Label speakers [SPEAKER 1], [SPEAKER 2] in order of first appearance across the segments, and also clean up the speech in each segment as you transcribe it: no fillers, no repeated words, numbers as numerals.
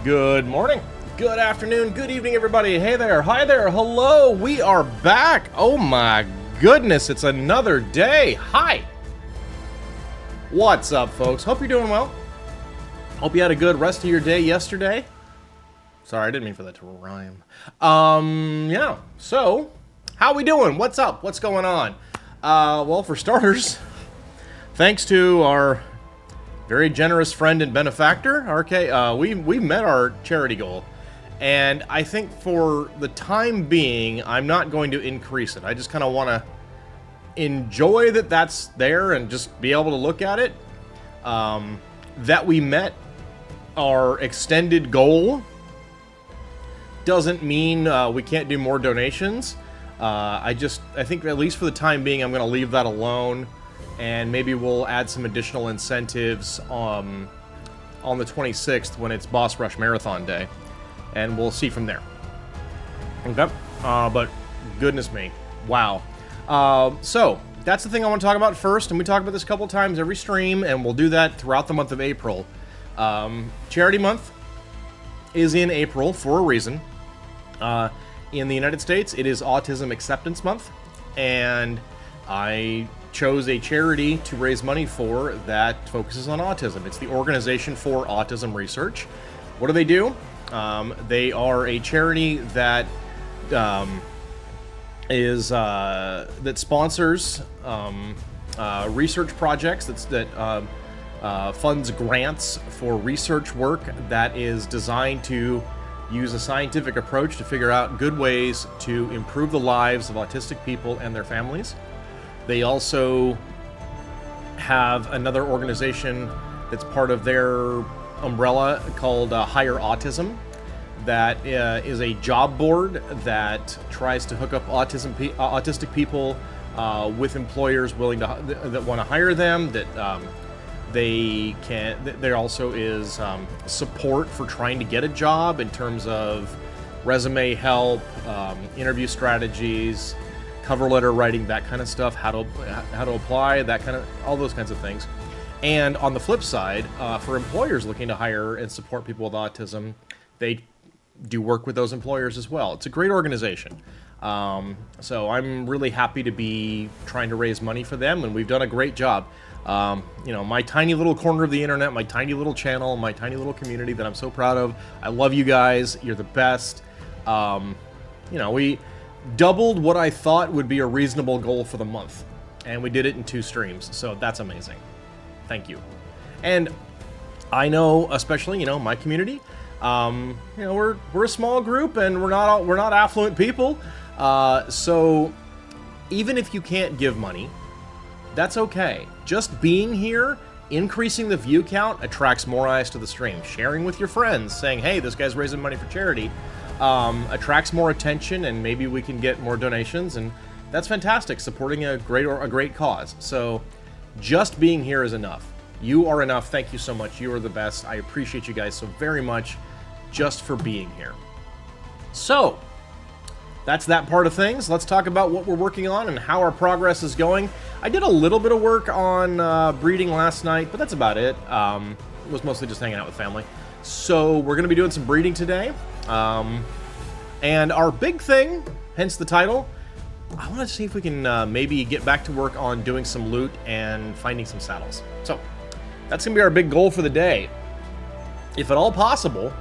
[SPEAKER 1] Good morning, good afternoon, good evening, everybody. Hey there, hi there, hello. We are back. Oh my goodness, it's another day. Hi. What's up, folks? Hope you're doing well. Hope you had a good rest of your day yesterday. Sorry, I didn't mean for that to rhyme. Yeah. So, how we doing? What's up? What's going on? Well, for starters, thanks to our very generous friend and benefactor, RK, we met our charity goal. And I think for the time being, I'm not going to increase it. I just kind of want to enjoy that that's there and just be able to look at it. That we met our extended goal doesn't mean we can't do more donations. I think at least for the time being, I'm going to leave that alone. And maybe we'll add some additional incentives on the 26th when it's Boss Rush Marathon Day. And we'll see from there. Okay? But goodness me. Wow. So, that's the thing I want to talk about first. And we talk about this a couple times every stream. And we'll do that throughout the month of April. Charity Month is in April for a reason. In the United States, it is Autism Acceptance Month. And I chose a charity to raise money for that focuses on autism. It's the Organization for Autism Research. What do? They are a charity that that sponsors research projects, that funds grants for research work that is designed to use a scientific approach to figure out good ways to improve the lives of autistic people and their families. They also have another organization that's part of their umbrella called Higher Autism. That is a job board that tries to hook up autistic people with employers willing to that want to hire them. That there also is support for trying to get a job in terms of resume help, interview strategies, cover letter writing, that kind of stuff, how to apply, that kind of, all those kinds of things. And on the flip side, for employers looking to hire and support people with autism, they do work with those employers as well. It's a great organization. So I'm really happy to be trying to raise money for them, and we've done a great job. My tiny little corner of the internet, my tiny little channel, my tiny little community that I'm so proud of. I love you guys. You're the best. We doubled what I thought would be a reasonable goal for the month, and we did it in 2 streams, so that's amazing. Thank you. And I know, especially, my community, we're a small group, and we're not affluent people, so even if you can't give money, that's okay. Just being here, increasing the view count, attracts more eyes to the stream. Sharing with your friends, saying, hey, this guy's raising money for charity, attracts more attention, and maybe we can get more donations, and that's fantastic, supporting a great cause. So just being here is enough. You are enough. Thank you so much. You are the best. I appreciate you guys so very much just for being here. So that's that part of things. Let's talk about what we're working on and how our progress is going. I did a little bit of work on breeding last night, but that's about it. It was mostly just hanging out with family. So we're going to be doing some breeding today. And our big thing, hence the title, I want to see if we can maybe get back to work on doing some loot and finding some saddles. So that's going to be our big goal for the day. If at all possible,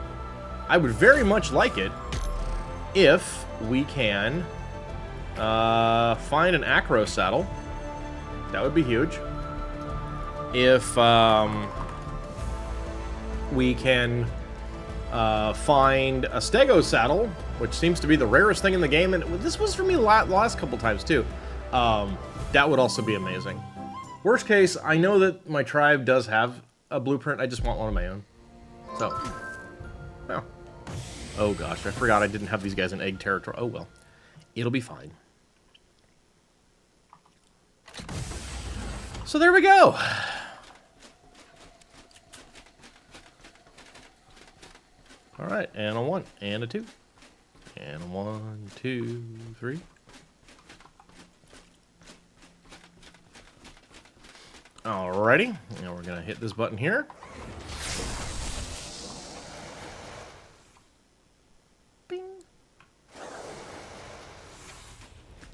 [SPEAKER 1] I would very much like it if we can find an acro saddle. That would be huge. If we can find a stego saddle, which seems to be the rarest thing in the game, and this was for me the last couple times too, that would also be amazing. Worst case, I know that my tribe does have a blueprint. I just want one of my own. So, well. Oh gosh, I forgot I didn't have these guys in egg territory. Oh well. It'll be fine. So there we go. Alright, and a 1, and a 2. And a 1, 2, 3. Alrighty, now we're gonna hit this button here.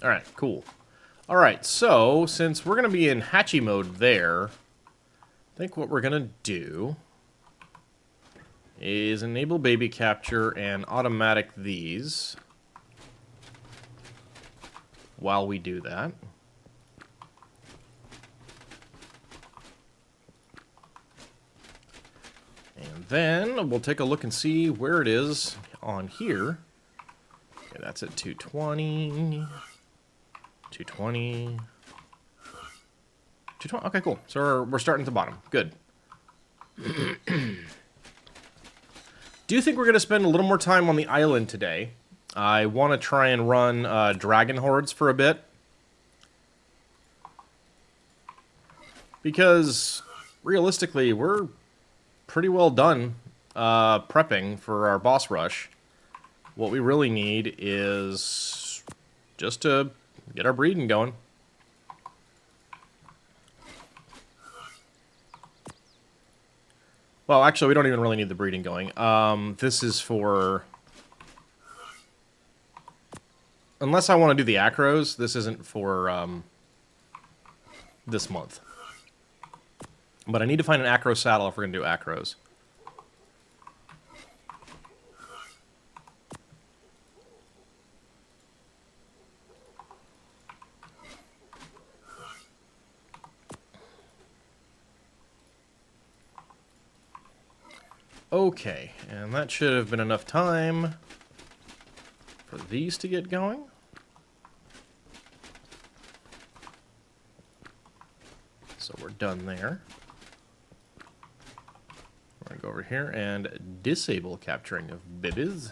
[SPEAKER 1] All right, cool. All right, so since we're going to be in hatchy mode there, I think what we're going to do is enable baby capture and automatic these while we do that. And then we'll take a look and see where it is on here. Okay, that's at 220. 220. 220. Okay, cool. So we're starting at the bottom. Good. Do you think we're going to spend a little more time on the island today? I want to try and run dragon hordes for a bit. Because, realistically, we're pretty well done prepping for our boss rush. What we really need is just to get our breeding going. Well, actually, we don't even really need the breeding going. This is for... Unless I want to do the acros, this isn't for this month. But I need to find an acro saddle if we're going to do acros. Okay, and that should have been enough time for these to get going. So we're done there. We're going to go over here and disable capturing of babies.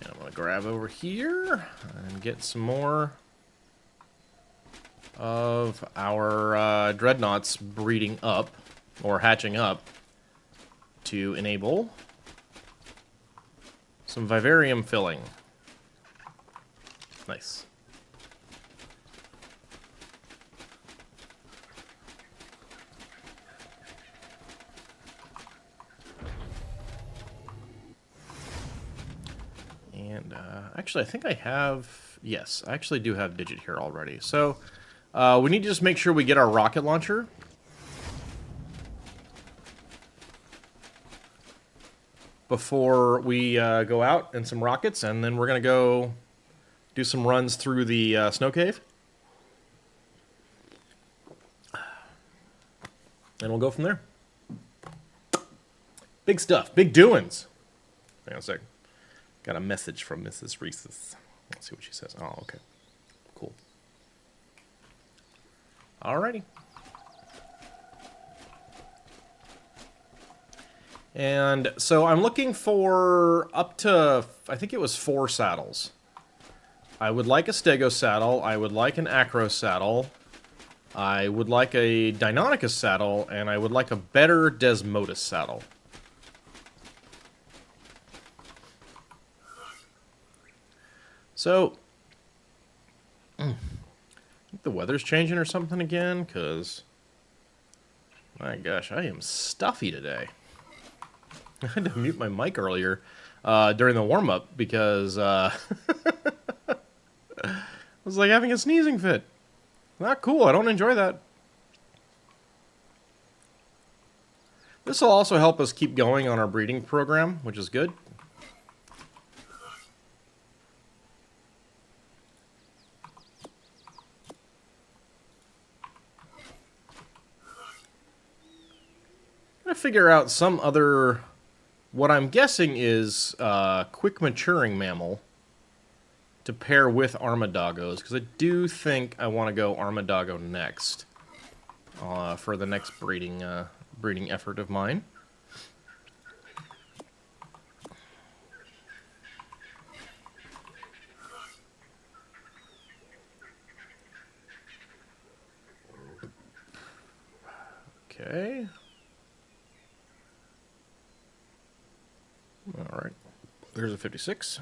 [SPEAKER 1] And I'm going to grab over here and get some more of our dreadnoughts breeding up, or hatching up, to enable some vivarium filling. Nice. And actually, I think I have... Yes, I actually do have Digit here already. So we need to just make sure we get our rocket launcher. Before we go out and some rockets, and then we're going to go do some runs through the snow cave. And we'll go from there. Big stuff. Big doings. Hang on a second. Got a message from Mrs. Reese's. Let's see what she says. Oh, okay. Cool. Alrighty. And so I'm looking for up to, I think it was 4 saddles. I would like a Stego saddle. I would like an Acro saddle. I would like a Deinonychus saddle. And I would like a better Desmodus saddle. So, I think the weather's changing or something again, because, my gosh, I am stuffy today. I had to mute my mic earlier during the warm-up because I was like having a sneezing fit. Not cool, I don't enjoy that. This will also help us keep going on our breeding program, which is good. I'm gonna figure out some other, what I'm guessing is quick maturing mammal to pair with Armadagos, because I do think I want to go Armadago next for the next breeding effort of mine. Okay. All right. There's a 56.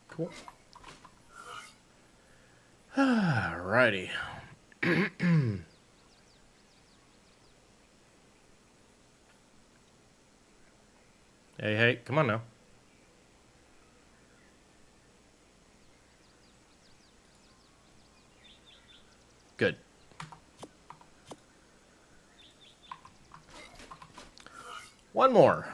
[SPEAKER 1] Cool. Alrighty. Hey, hey, come on now. Good. One more.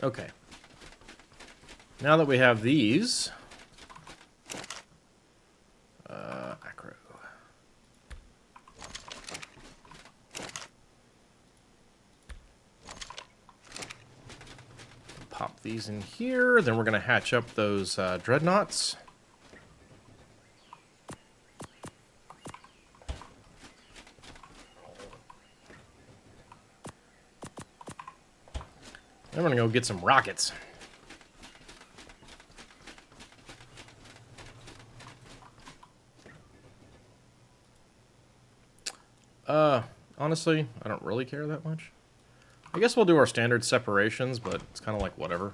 [SPEAKER 1] Okay. Now that we have these, acro. Pop these in here. Then we're going to hatch up those dreadnoughts. Then we're going to go get some rockets. Honestly, I don't really care that much. I guess we'll do our standard separations, but it's kind of like whatever.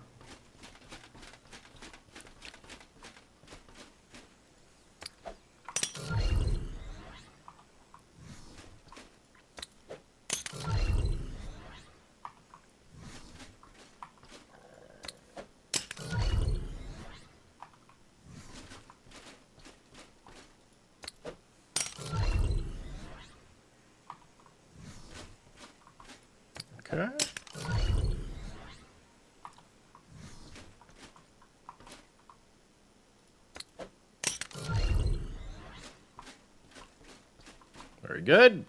[SPEAKER 1] Okay. Very good.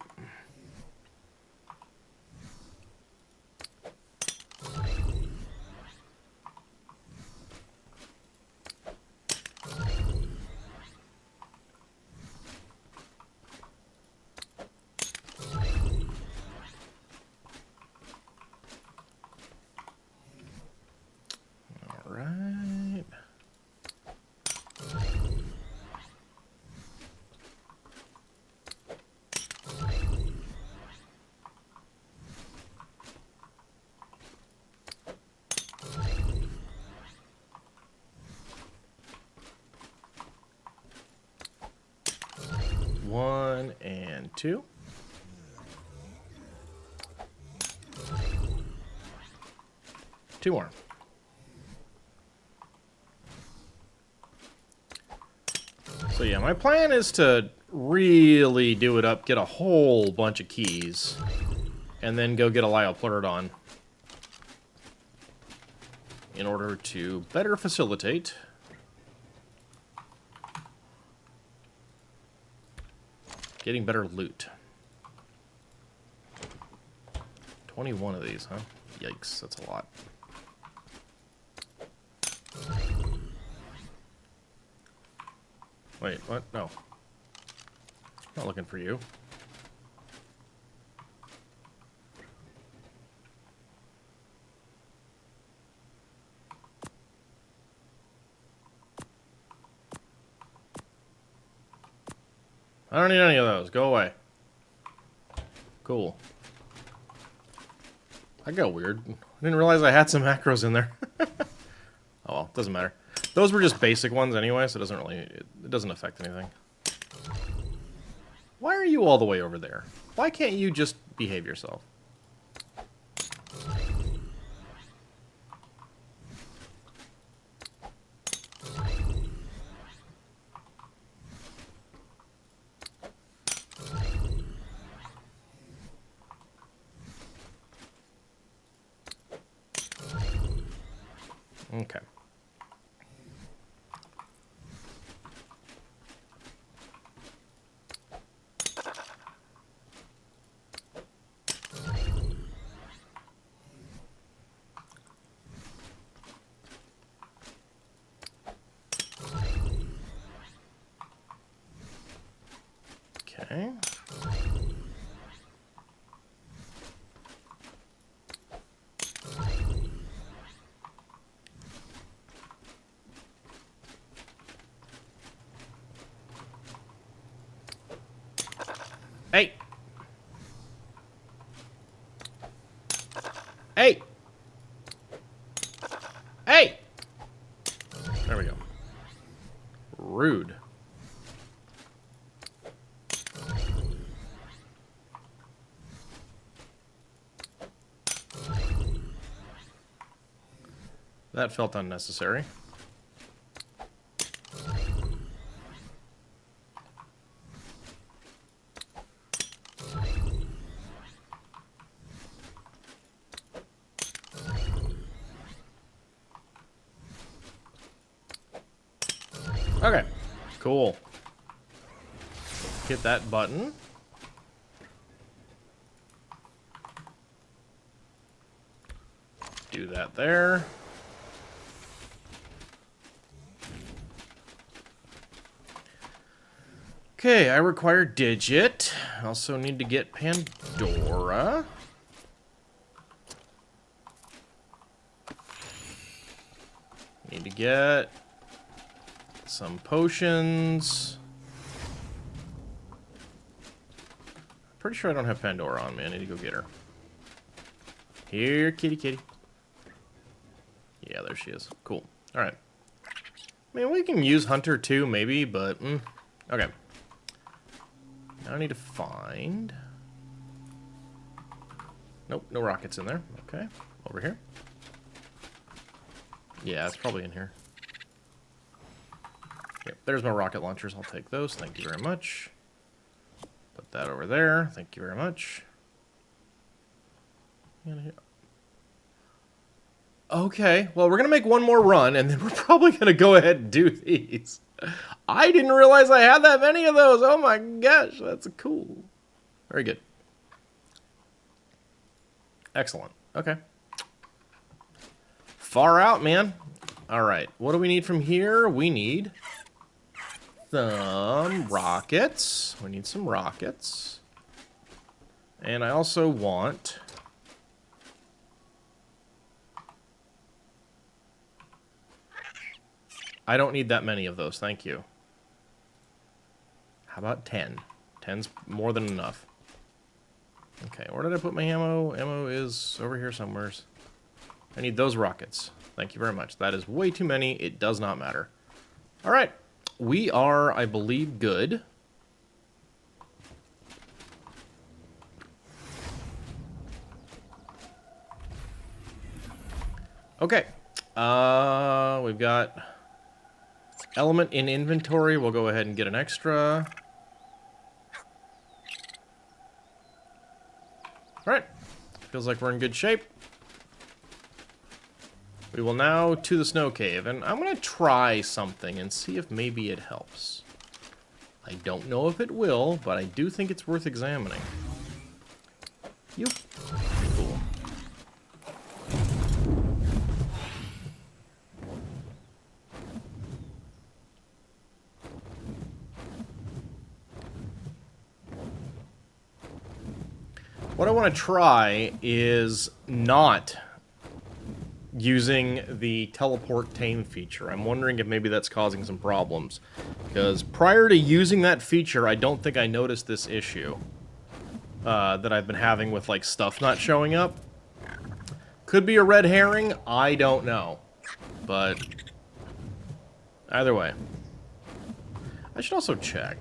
[SPEAKER 1] All right. One and two. Two more. So yeah, my plan is to really do it up, get a whole bunch of keys, and then go get a Liopleurodon in order to better facilitate getting better loot. 21 of these, huh? Yikes, that's a lot. Wait, what? No. Not looking for you. I don't need any of those. Go away. Cool. I got weird. I didn't realize I had some macros in there. Oh well, doesn't matter. Those were just basic ones anyway, so it doesn't really, it doesn't affect anything. Why are you all the way over there? Why can't you just behave yourself? Okay. Okay. Hey! There we go. Rude. That felt unnecessary. Okay, cool. Hit that button. Do that there. Okay, I require Digit. I also need to get Pandora. Need to get some potions. Pretty sure I don't have Pandora on me. I need to go get her. Here, kitty kitty. Yeah, there she is. Cool. Alright. I mean, we can use Hunter too, maybe, but... okay. Now I need to find... Nope, no rockets in there. Okay. Over here. Yeah, it's probably in here. Yep, there's my rocket launchers. I'll take those. Thank you very much. Put that over there. Thank you very much. Okay, well, we're going to make one more run, and then we're probably going to go ahead and do these. I didn't realize I had that many of those. Oh my gosh, that's cool. Very good. Excellent. Okay. Far out, man. All right, what do we need from here? We need some rockets. We need some rockets. And I also want... I don't need that many of those, thank you. How about 10? 10's more than enough. Okay, where did I put my ammo? Ammo is over here somewhere. I need those rockets. Thank you very much. That is way too many. It does not matter. All right. We are, I believe, good. Okay. We've got element in inventory. We'll go ahead and get an extra. All right. Feels like we're in good shape. We will now to the snow cave, and I'm going to try something and see if maybe it helps. I don't know if it will, but I do think it's worth examining. Cool. What I want to try is not using the teleport tame feature. I'm wondering if maybe that's causing some problems. Because prior to using that feature, I don't think I noticed this issue that I've been having with, like, stuff not showing up. Could be a red herring, I don't know. But either way. I should also check.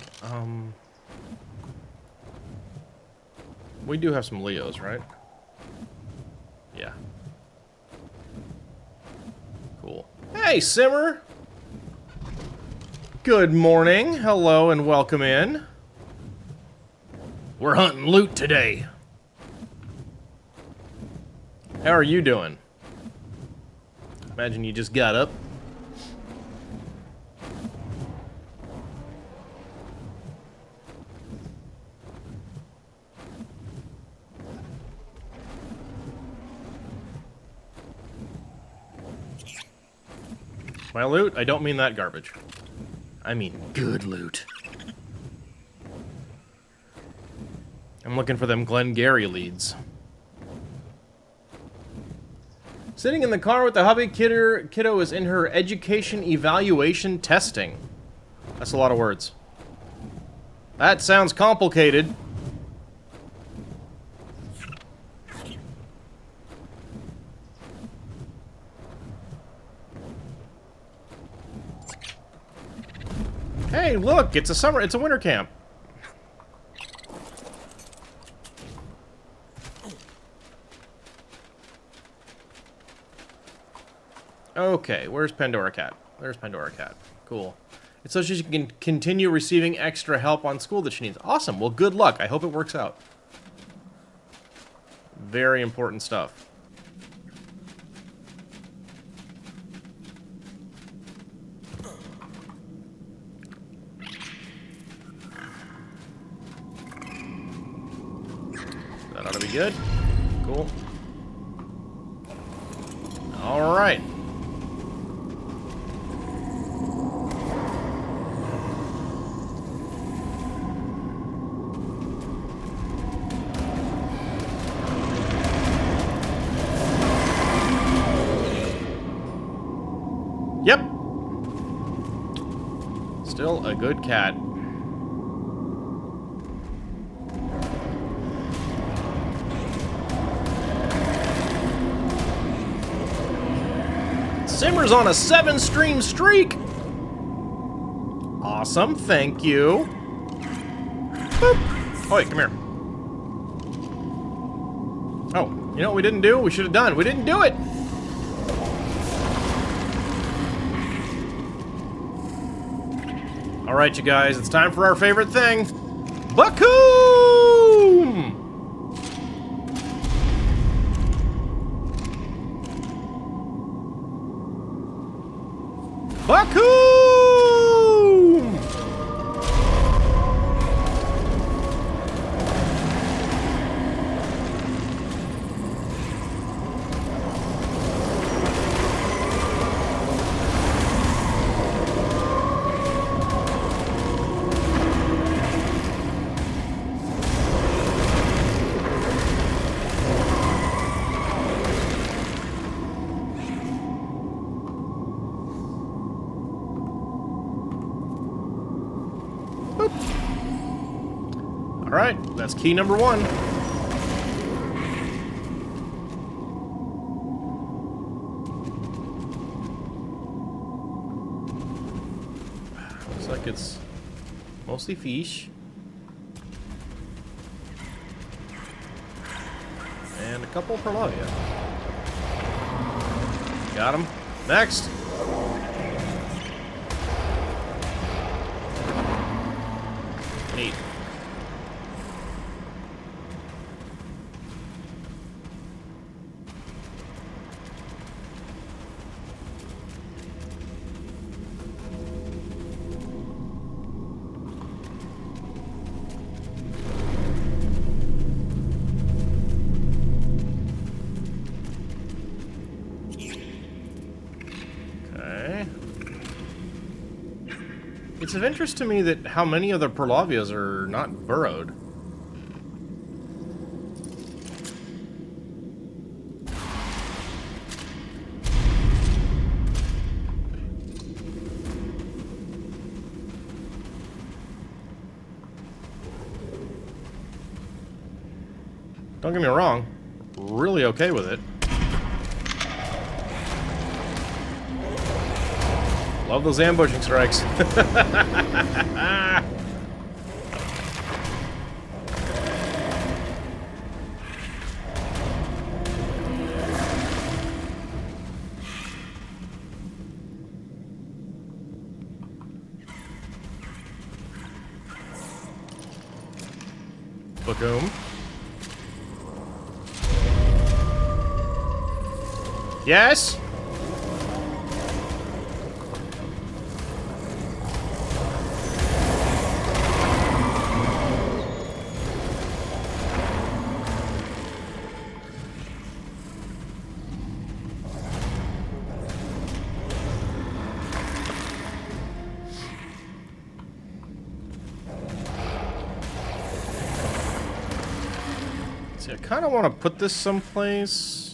[SPEAKER 1] We do have some Leos, right? Yeah. Cool. Hey, Simmer! Good morning. Hello and welcome in. We're hunting loot today. How are you doing? Imagine you just got up. My loot? I don't mean that garbage. I mean good loot. I'm looking for them Glengarry leads. Sitting in the car with the hubby, kiddo is in her education evaluation testing. That's a lot of words. That sounds complicated. Hey, look, it's a winter camp. Okay, where's Pandora Cat? There's Pandora Cat. Cool. It's so she can continue receiving extra help on school that she needs. Awesome. Well, good luck. I hope it works out. Very important stuff. That ought to be good. Cool. All right. Yep. Still a good cat. Simmer's on a 7-stream streak. Awesome, thank you. Boop. Oh, wait, come here. Oh, you know what we didn't do? We should have done. We didn't do it. All right, you guys, it's time for our favorite thing. Bakoom! Bakoom! Alright, that's key number 1. Looks like it's mostly fish. And a couple Perlavia. Got him. Next! Neat. It's of interest to me that how many of the Perlavias are not burrowed. Don't get me wrong, really okay with it. Love those ambushing strikes. Boom. Yes? See, I kind of want to put this someplace.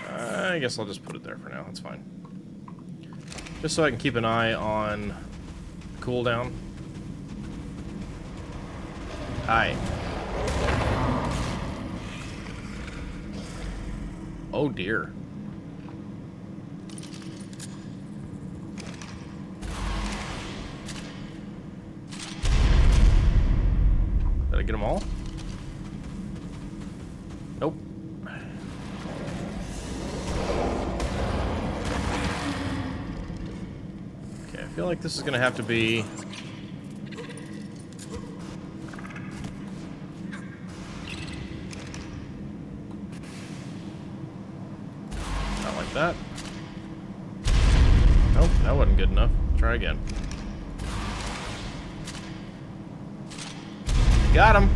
[SPEAKER 1] I guess I'll just put it there for now. That's fine. Just so I can keep an eye on cooldown. Hi. Oh dear. them all. Nope. Okay, I feel like this is gonna have to be... not like that. Nope, that wasn't good enough. Try again. Got him.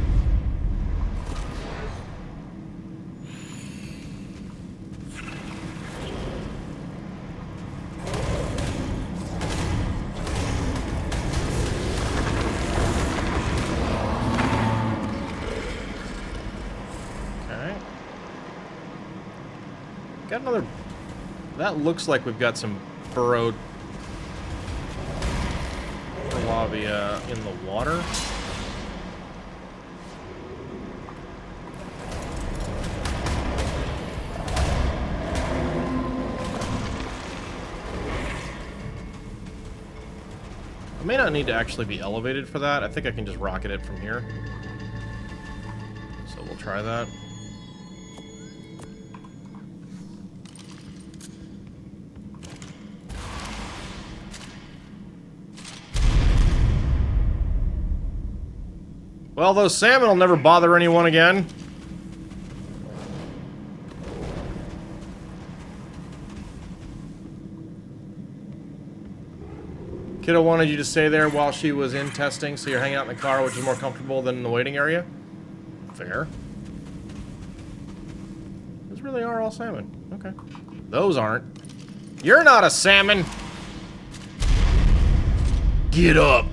[SPEAKER 1] Okay. Got another... that looks like we've got some burrowed Lavia in the water. I may not need to actually be elevated for that. I think I can just rocket it from here. So we'll try that. Well, those salmon will never bother anyone again. Kiddo wanted you to stay there while she was in testing, so you're hanging out in the car, which is more comfortable than in the waiting area. Fair. Those really are all salmon. Okay. Those aren't. You're not a salmon! Get up!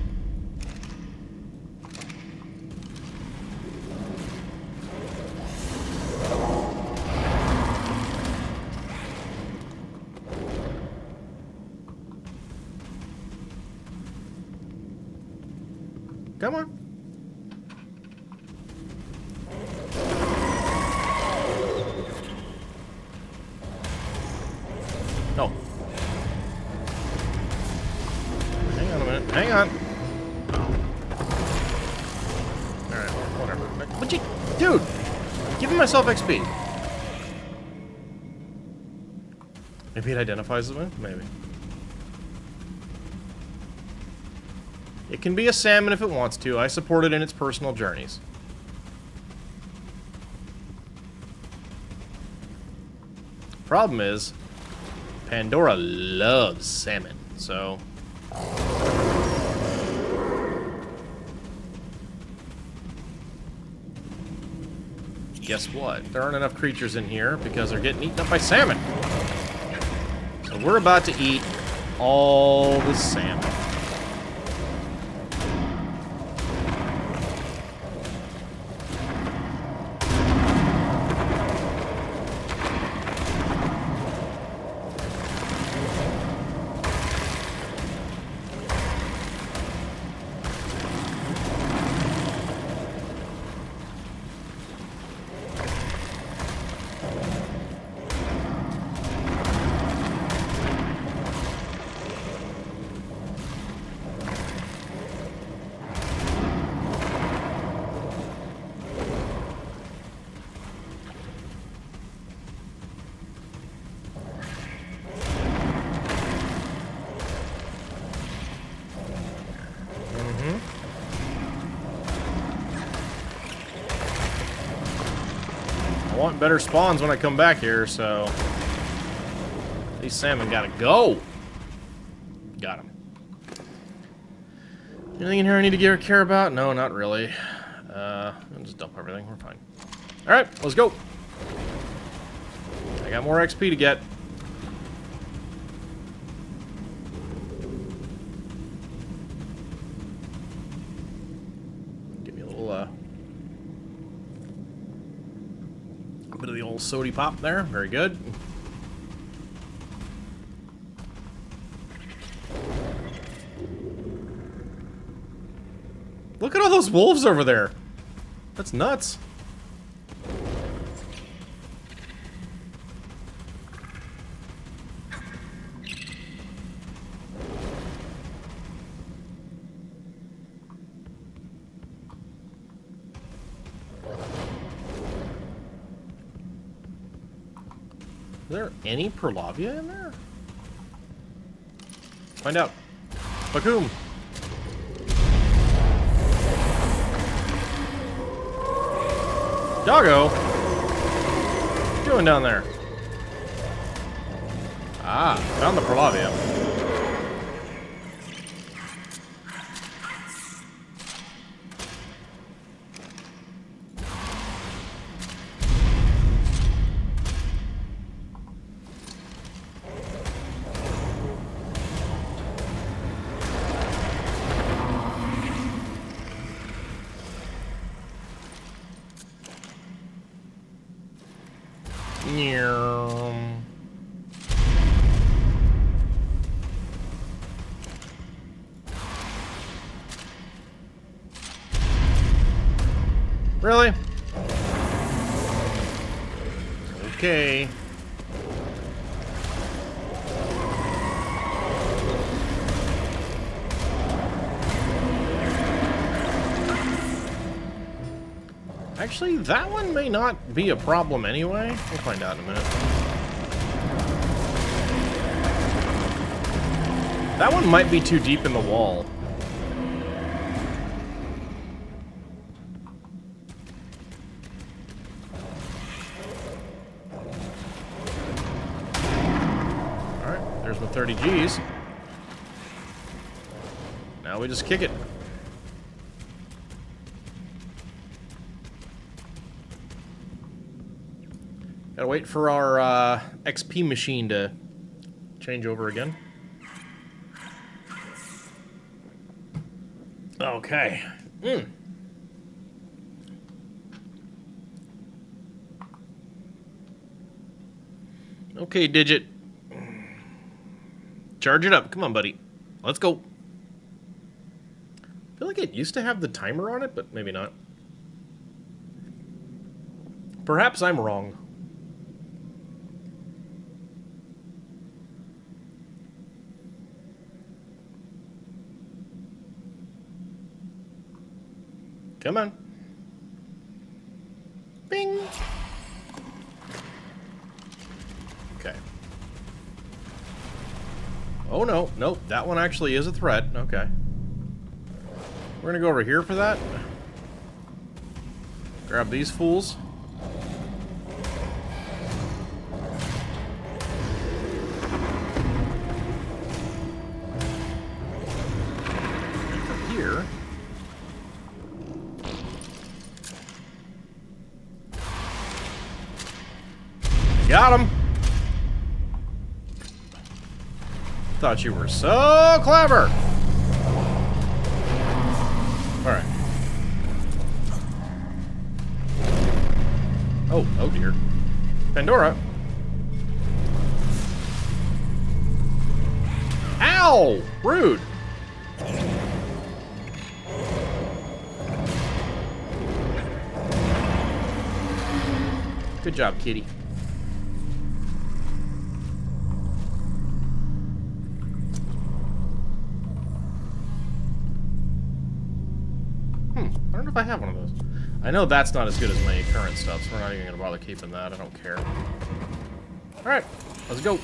[SPEAKER 1] Come on. No. Hang on a minute. Hang on. Alright, whatever. Would you... dude! Giving myself XP. Maybe it identifies the wind? Maybe. It can be a salmon if it wants to. I support it in its personal journeys. Problem is, Pandora loves salmon, so... guess what? There aren't enough creatures in here because they're getting eaten up by salmon. So we're about to eat all the salmon. I want better spawns when I come back here, so... these salmon gotta go! Got him. Anything in here I need to care about? No, not really. I'll just dump everything. We're fine. Alright, let's go! I got more XP to get. Give me a little, a bit of the old sody pop there. Very good. Look at all those wolves over there. That's nuts. Is there any Perlavia in there? Find out. Bakum! Doggo! What you doing down there? Ah, found the Perlavia. Really? Okay. Actually, that one may not be a problem anyway. We'll find out in a minute. That one might be too deep in the wall. Alright, there's the 30 Gs. Now we just kick it. Gotta wait for our XP machine to change over again. Okay. Okay, Digit. Charge it up. Come on, buddy. Let's go. I feel like it used to have the timer on it, but maybe not. Perhaps I'm wrong. Come on. Bing. Okay. Oh, no. Nope. That one actually is a threat. Okay. We're gonna go over here for that. Grab these fools. And from here... Got him! Thought you were so clever! Alright. Oh dear. Pandora! Ow! Rude! Good job, kitty. I don't know if I have one of those. I know that's not as good as my current stuff, so we're not even going to bother keeping that. I don't care. Alright, let's go.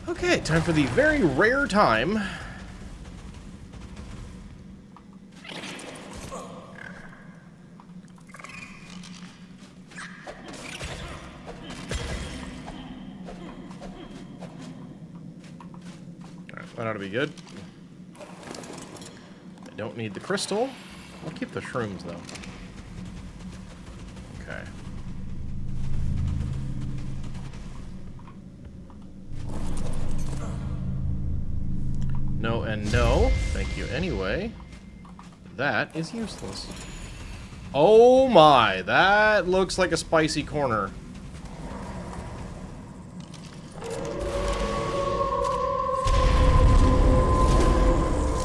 [SPEAKER 1] Okay, time for the very rare time. That ought to be good. I don't need the crystal. I'll keep the shrooms, though. Okay. No and no. Thank you anyway. That is useless. Oh my, that looks like a spicy corner.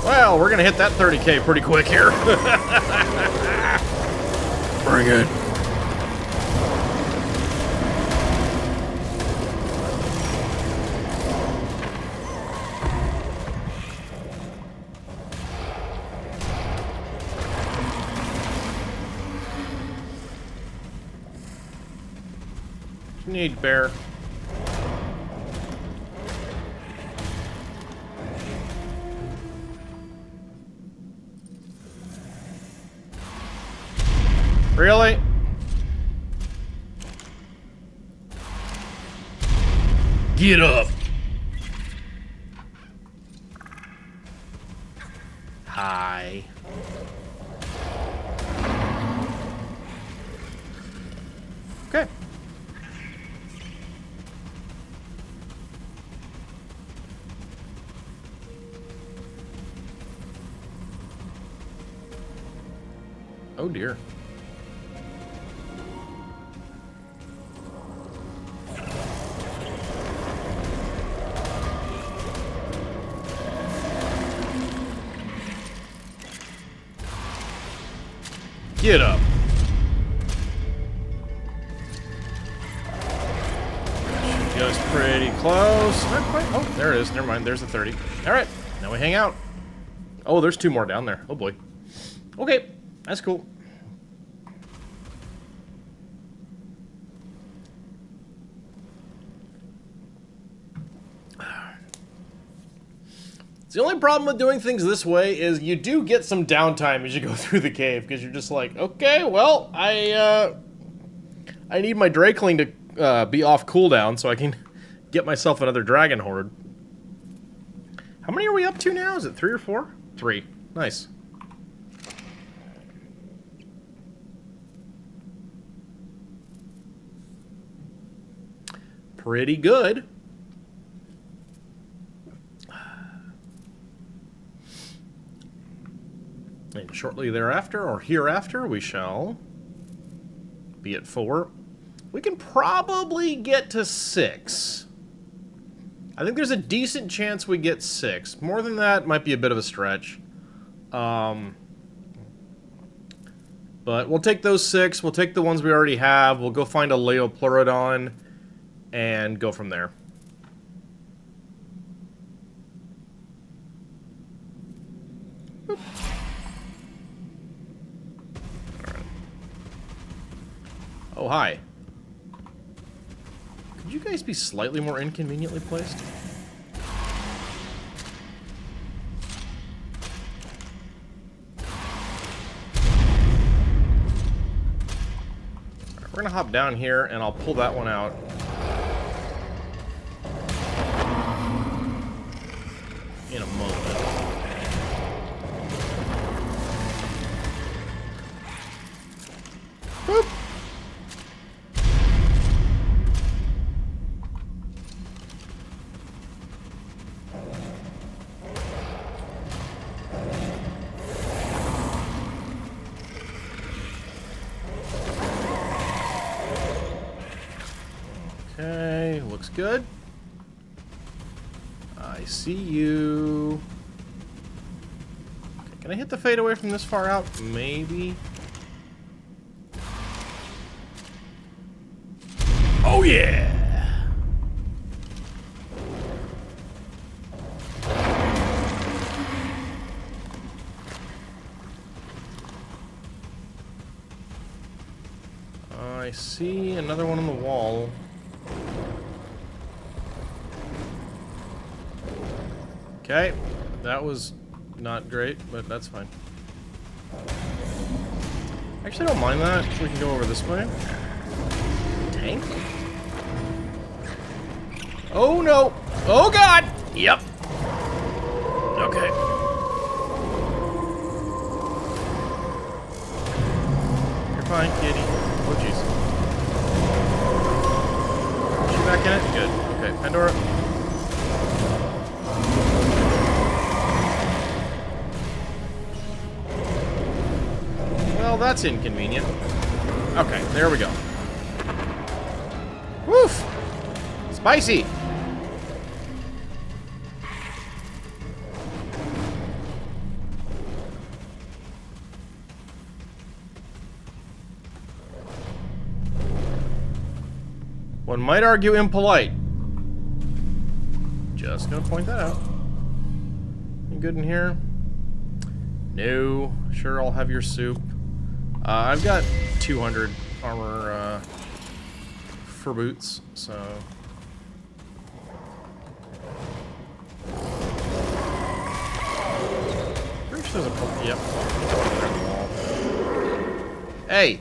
[SPEAKER 1] Well, we're gonna hit that 30K pretty quick here. Bring it. you need, bear. Really? Get up. Hi. Okay. Oh dear. Get up. She goes pretty close. Not quite. Oh, there it is. Never mind. There's the 30. All right. Now we hang out. Oh, there's 2 more down there. Oh, boy. Okay. That's cool. The only problem with doing things this way is you do get some downtime as you go through the cave, because you're just like, okay, well, I need my Drakeling to be off cooldown so I can get myself another Dragon Horde. How many are we up to now? Is it 3 or 4? 3. Nice. Pretty good. And shortly thereafter, or hereafter, we shall be at 4. We can probably get to 6. I think there's a decent chance we get 6. More than that might be a bit of a stretch. But we'll take those 6. We'll take the ones we already have. We'll go find a Leopleurodon and go from there. Boop. Oh, hi. Could you guys be slightly more inconveniently placed? Alright, we're gonna hop down here and I'll pull that one out. In a moment. Boop. Okay, looks good. I see you. Okay, can I hit the fade away from this far out? Maybe. Oh yeah! I see another one on the wall. Okay, that was not great, but that's fine. Actually, I don't mind that. We can go over this way. Tank? Oh no! Oh god! Yep. Okay. You're fine, kitty. Oh jeez. Is she back in it? Good. Okay, Pandora. Well, that's inconvenient. Okay, there we go. Woof! Spicy! One might argue impolite. Just gonna point that out. You good in here? No. Sure, I'll have your soup. I've got 200 armor for boots, so... Pretty sure there's a... Yep. Hey!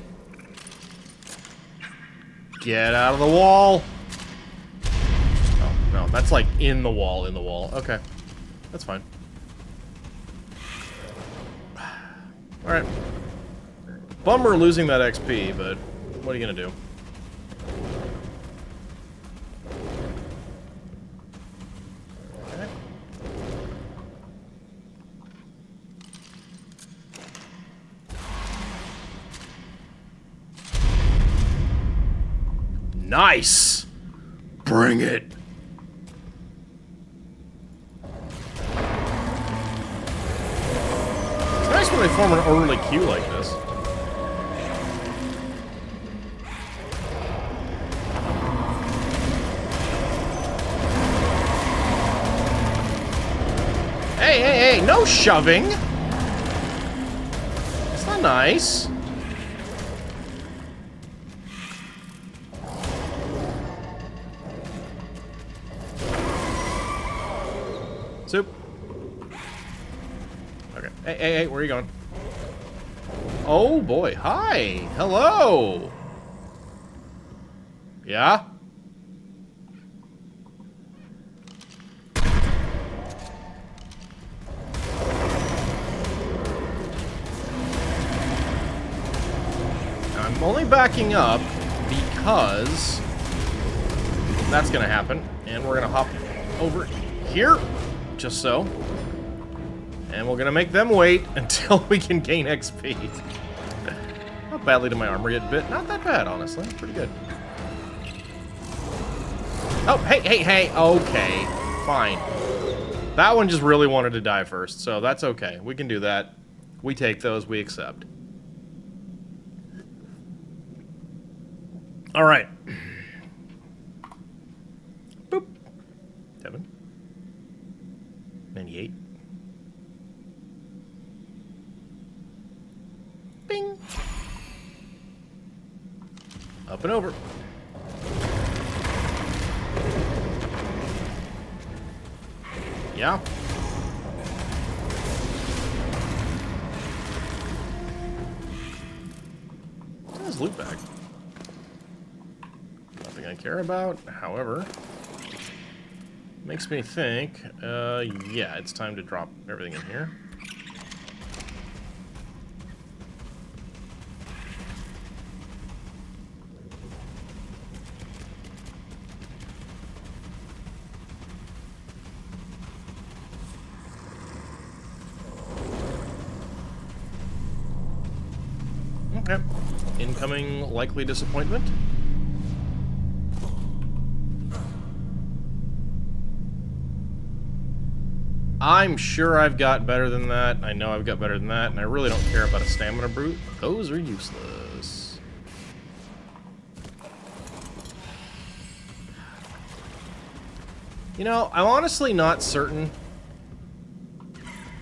[SPEAKER 1] Get out of the wall! Oh, no, that's like in the wall, in the wall. Okay. That's fine. Alright. Bummer losing that XP, but what are you gonna do? Okay. Nice! Bring it! It's nice when they form an orderly queue like this. Hey, hey, hey, no shoving! It's not nice. Soup. Okay. Hey, hey, hey, where are you going? Oh, boy. Hi. Hello. Yeah? I'm only backing up because that's going to happen. And we're going to hop over here. Just so. And we're gonna make them wait until we can gain XP. Not badly did my armor get bit. Not that bad, honestly. Pretty good. Oh, hey, hey, hey. Okay. Fine. That one just really wanted to die first, so that's okay. We can do that. We take those. We accept. Alright. Boop. 7. 98. Bing. Up and over. Yeah. What's in his loot bag? Nothing I care about. However, makes me think, yeah, it's time to drop everything in here. Okay. Incoming likely disappointment. I'm sure I've got better than that. I know I've got better than that, and I really don't care about a stamina brute. Those are useless. You know, I'm honestly not certain,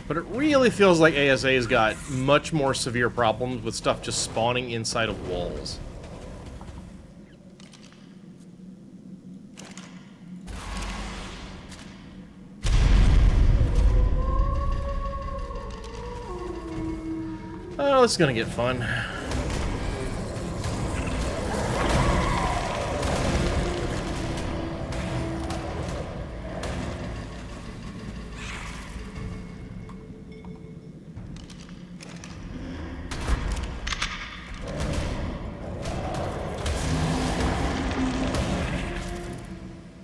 [SPEAKER 1] but it really feels like ASA's got much more severe problems with stuff just spawning inside of walls. Oh, this is gonna get fun.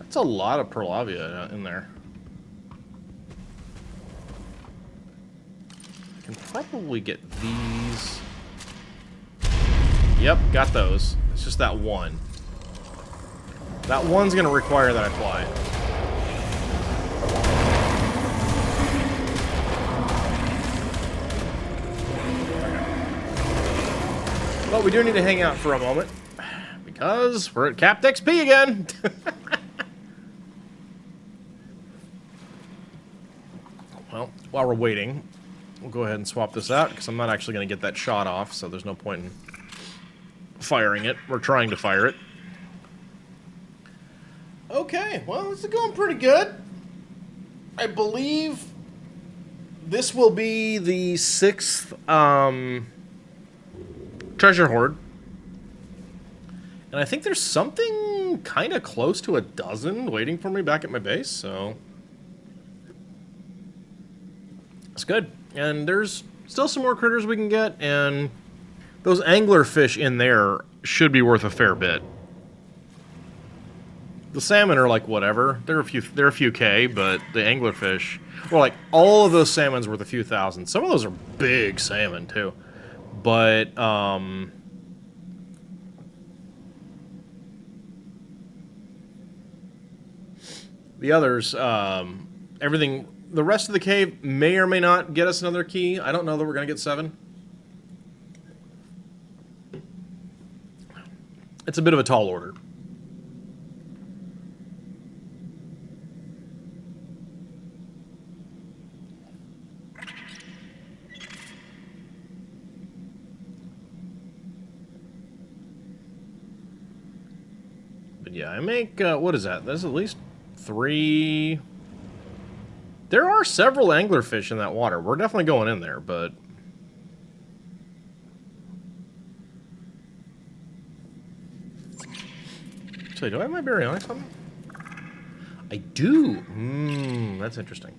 [SPEAKER 1] That's a lot of Perlavia in there. I can probably get these. Yep, got those. It's just that one. That one's gonna require that I fly. But we do need to hang out for a moment, because we're at capped XP again! Well, while we're waiting, we'll go ahead and swap this out, because I'm not actually going to get that shot off, so there's no point in firing it. We're trying to fire it. Okay, well, this is going pretty good. I believe this will be the 6th treasure hoard. And I think there's something kind of close to a dozen waiting for me back at my base, so... It's good. And there's still some more critters we can get, and those anglerfish in there should be worth a fair bit. The salmon are like whatever. They're a few K, but the anglerfish, well, like all of those salmon's worth a few thousand. Some of those are big salmon too. But the others, everything, the rest of the cave may or may not get us another key. I don't know that we're gonna get 7. It's a bit of a tall order. Yeah, I make, what is that? There's at least 3... There are several anglerfish in that water. We're definitely going in there, but... So, do I have my baryonyx on me? I do! That's interesting.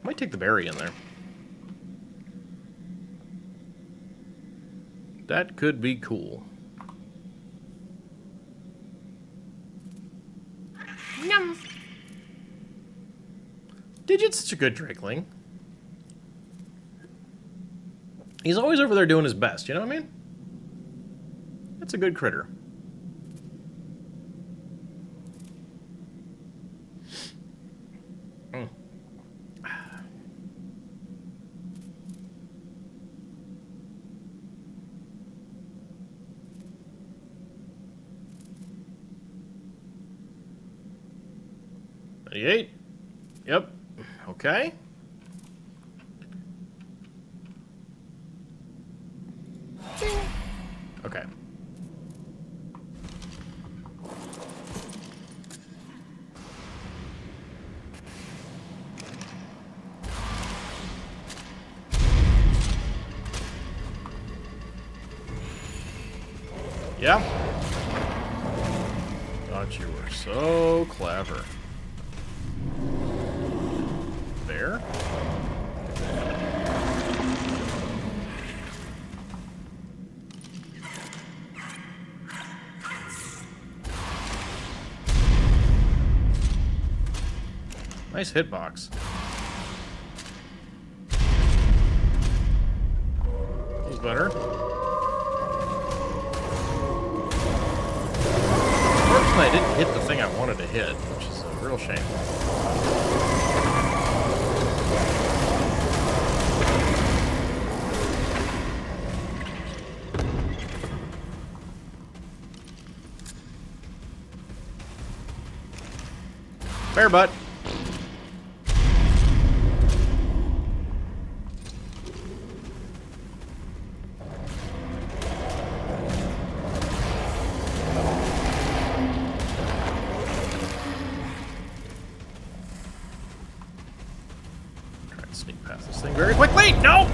[SPEAKER 1] I might take the berry in there. That could be cool. Yum. Digit's such a good Drakeling. He's always over there doing his best, you know what I mean? That's a good critter. $98. Yep. Okay. Okay. Yeah. Thought you were so clever. There. Nice hitbox. That was better. Unfortunately, I didn't hit the thing I wanted to hit, which is a real shame. Bear butt. Try and sneak past this thing very quickly. No!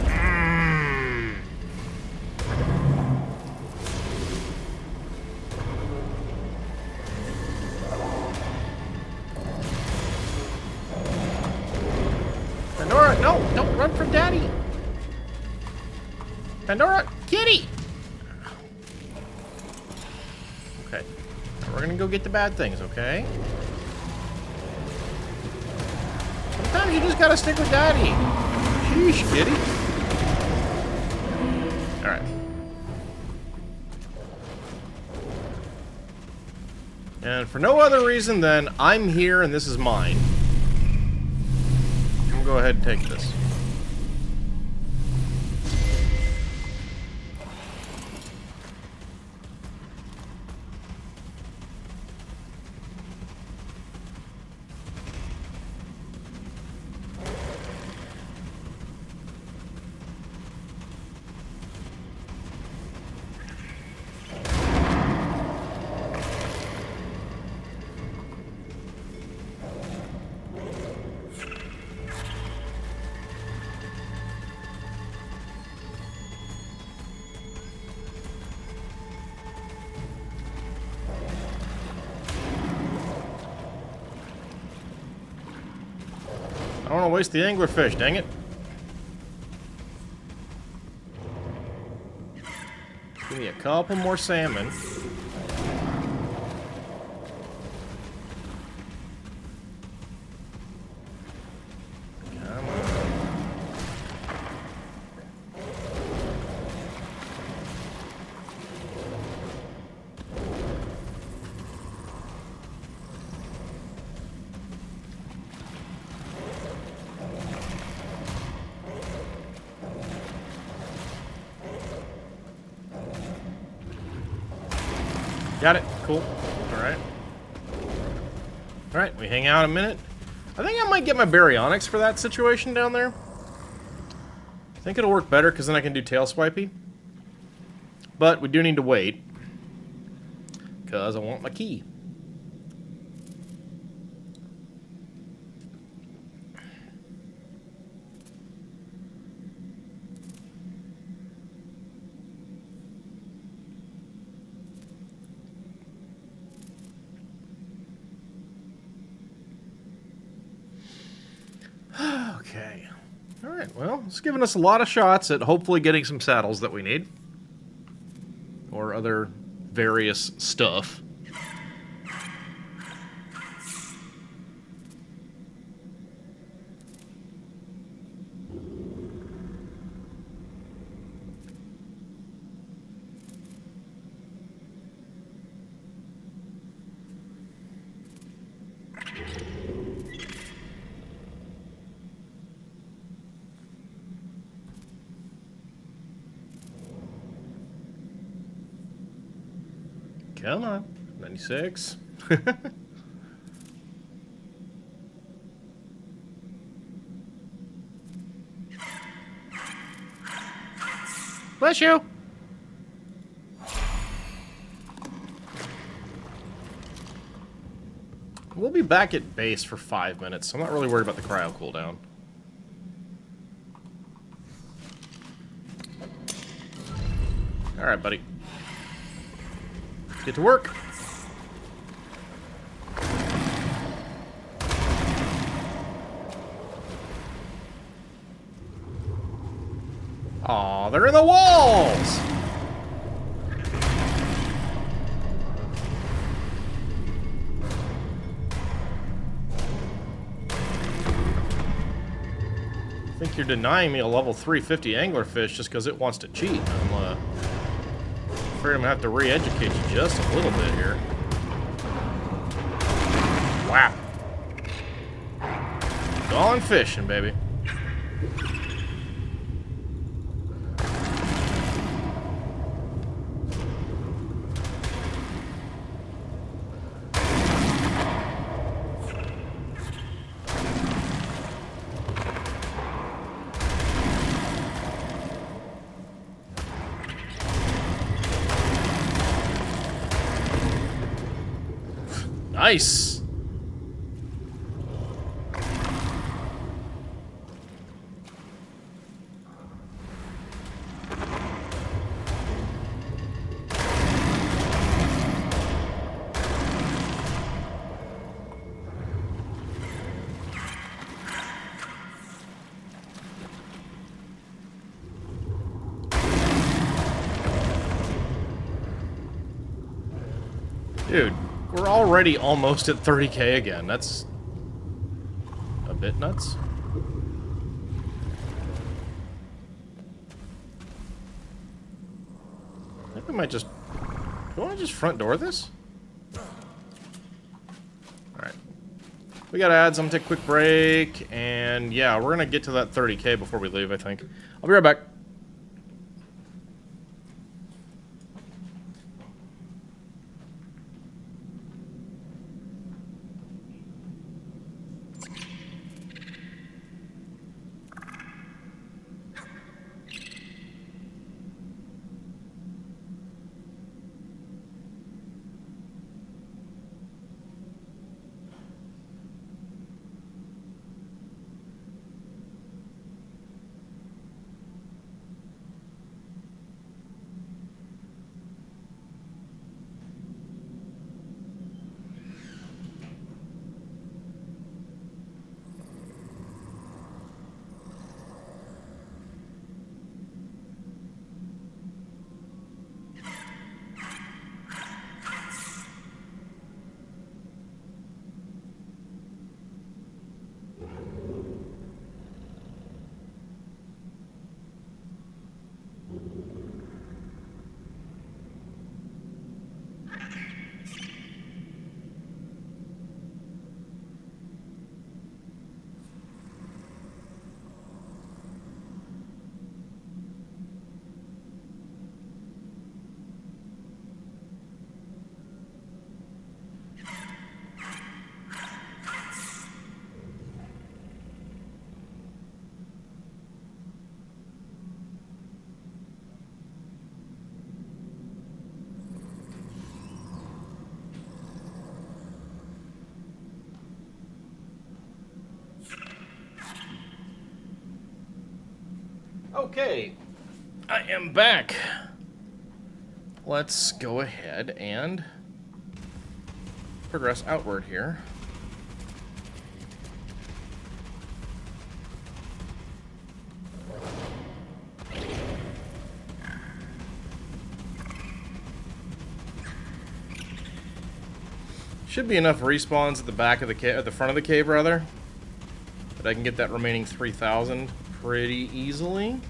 [SPEAKER 1] Pandora, no! Don't run from Daddy! Pandora, kitty! Okay. We're gonna go get the bad things, okay? Sometimes you just gotta stick with Daddy. Sheesh, kitty. Alright. And for no other reason than I'm here and this is mine. I'm gonna go ahead and take this. want to waste the anglerfish, dang it. Give me a couple more salmon. Come on. Got it. Cool. Alright. Alright, we hang out a minute. I think I might get my baryonyx for that situation down there. I think it'll work better because then I can do tail swipey. But we do need to wait. Because I want my key. Okay. Alright, well, it's given us a lot of shots at hopefully getting some saddles that we need. Or other various stuff. Come on. 96. Bless you. We'll be back at base for 5 minutes, so I'm not really worried about the cryo cooldown. Alright, buddy. Get to work. Aw, they're in the walls! I think you're denying me a level 350 anglerfish just because it wants to cheat. I'm afraid I'm gonna have to re-educate you just a little bit here. Wow. Gone fishing, baby. Nice. Dude, we're already almost at 30k again. That's a bit nuts. I think we might just... Do you want to just front door this? Alright. We got ads. I'm gonna take a quick break. And yeah, we're gonna get to that 30k before we leave, I think. I'll be right back. Okay, I am back. Let's go ahead and progress outward here. Should be enough respawns at the back of the cave, at the front of the cave rather, that I can get that remaining 3,000 pretty easily.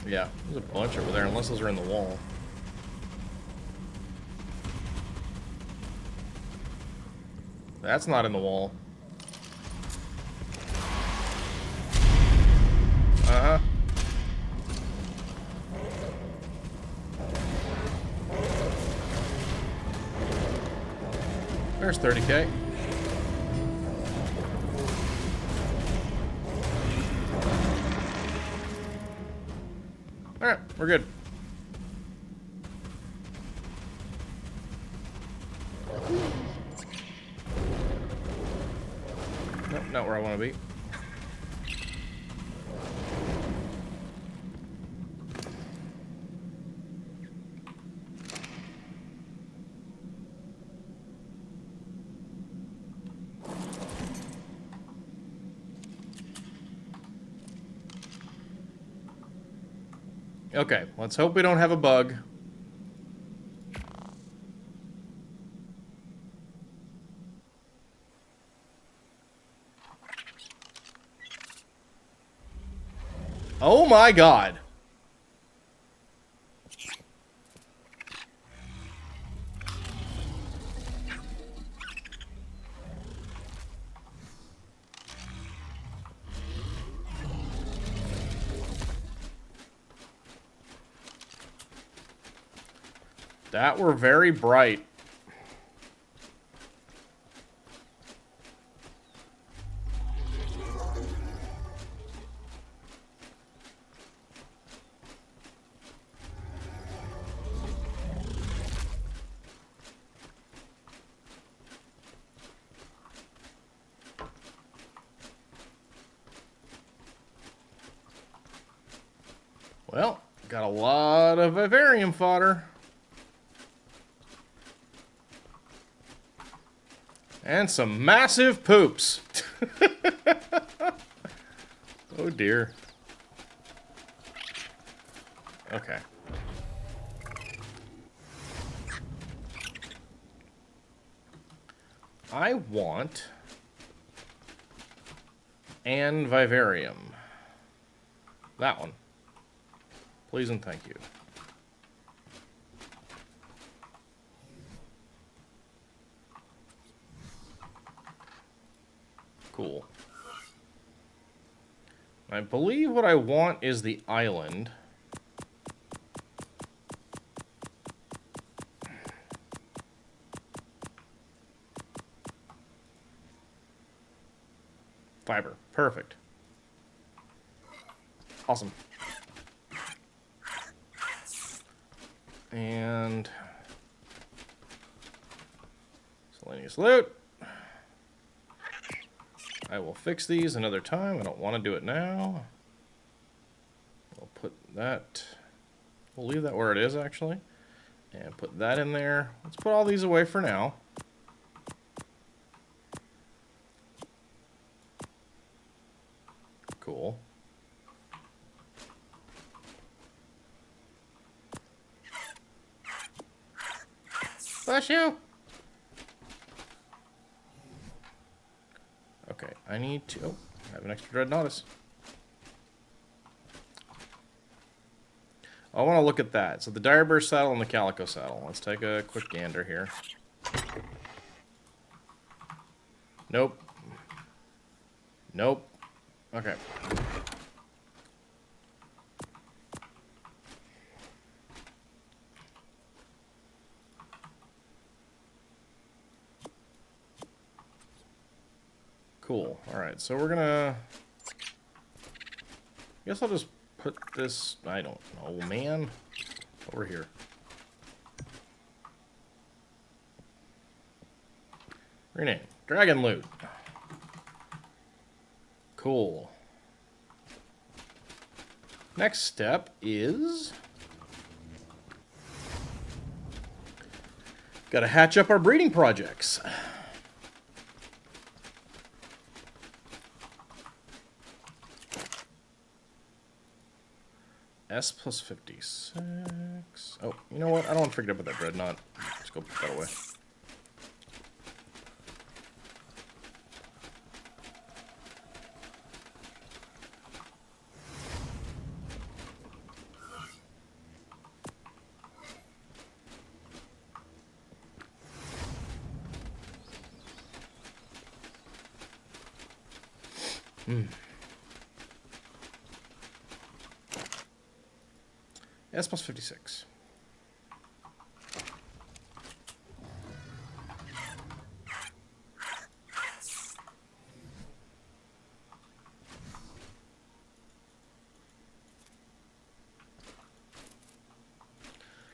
[SPEAKER 1] Yeah, there's a bunch over there, unless those are in the wall. That's not in the wall. Uh-huh. There's 30k. Alright, we're good. Nope, not where I want to be. Okay, let's hope we don't have a bug. Oh my god. That were very bright. Well, got a lot of vivarium fodder. And some massive poops. Oh dear. Okay. I want an vivarium. That one. Please and thank you. Cool. I believe what I want is the island. Fiber. Perfect. Awesome. And miscellaneous loot. I will fix these another time. I don't want to do it now. We'll put that... We'll leave that where it is, actually. And put that in there. Let's put all these away for now. Cool. Bless you! Okay, I need to... Oh, I have an extra Dreadnoughtus. I want to look at that. So the Direburst saddle and the Calico saddle. Let's take a quick gander here. Nope. Nope. Okay. Cool. Alright, so we're gonna... I guess I'll just put this... I don't know, man. Over here. Rename. Dragon Loot. Cool. Next step is... got to hatch up our breeding projects. S plus 56. Oh, you know what? I don't want to forget about that dreadnought. Let's go put that away. S plus 56.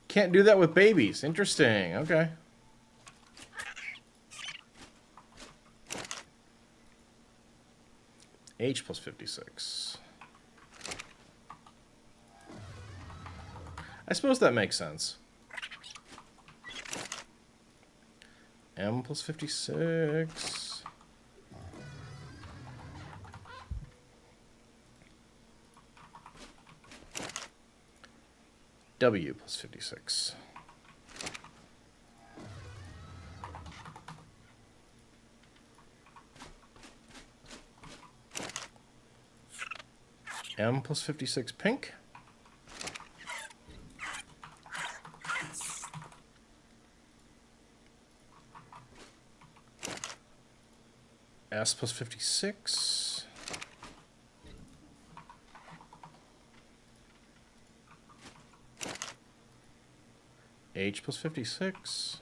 [SPEAKER 1] Can't do that with babies. Interesting. Okay. H plus 56. I suppose that makes sense. M plus 56. W plus 56. M plus 56 pink. S plus 56. H plus 56.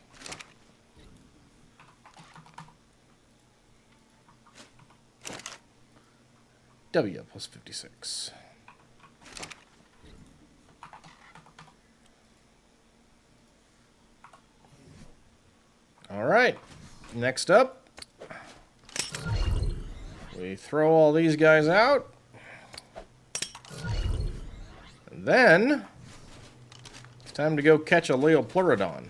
[SPEAKER 1] W plus 56. All right, next up, we throw all these guys out. And then it's time to go catch a Leopleurodon.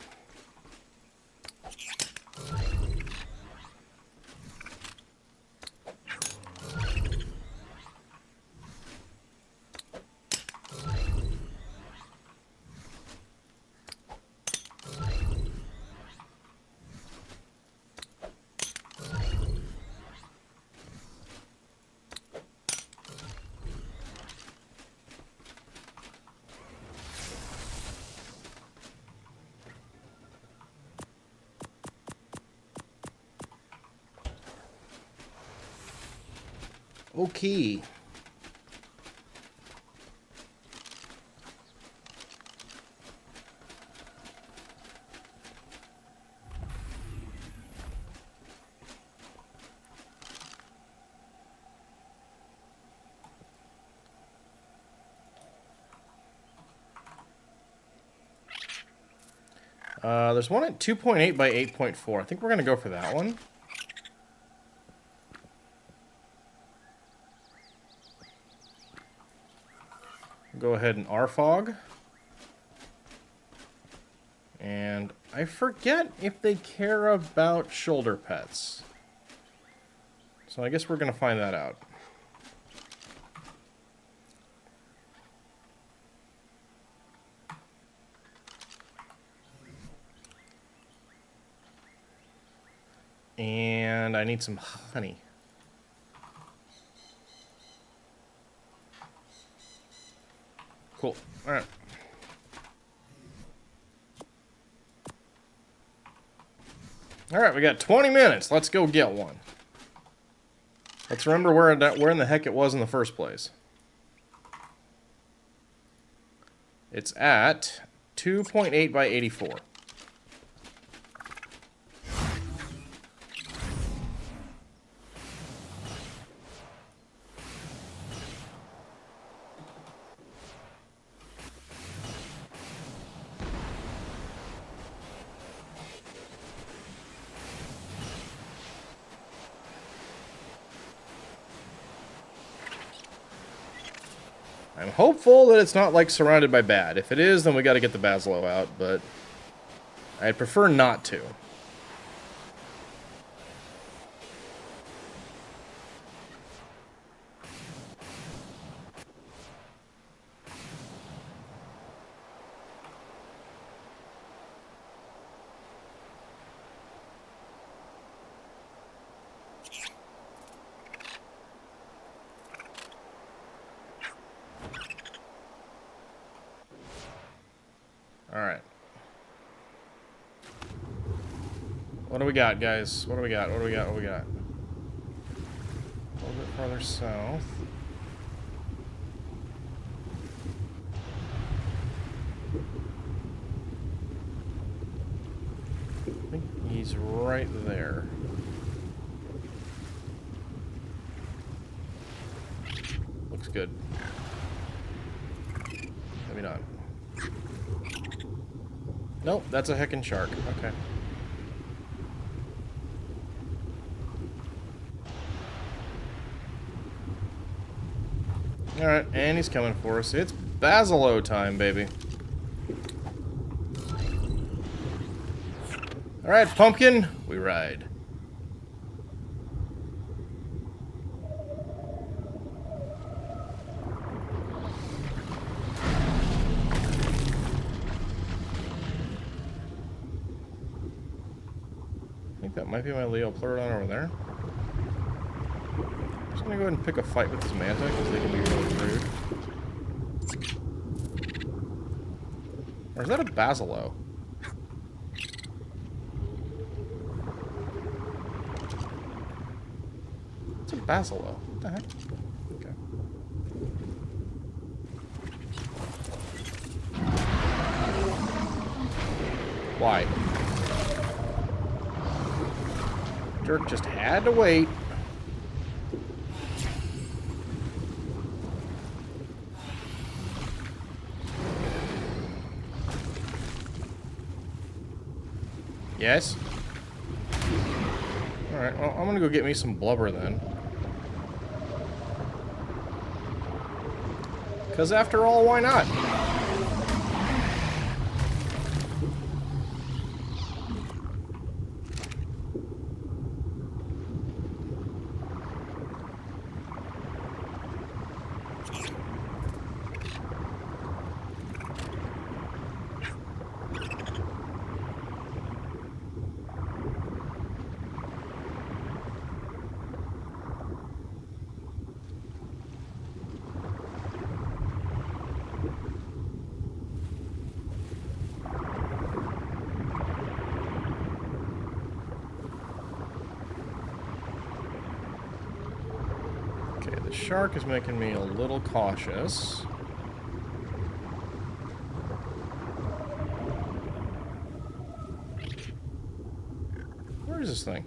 [SPEAKER 1] Okay. There's one at 2.8 by 8.4. I think we're going to go for that one. Go ahead and RFOG. And I forget if they care about shoulder pets. So I guess we're going to find that out. And I need some honey. Cool. All right. All right, we got 20 minutes. Let's go get one. Let's remember where in the heck it was in the first place. It's at 2.8 by 84. I'm hopeful that it's not, like, surrounded by bad. If it is, then we gotta get the Basilo out, but I'd prefer not to. Alright. What do we got, guys? What do we got? What do we got? What do we got? A little bit farther south. I think he's right there. Looks good. Maybe not. Nope, that's a heckin' shark. Okay. Alright, and he's coming for us. It's Basilo time, baby. Alright, pumpkin, we ride. I think that might be my Leopleurodon over there. I'm just gonna go ahead and pick a fight with this Manta, because they can be really rude. Or is that a Basilo? It's a Basilo. What the heck? Okay. Why? Jerk just had to wait. Yes? Alright, well, I'm gonna go get me some blubber then. Because after all, why not? The shark is making me a little cautious. Where is this thing?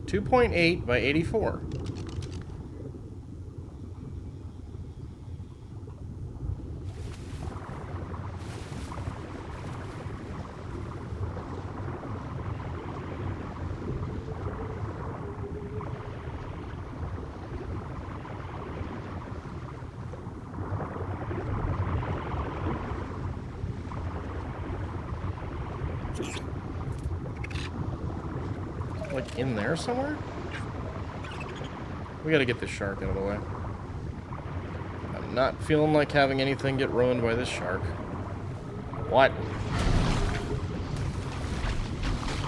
[SPEAKER 1] 2.8 by 84. Like in there somewhere? We gotta get this shark out of the way. I'm not feeling like having anything get ruined by this shark. What?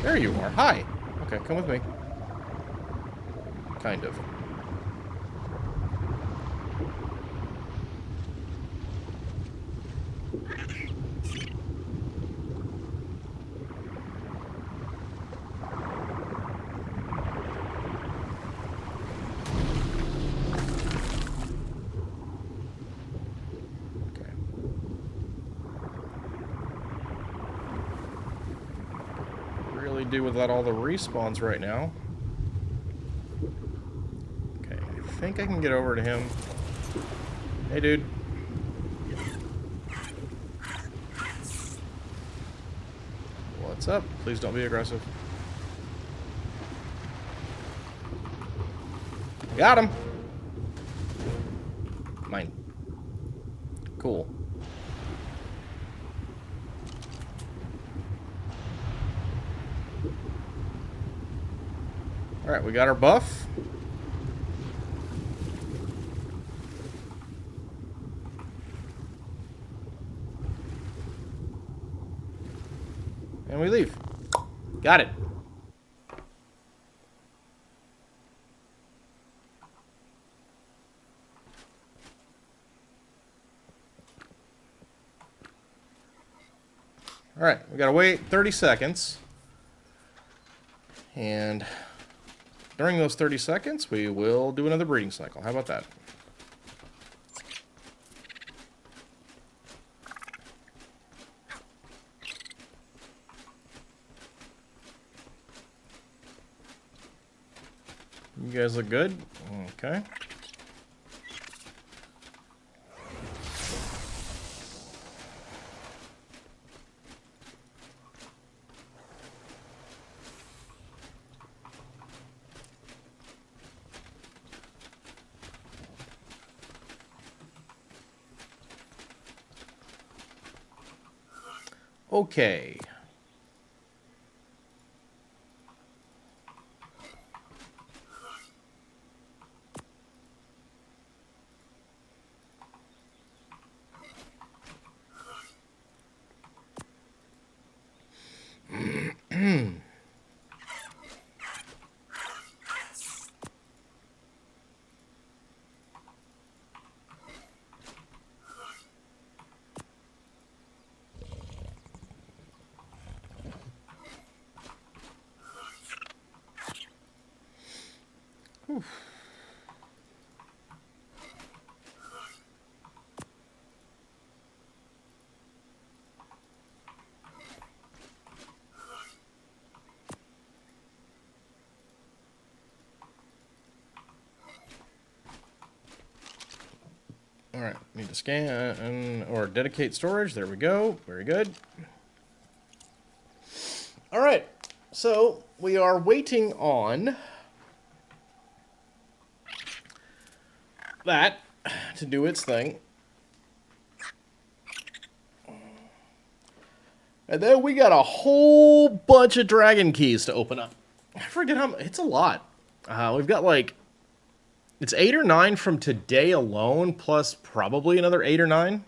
[SPEAKER 1] There you are. Hi. Okay, come with me. Kind of. Do without all the respawns right now. Okay, I think I can get over to him. Hey, dude. What's up? Please don't be aggressive. Got him. Mine. Cool. Alright, we got our buff. And we leave. Got it. Alright, we gotta wait 30 seconds. And during those 30 seconds, we will do another breeding cycle. How about that? You guys look good? Okay. Okay. Whew. All right, need to scan or dedicate storage. There we go. Very good. All right, so we are waiting on that to do its thing. And then we got a whole bunch of dragon keys to open up. I forget how much. It's a lot. We've got like, it's 8 or 9 from today alone, plus probably another 8 or 9.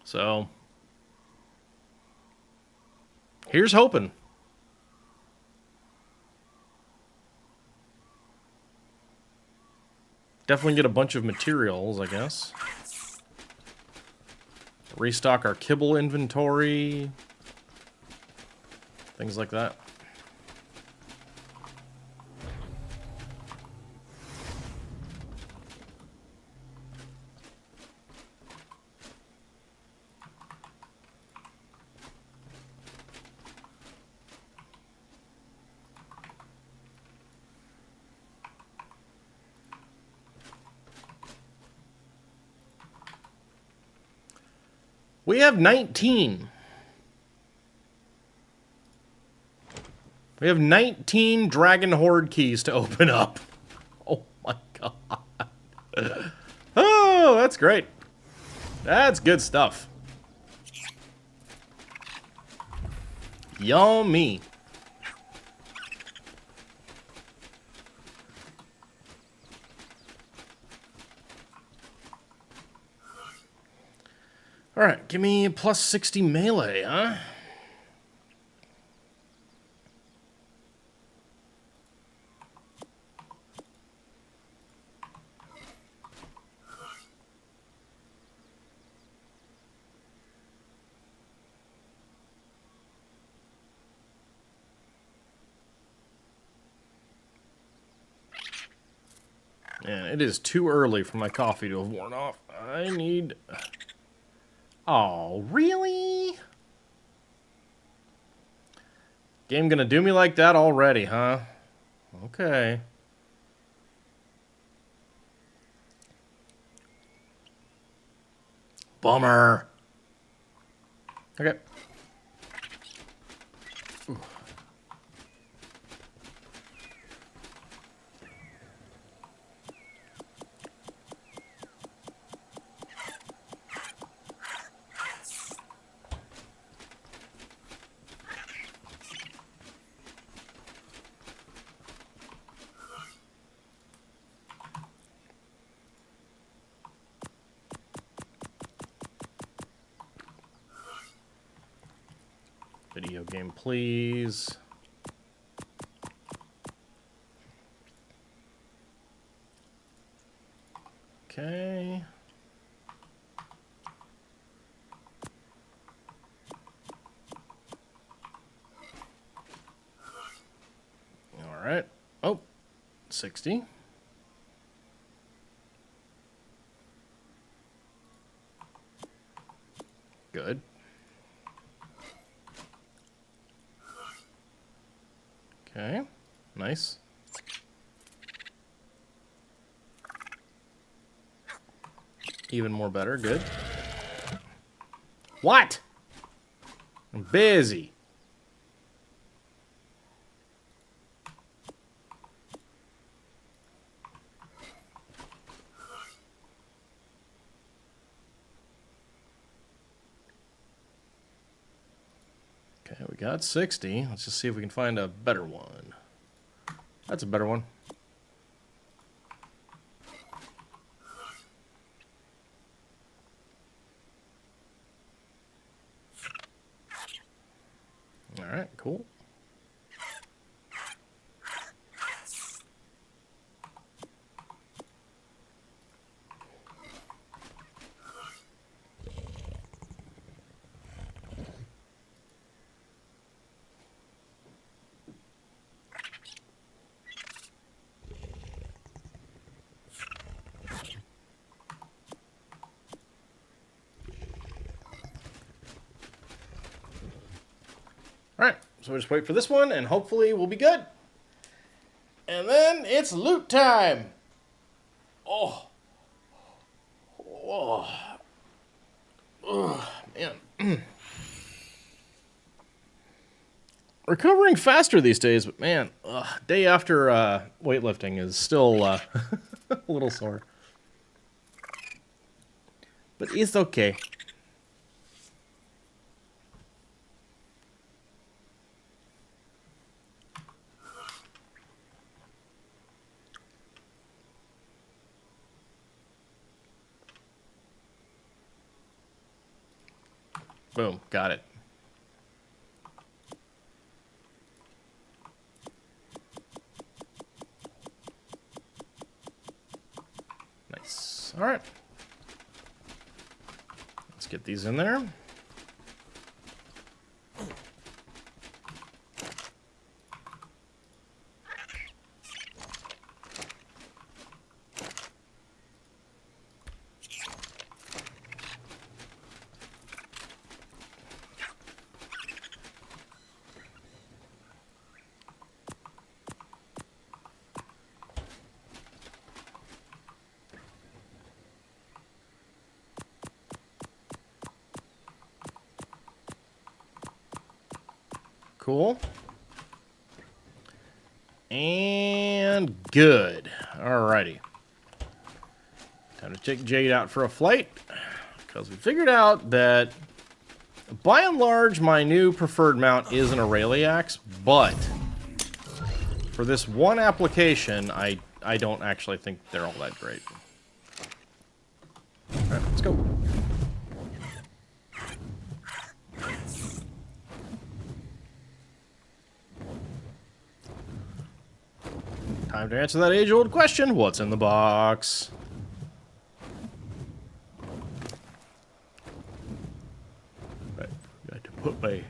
[SPEAKER 1] So, here's hoping. Definitely get a bunch of materials, I guess. Restock our kibble inventory. Things like that. We have 19. We have 19 Dragon Horde keys to open up. Oh my god. Oh, that's great. That's good stuff. Yummy. Alright, give me plus 60 melee, huh? Yeah, it is too early for my coffee to have worn off. I need... Oh, really? Game gonna do me like that already, huh? Okay. Bummer. Okay. Ooh. Video game, please. Okay. All right. Oh, 60. Good. Okay. Nice. Even more better. Good. What? I'm busy. Okay, we got 60. Let's just see if we can find a better one. That's a better one. All right, cool. Alright, so we'll just wait for this one, and hopefully we'll be good. And then it's loot time! Oh. Oh. Oh, man. Recovering faster these days, but man, day after weightlifting is still a little sore. But it's okay. Boom, got it. Nice. All right. Let's get these in there. Cool. And good. Alrighty. Time to take Jade out for a flight. Because we figured out that, by and large, my new preferred mount is an Aureliax, but for this one application, I don't actually think they're all that great. Alright, let's go. Time to answer that age-old question, what's in the box? Right, got to put my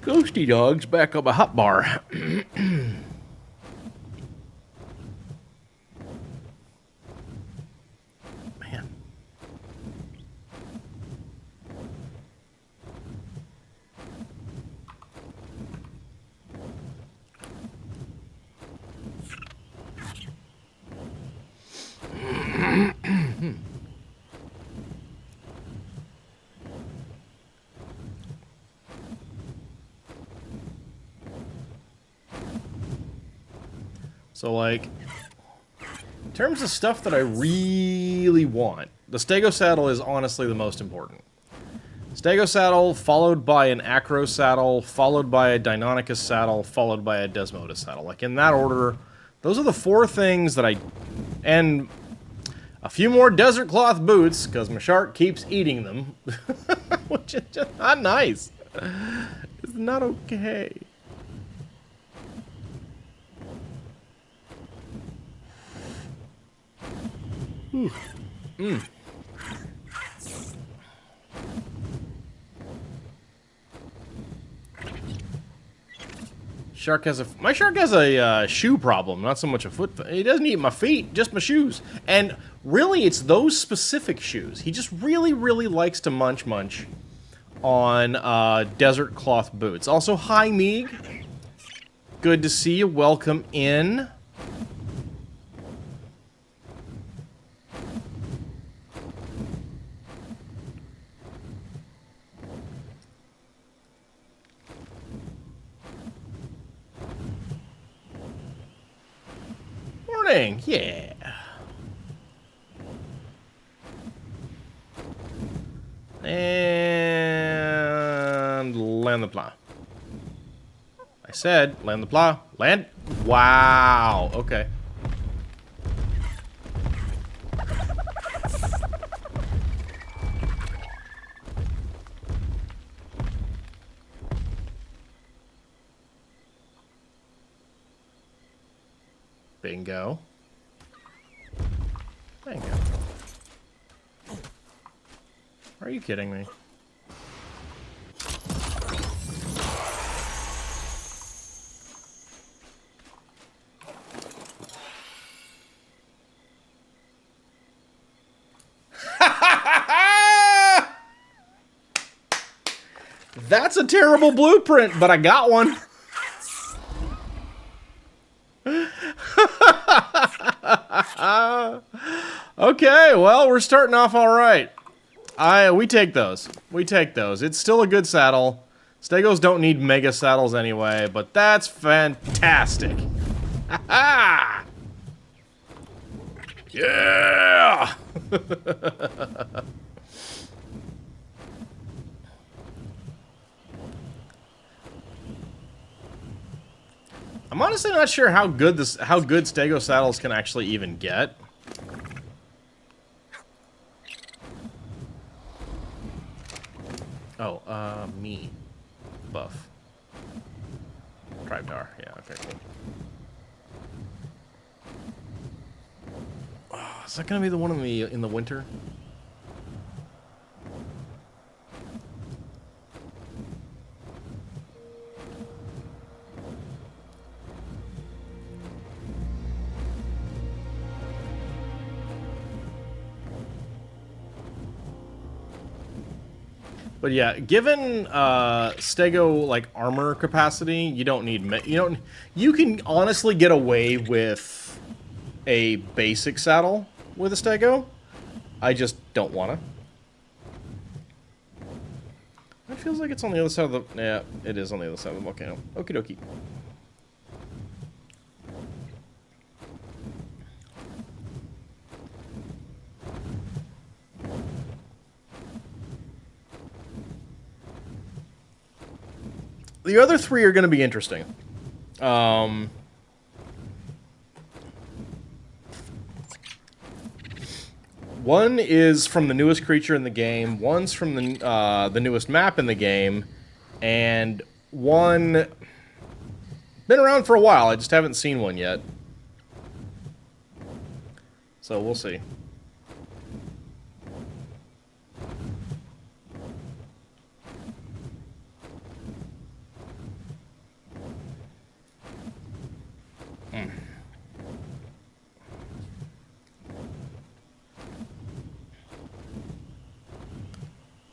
[SPEAKER 1] ghosty dogs back on my hot bar. Man. So, like, in terms of stuff that I really want, the Stego saddle is honestly the most important. Stego saddle, followed by an Acro saddle, followed by a Deinonychus saddle, followed by a Desmodus saddle. Like, in that order, those are the four things that I... And a few more desert cloth boots, because my shark keeps eating them. Which is just not nice. It's not okay. My shark has a shoe problem, not so much a foot. He doesn't eat my feet, just my shoes. And really, it's those specific shoes. He just really, really likes to munch on desert cloth boots. Also, hi Meeg. Good to see you. Welcome in. Morning. Yeah. And land the plow. I said land the plow. Land. Wow. Okay. Bingo. Bingo. Are you kidding me? That's a terrible blueprint, but I got one. Okay, well, we're starting off all right. We take those. We take those. It's still a good saddle. Stegos don't need mega saddles anyway, but that's fantastic. Yeah! I'm honestly not sure how good Stego saddles can actually even get. Oh, me. Buff. Tribtar. Yeah, okay, cool. Oh, is that gonna be the one in the winter? But yeah, given Stego like armor capacity, you don't need you can honestly get away with a basic saddle with a Stego. I just don't wanna. It feels like it's on the other side of the yeah, it is on the other side of the volcano. Okie dokie. The other three are going to be interesting. One is from the newest creature in the game. One's from the newest map in the game, and one been around for a while. I just haven't seen one yet. So we'll see.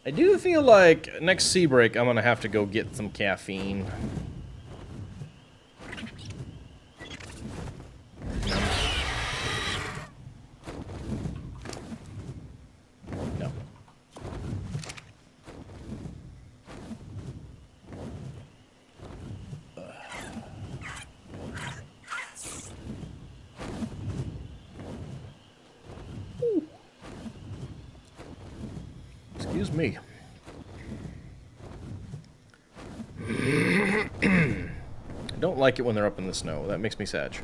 [SPEAKER 1] I do feel like next sea break I'm gonna have to go get some caffeine. No. Excuse me. I don't like it when they're up in the snow. That makes me sad.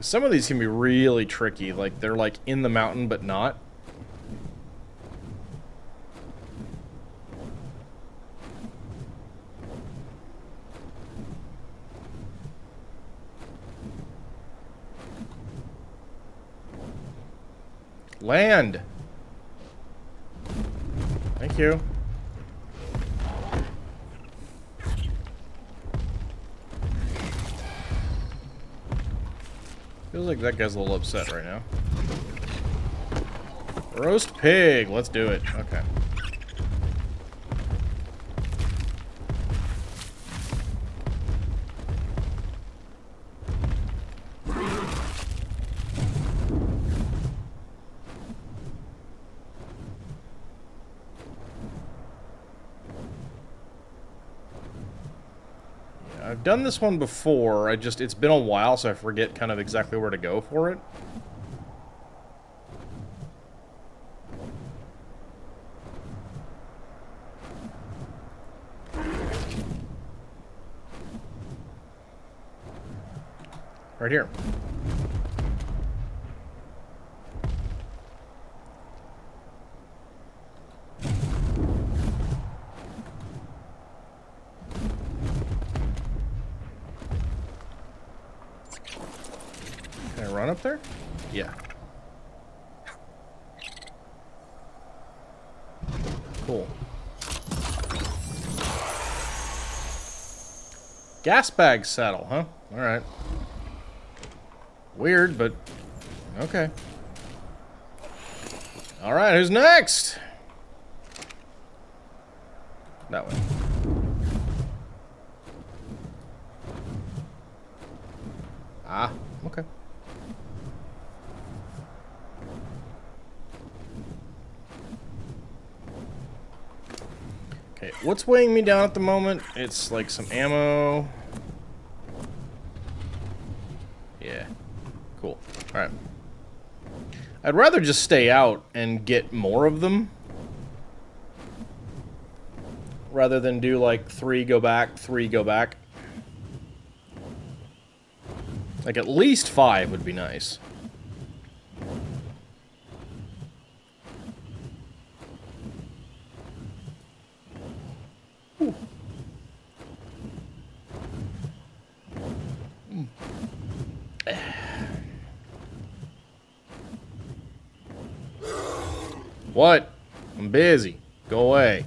[SPEAKER 1] Some of these can be really tricky. Like, they're like in the mountain, but not. Land. Thank you. Feels like that guy's a little upset right now. Roast pig. Let's do it. Okay. I've done this one before, it's been a while, so I forget kind of exactly where to go for it. Right here. Can I run up there? Yeah. Cool. Gas bag saddle, huh? Alright. Weird, but okay. Alright, who's next? That way. Ah, okay. Okay, what's weighing me down at the moment? It's like some ammo. Yeah. Cool. Alright. I'd rather just stay out and get more of them, rather than do like 3 go back, 3 go back. Like at least 5 would be nice. Ooh. What? I'm busy. Go away.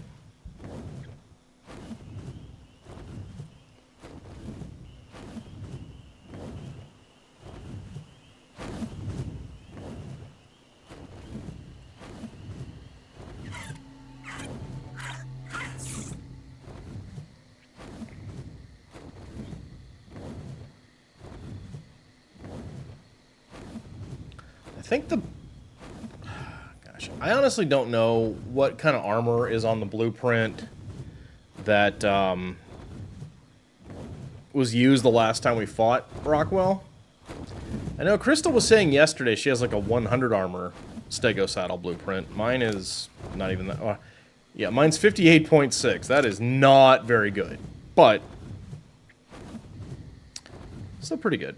[SPEAKER 1] I think the... Gosh, I honestly don't know what kind of armor is on the blueprint that was used the last time we fought Rockwell. I know Crystal was saying yesterday she has like a 100 armor Stego saddle blueprint. Mine is not even that... yeah, mine's 58.6. That is not very good, but still pretty good.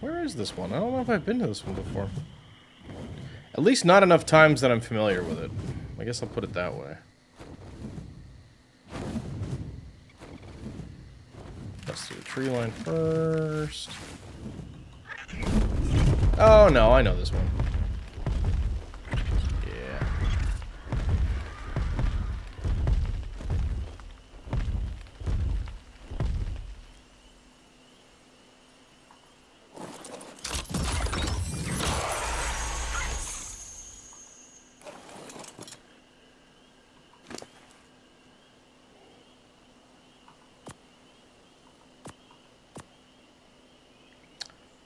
[SPEAKER 1] Where is this one? I don't know if I've been to this one before. At least not enough times that I'm familiar with it. I guess I'll put it that way. Let's do the tree line first. Oh no, I know this one. Yeah.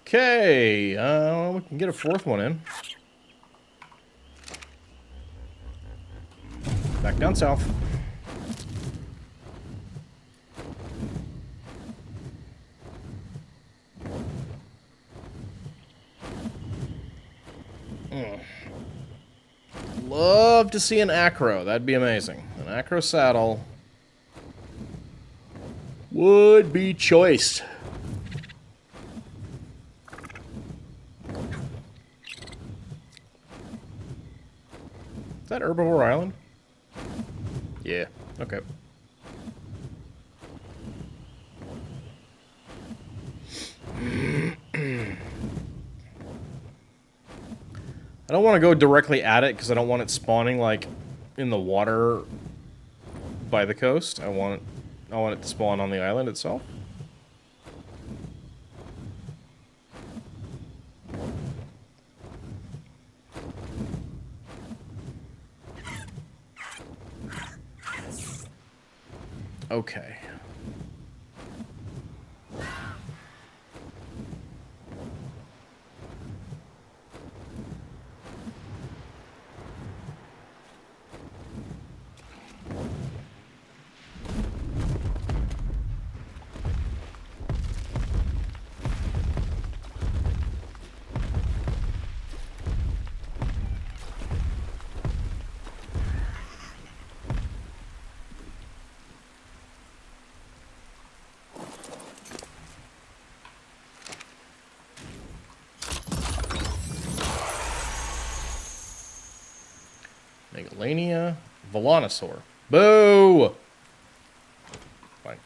[SPEAKER 1] Okay, we can get a 4th one in. Back down south. Love to see an acro. That'd be amazing. An acro saddle. would be choice. Is that Herbivore Island? Yeah, okay. I don't want to go directly at it because I don't want it spawning like in the water by the coast. I want it to spawn on the island itself. Okay. Megalania, Velonosaur. Boo! Fine.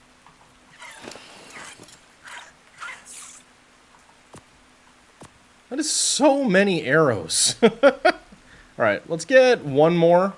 [SPEAKER 1] That is so many arrows. Alright, let's get one more.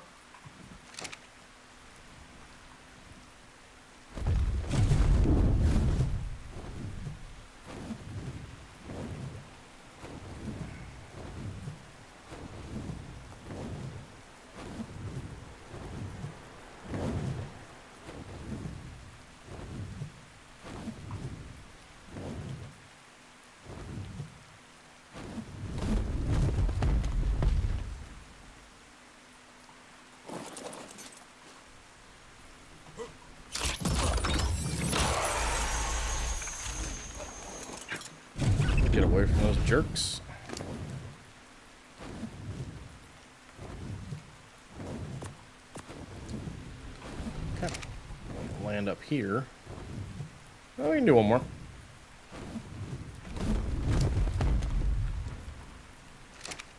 [SPEAKER 1] Get away from those jerks. Okay. Land up here. Oh, we can do one more.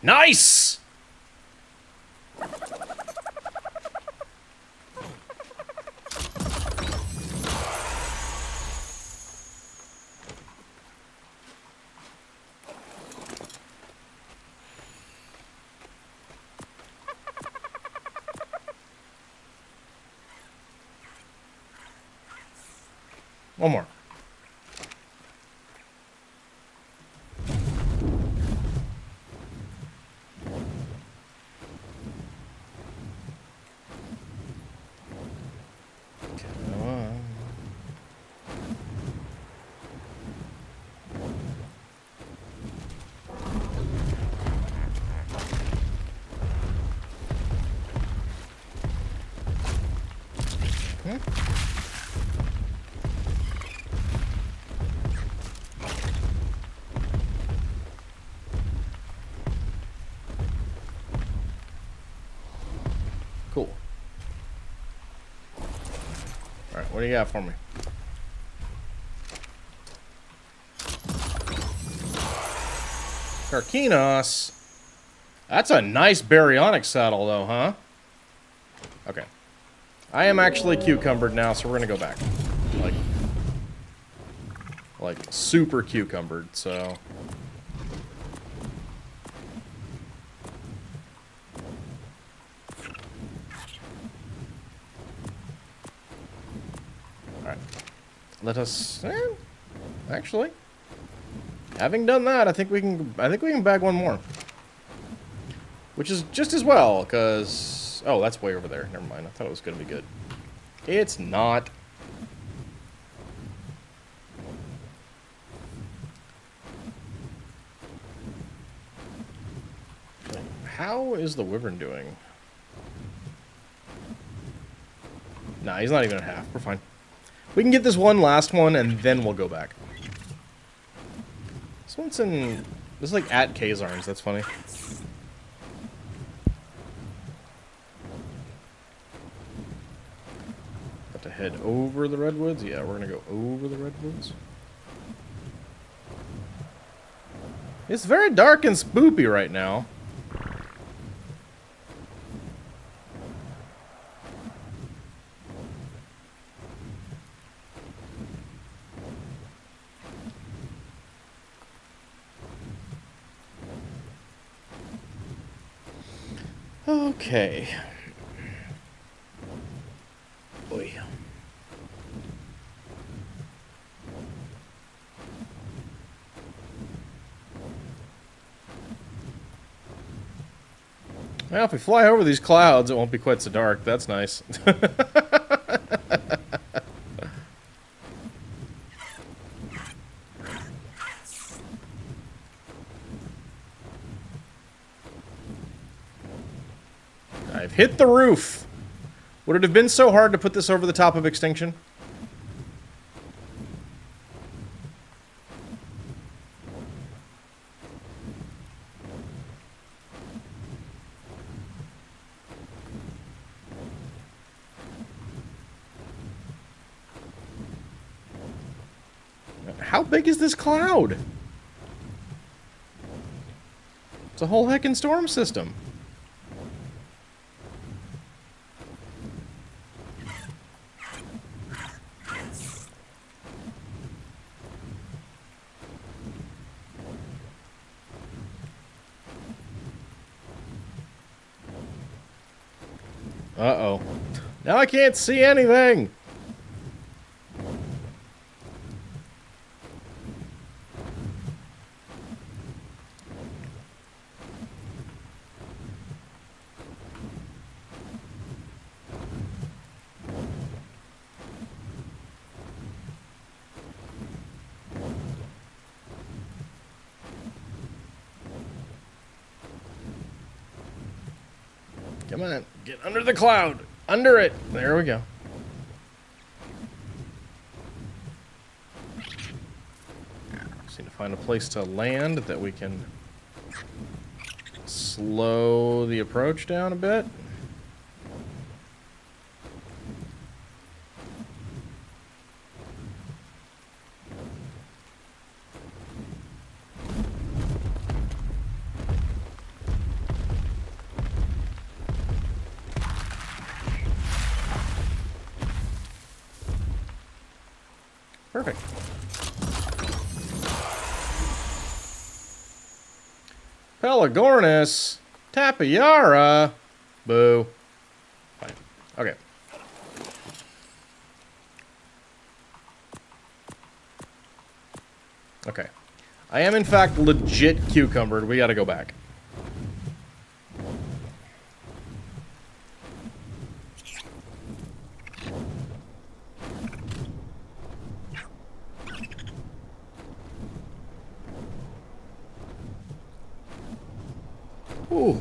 [SPEAKER 1] Nice! One more. Come on. Cool. Alright, what do you got for me? Karkinos. That's a nice baryonic saddle, though, huh? Okay. I am actually cucumbered now, so we're gonna go back. Like super cucumbered, so... Alright. Let us... actually... Having done that, I think we can bag one more. Which is just as well, because... Oh, that's way over there. Never mind. I thought it was going to be good. It's not. How is the wyvern doing? Nah, he's not even at half. We're fine. We can get this one last one, and then we'll go back. This one's in... This is like at Kazarns. That's funny. The to head over the redwoods? Yeah, we're gonna go over the redwoods. It's very dark and spoopy right now. Okay. Boy. Well, if we fly over these clouds, it won't be quite so dark. That's nice. I've hit the roof. Would it have been so hard to put this over the top of Extinction? How big is this cloud? It's a whole heckin' storm system. Uh-oh. Now I can't see anything! Come on, get under the cloud. Under it. There we go. Just need to find a place to land that we can slow the approach down a bit. Perfect. Pelagornis. Tapiara. Boo. Fine. Okay. Okay. I am, in fact, legit cucumbered. We gotta go back. Oh.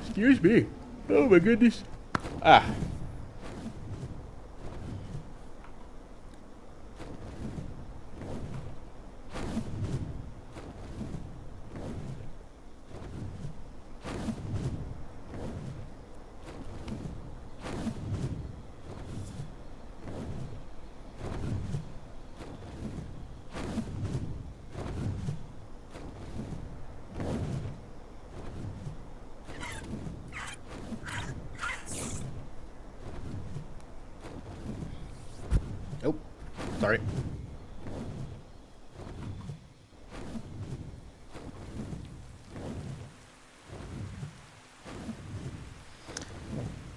[SPEAKER 1] Excuse me. Oh my goodness. Ah. Nope. Sorry.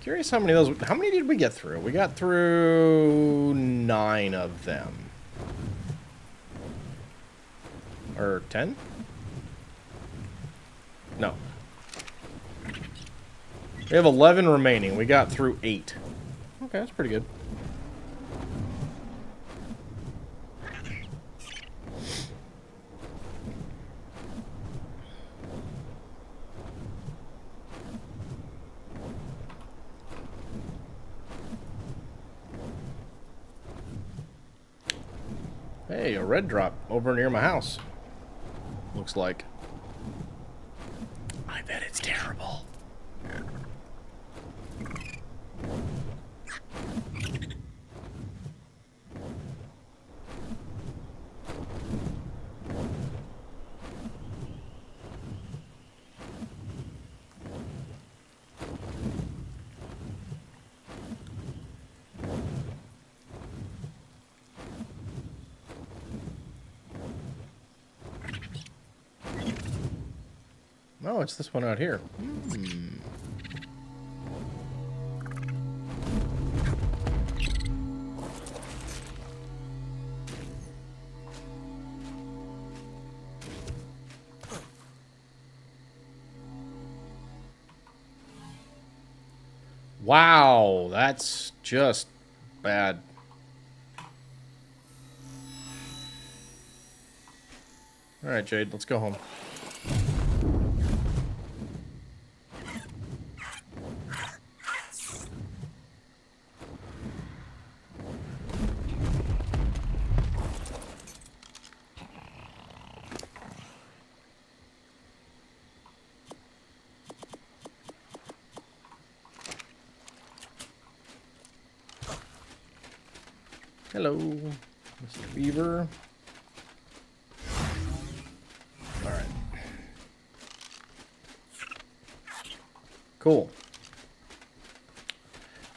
[SPEAKER 1] Curious how many of those... How many did we get through? We got through 9 of them. Or 10? No. We have 11 remaining. We got through 8. Okay, that's pretty good. Hey, a red drop over near my house. Looks like. I bet it's terrible. Oh, it's this one out here. Wow, that's just bad. All right, Jade, let's go home. Hello, Mr. Beaver. All right. Cool.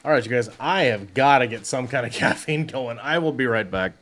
[SPEAKER 1] All right, you guys, I have got to get some kind of caffeine going. I will be right back.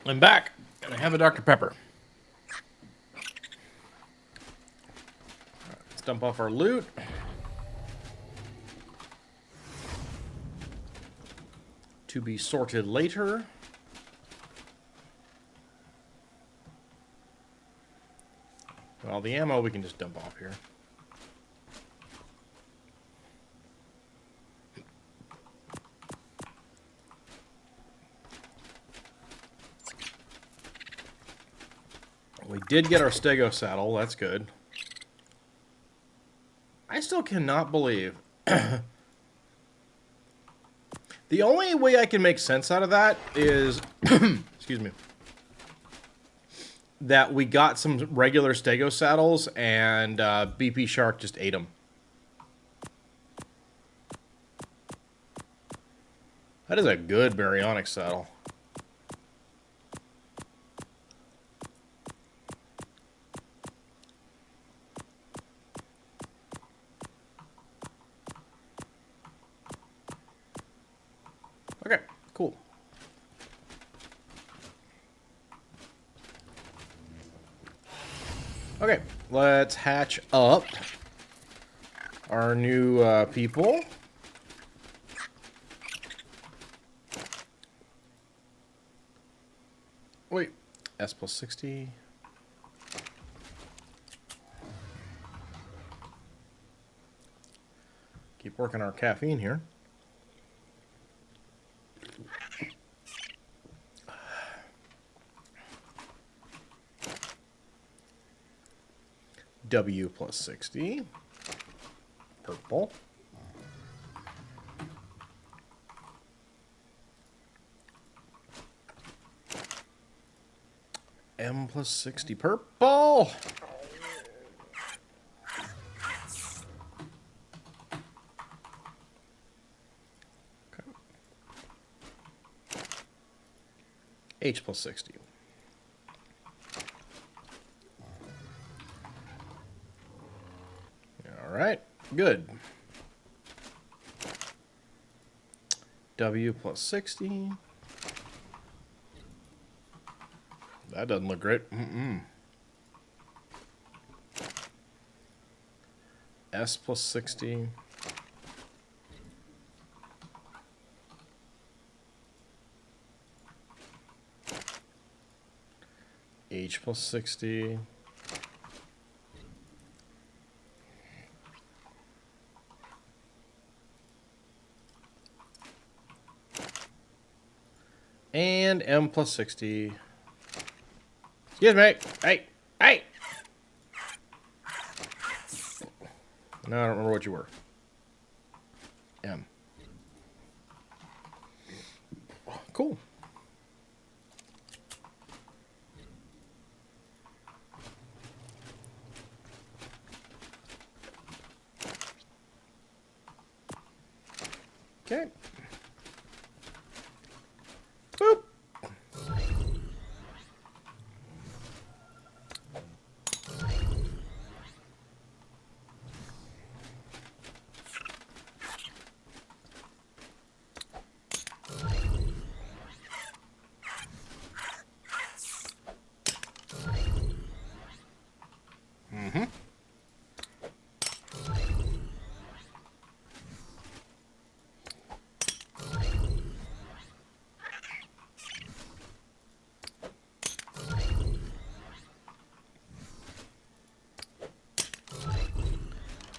[SPEAKER 1] I'm back, and I have a Dr. Pepper. Let's dump off our loot. To be sorted later. Well, the ammo we can just dump off here. We did get our Stego saddle. That's good. I still cannot believe. The only way I can make sense out of that is, excuse me, that we got some regular Stego saddles and BP Shark just ate them. That is a good baryonic saddle. Okay, cool. Okay, let's hatch up our new people. Wait, S plus 60. Keep working our caffeine here. W plus 60. Purple. M plus 60 purple. Okay. H plus 60. All right, good. W plus 60. That doesn't look great. S plus 60. H plus 60. And M plus 60. Excuse me. Hey. Hey. No, I don't remember what you were. M. Cool. Okay. Boop.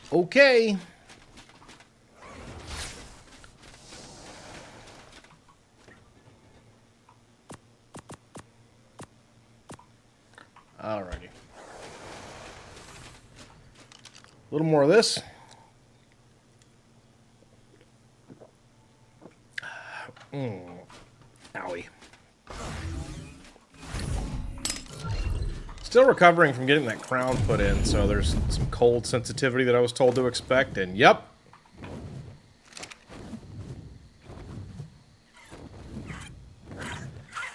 [SPEAKER 1] Okay. Alrighty. A little more of this. Owie. Still recovering from getting that crown put in, so there's some cold sensitivity that I was told to expect, and yep.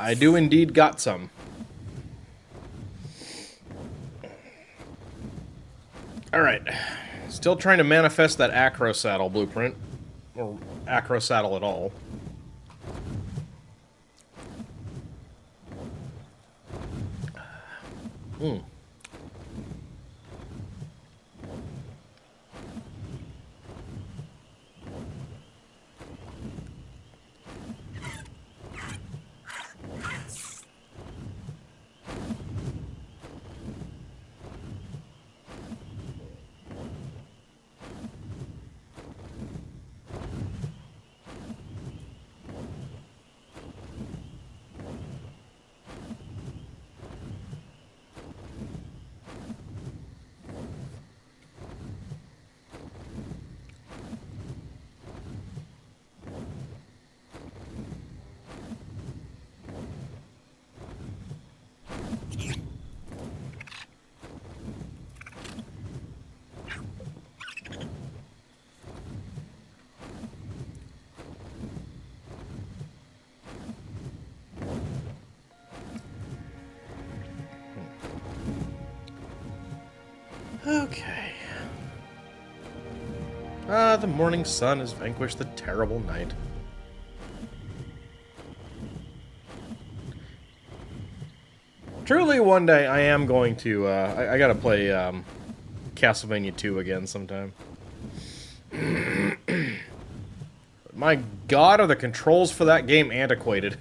[SPEAKER 1] I do indeed got some. Alright. Still trying to manifest that Acro saddle blueprint. Or Acro saddle at all. Mm. Okay. The morning sun has vanquished the terrible night. Truly, one day I am going to, I gotta play, Castlevania 2 again sometime. My god, are the controls for that game antiquated.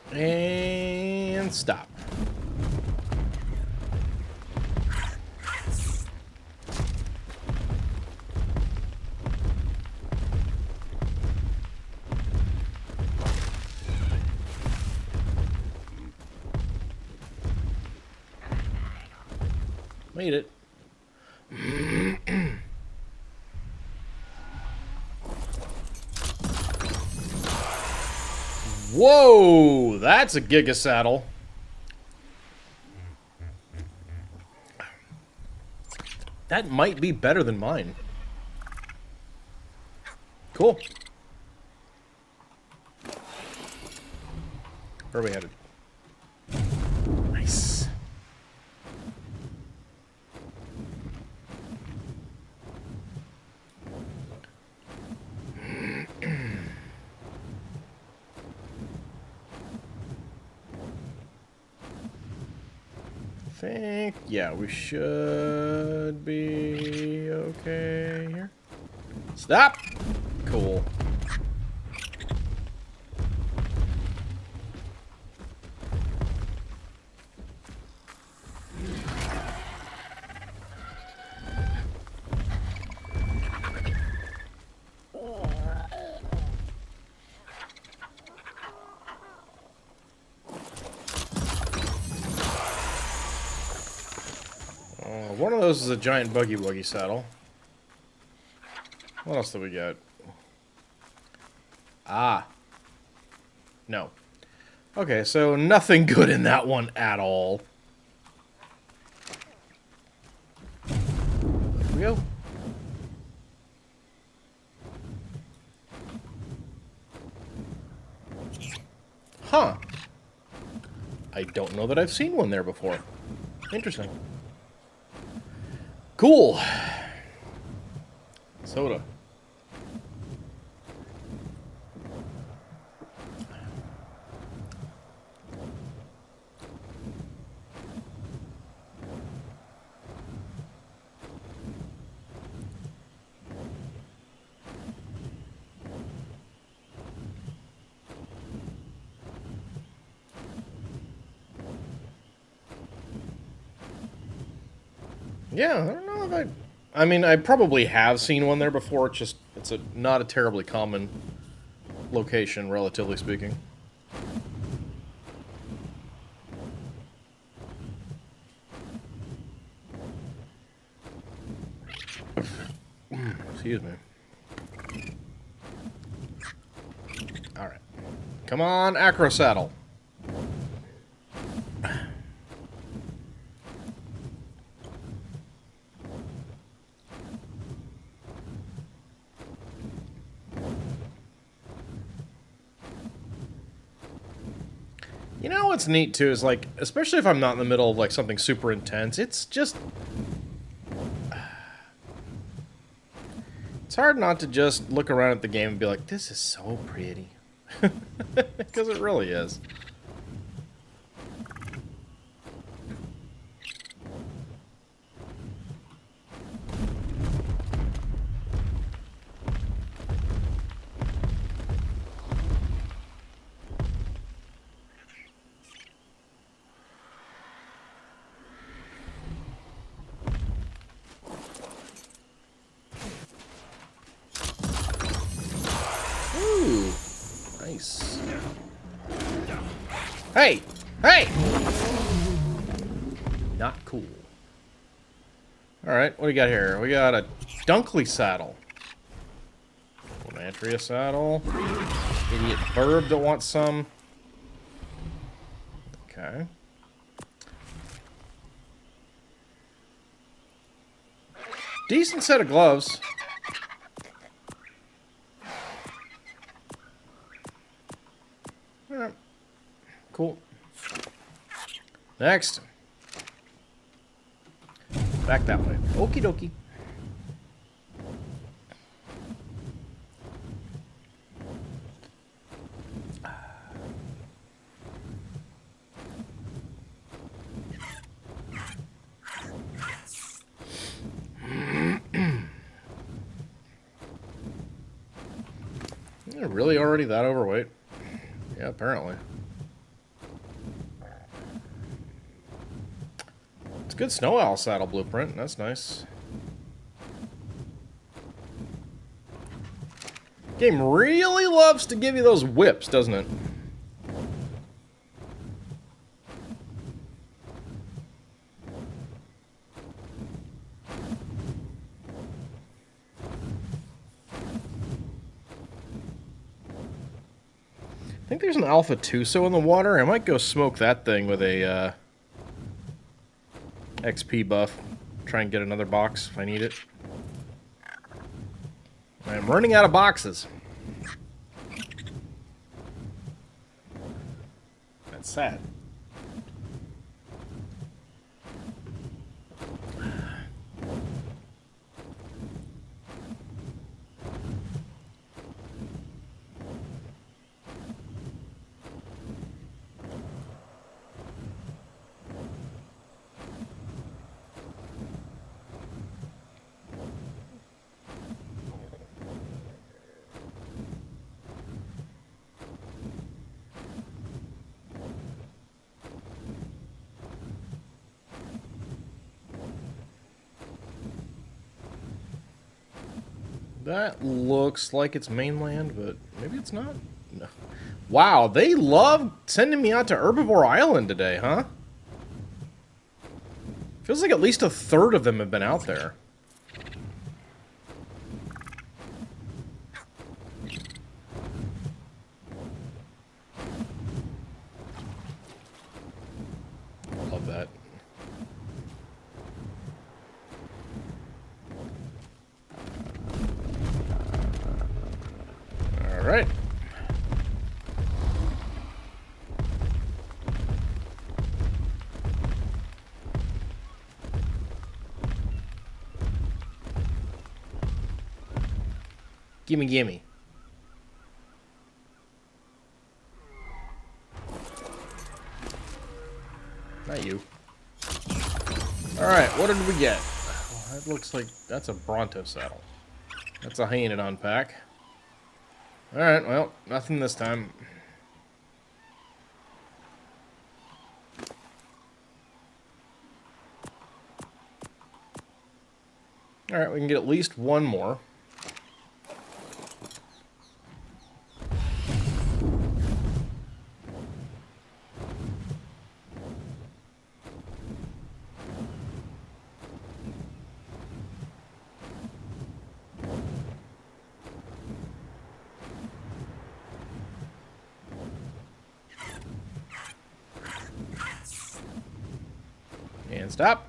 [SPEAKER 1] And stop. Made it. Whoa, that's a Giga Saddle. That might be better than mine. Cool. Where are we headed? Nice. Think, yeah, we should be okay here. Stop! Cool. One of those is a giant buggy wuggy saddle. What else do we got? Ah. No. Okay, so nothing good in that one at all. There we go. Huh. I don't know that I've seen one there before. Interesting. Cool. Soda. Yeah, I don't know if I mean, I probably have seen one there before. It's just, it's not a terribly common location, relatively speaking. Excuse me. Alright. Come on, Acro Saddle. You know what's neat too is like, especially if I'm not in the middle of like something super intense, it's just... It's hard not to just look around at the game and be like, this is so pretty. Because it really is. Ooh, nice. Hey! Hey! Not cool. Alright, what do we got here? We got a Dunkley saddle. Lantria saddle. Idiot Burb that wants some. Okay. Decent set of gloves. Alright. Cool. Next. Back that way. Okie dokie. You're really already that overweight? Yeah, apparently. It's a good Snow Owl saddle blueprint. That's nice. Game really loves to give you those whips, doesn't it? I think there's an Alpha Tuso in the water. I might go smoke that thing with a XP buff. Try and get another box if I need it. I'm running out of boxes. That's sad. That looks like it's mainland, but maybe it's not. No. Wow, they love sending me out to Herbivore Island today, huh? Feels like at least a third of them have been out there. Love that. All right. Gimme, gimme. Not you. Alright, what did we get? Well, that looks like that's a Bronto saddle. That's a hyena to unpack. Alright, well, nothing this time. Alright, we can get at least one more. And stop.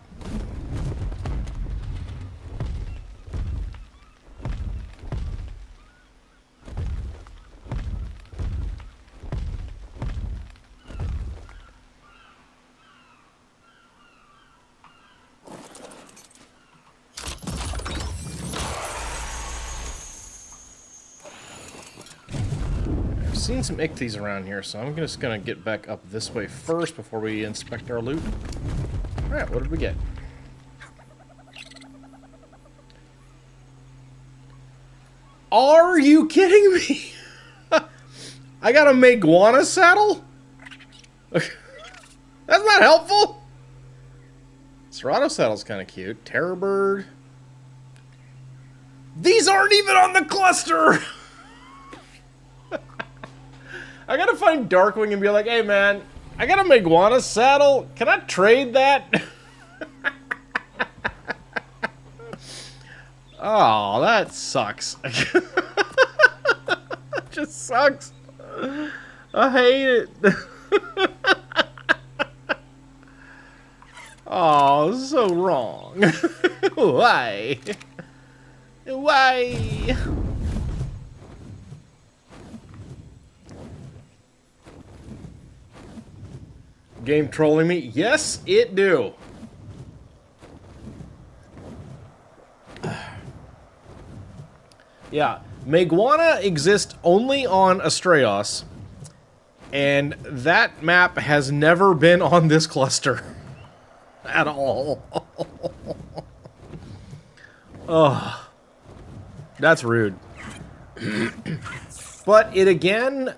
[SPEAKER 1] Seen some ichthyes around here, so I'm just gonna get back up this way first before we inspect our loot. Alright, what did we get? Are you kidding me? I got a Meguana saddle? That's not helpful! Serato saddle's kind of cute. Terror bird. These aren't even on the cluster! I gotta find Darkwing and be like, hey man, I got a Meguana saddle. Can I trade that? Oh, that sucks. It just sucks. I hate it. Oh, so wrong. Why? Why? Game trolling me? Yes, it do. Yeah, Meguana exists only on Astraeos, and that map has never been on this cluster at all. Ugh. That's rude. But it again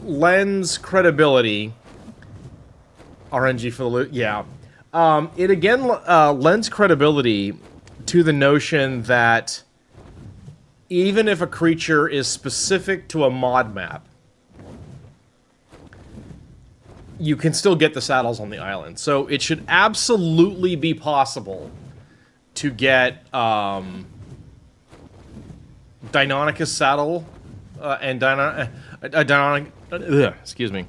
[SPEAKER 1] lends credibility. RNG for the loot, yeah. It again lends credibility to the notion that even if a creature is specific to a mod map, you can still get the saddles on the island. So it should absolutely be possible to get Deinonychus saddle and excuse me.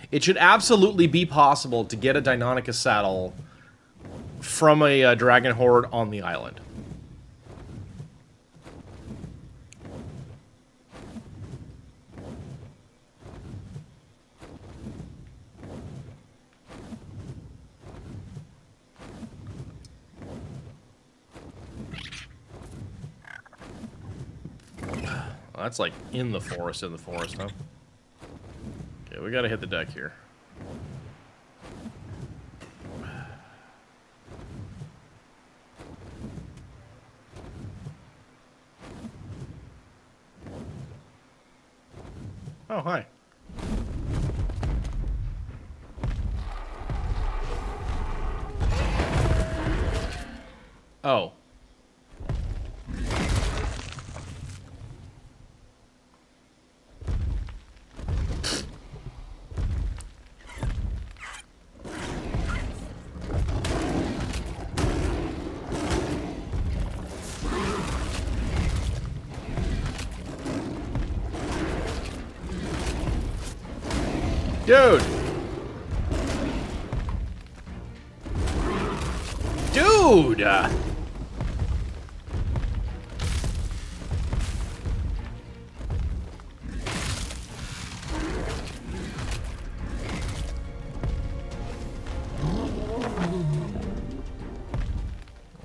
[SPEAKER 1] It should absolutely be possible to get a Deinonychus saddle from a dragon horde on the island. Well, that's like in the forest, huh? Okay, we gotta hit the deck here. Oh, hi. Oh. Dude! Dude!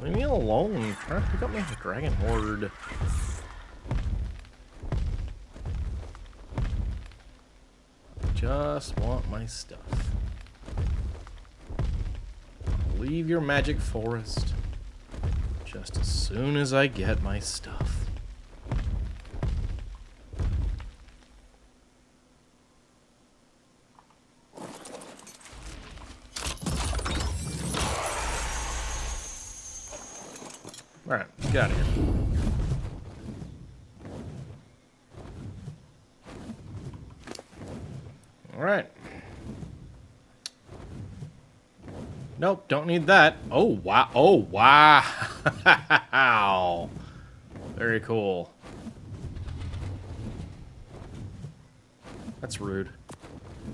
[SPEAKER 1] Leave me alone. I'm trying to pick up my dragon horde. Just want my stuff. I'll leave your magic forest just as soon as I get my stuff. Alright, let's get out of here. Alright. Nope, don't need that. Oh, wow. Oh, wow. Very cool. That's rude.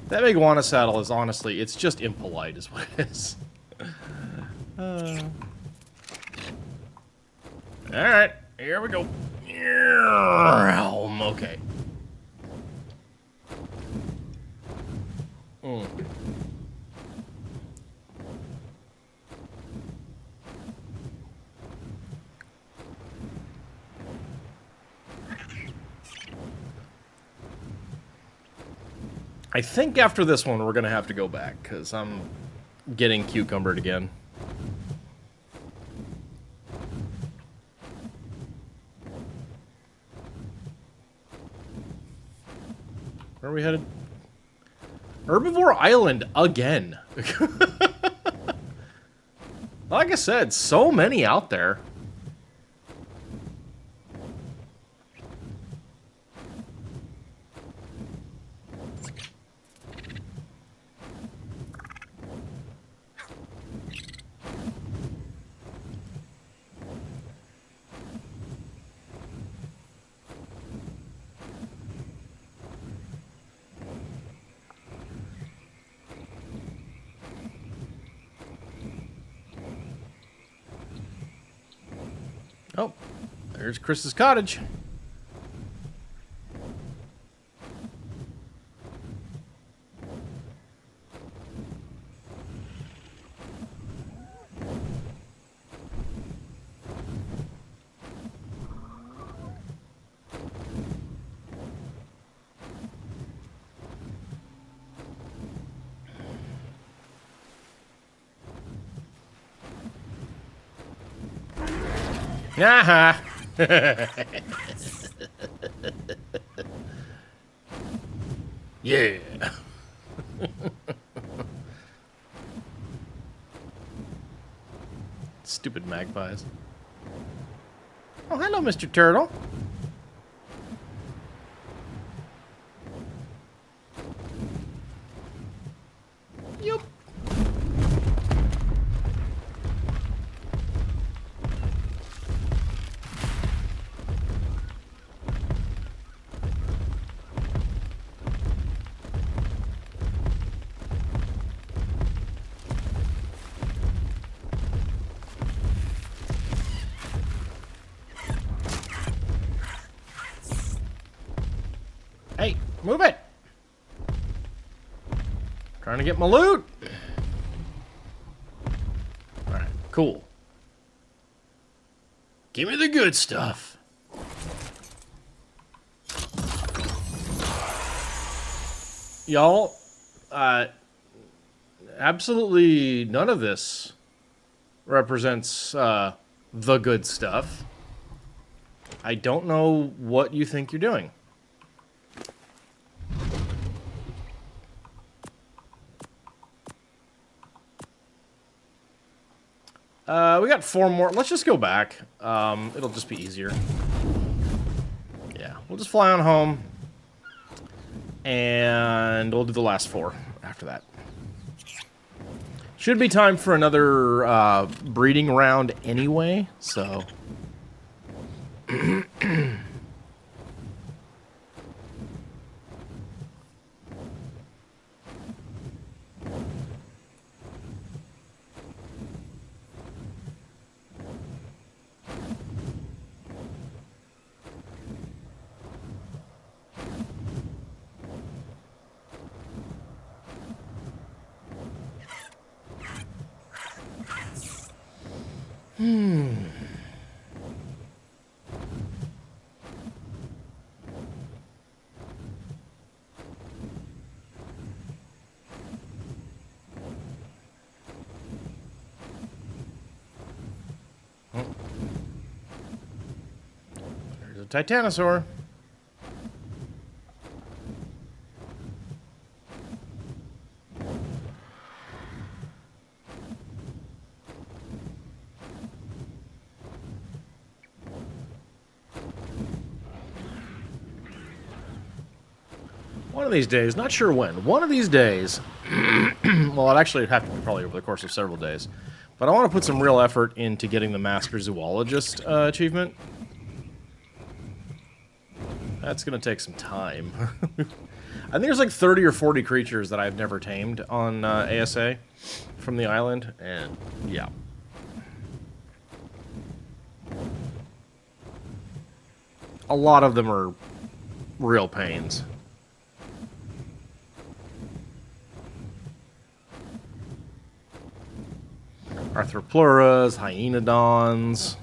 [SPEAKER 1] That Meguana saddle is honestly, it's just impolite is what it is. Alright, here we go. Okay. I think after this one we're gonna have to go back, because I'm getting cucumbered again. Where are we headed? Herbivore Island again. Like I said, so many out there. Oh, there's Chris's cottage. Aha! Yeah. Stupid magpies. Oh, hello, Mr. Turtle. Yup. Hey, move it! Trying to get my loot. Alright, cool. Give me the good stuff. Y'all, absolutely none of this represents, the good stuff. I don't know what you think you're doing. We got 4 more. Let's just go back. It'll just be easier. Yeah, we'll just fly on home. And we'll do the last 4 after that. Should be time for another breeding round anyway, so... There's a Titanosaur. One of these days, not sure when, one of these days, well, it actually would have to be probably over the course of several days, but I want to put some real effort into getting the Master Zoologist achievement. That's going to take some time. I think there's like 30 or 40 creatures that I've never tamed on ASA from the island, and yeah. a lot of them are real pains. Arthropluras, hyenodons,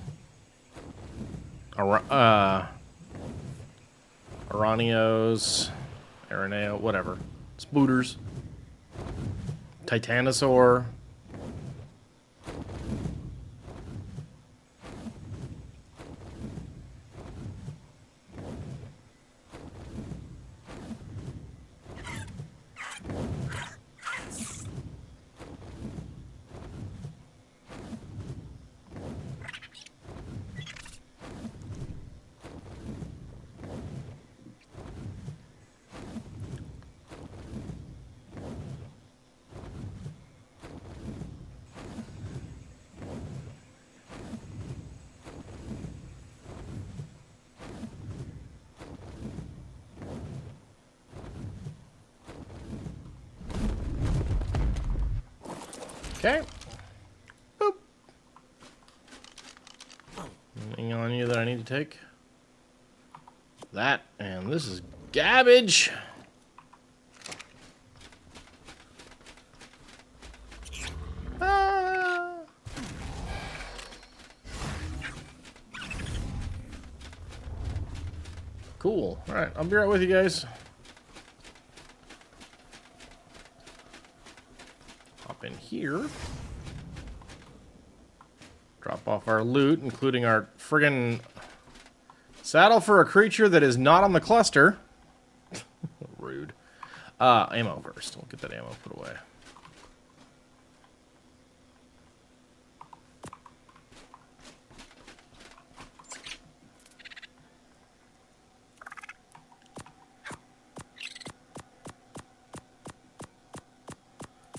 [SPEAKER 1] Aranios, Araneo, whatever. Spooters. Titanosaur. Okay. Boop. Anything on you that I need to take? That, and this is garbage. Ah. Cool. All right, I'll be right with you guys. Hop in here. Drop off our loot, including our friggin' saddle for a creature that is not on the cluster. Rude. Ammo first. We'll get that ammo put away.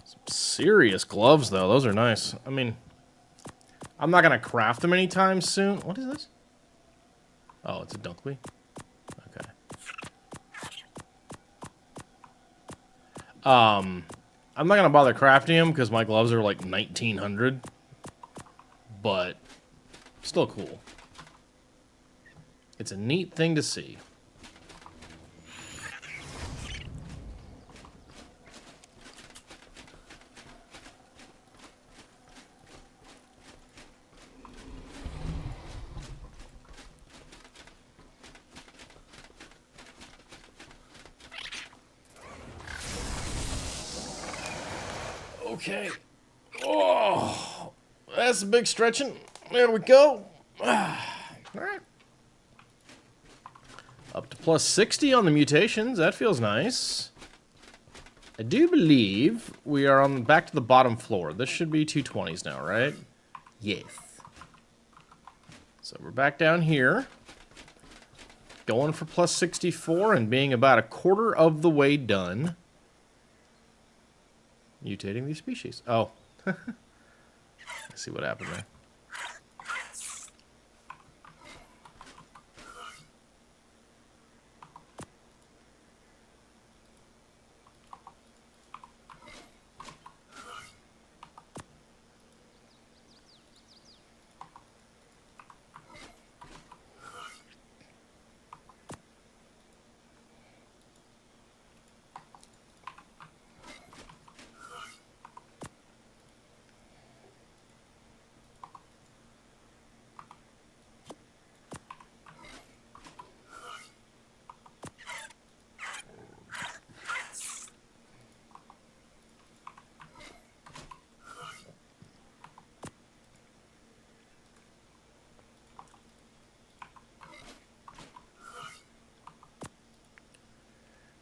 [SPEAKER 1] Some serious gloves, though. Those are nice. I mean, I'm not going to craft them anytime soon. What is this? Oh, it's a Dunkley? Okay. I'm not going to bother crafting them because my gloves are like 1900. But still cool. It's a neat thing to see. Okay. Oh, that's a big stretching. There we go. All right. Up to plus 60 on the mutations. That feels nice. I do believe we are on back to the bottom floor. This should be 220s now, right? Yes. So we're back down here. Going for plus 64 and being about a quarter of the way done. Mutating these species. Oh. Let's see what happened there.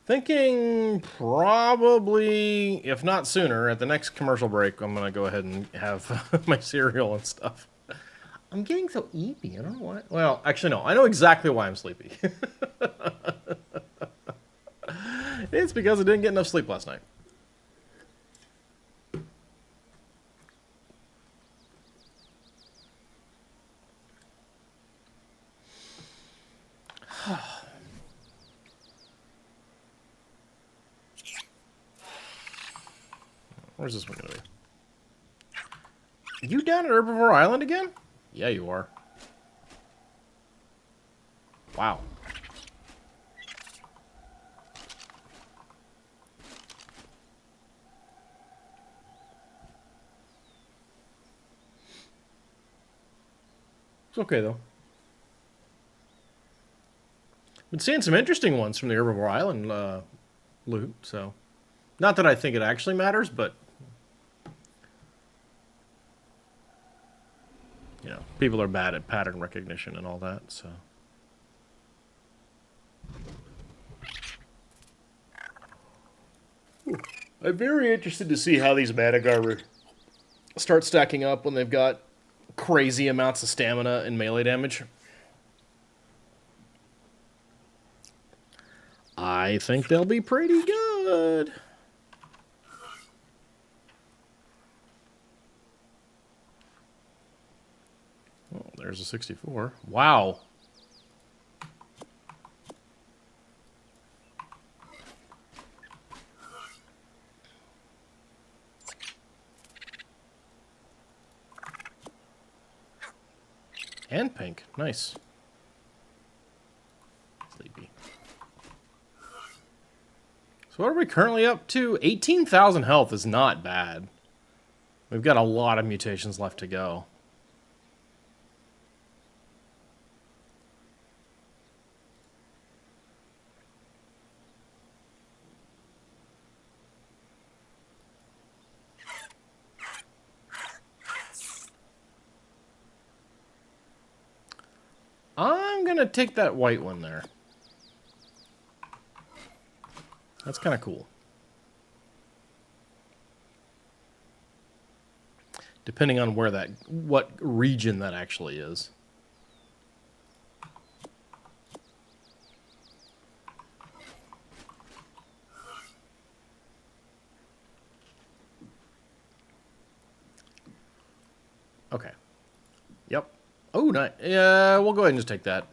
[SPEAKER 1] Thinking probably, if not sooner, at the next commercial break, I'm going to go ahead and have my cereal and stuff. I'm getting so eepy. I don't know why. Well, actually, no. I know exactly why I'm sleepy. It's because I didn't get enough sleep last night. Where's this one going to be? You down at Herbivore Island again? Yeah, you are. Wow. It's okay, though. Been seeing some interesting ones from the Herbivore Island loot, so... Not that I think it actually matters, but... You know, people are bad at pattern recognition and all that, so... I'm very interested to see how these Madagar start stacking up when they've got crazy amounts of stamina and melee damage. I think they'll be pretty good. Oh, there's a 64. Wow. And pink. Nice. Sleepy. So what are we currently up to? 18,000 health is not bad. We've got a lot of mutations left to go. I'm going to take that white one there. That's kind of cool. Depending on where that, what region that actually is. Okay. Yep. Oh, nice. Yeah, we'll go ahead and just take that.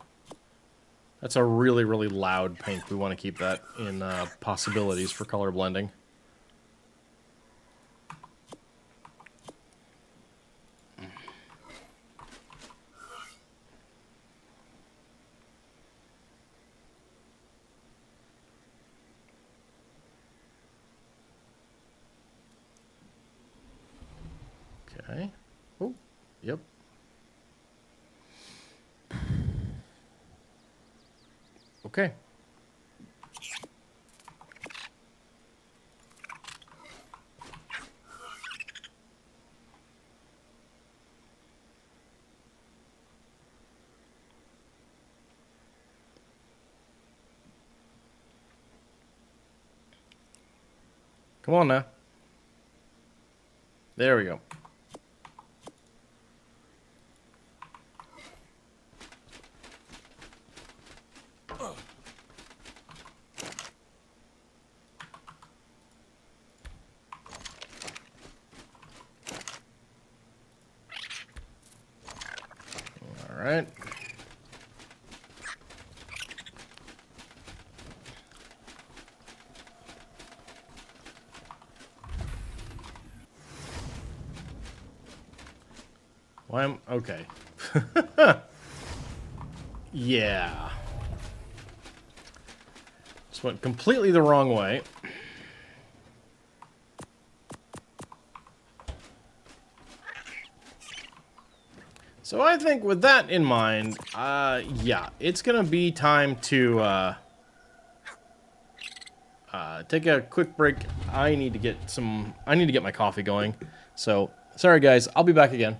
[SPEAKER 1] That's a really, really loud pink. We want to keep that in possibilities for color blending. Okay. Oh, yep. Okay. Come on now. There we go. All right. Why am okay? Yeah. Just went completely the wrong way. So I think with that in mind, yeah, it's gonna be time to take a quick break. I need to get my coffee going. So sorry guys, I'll be back again.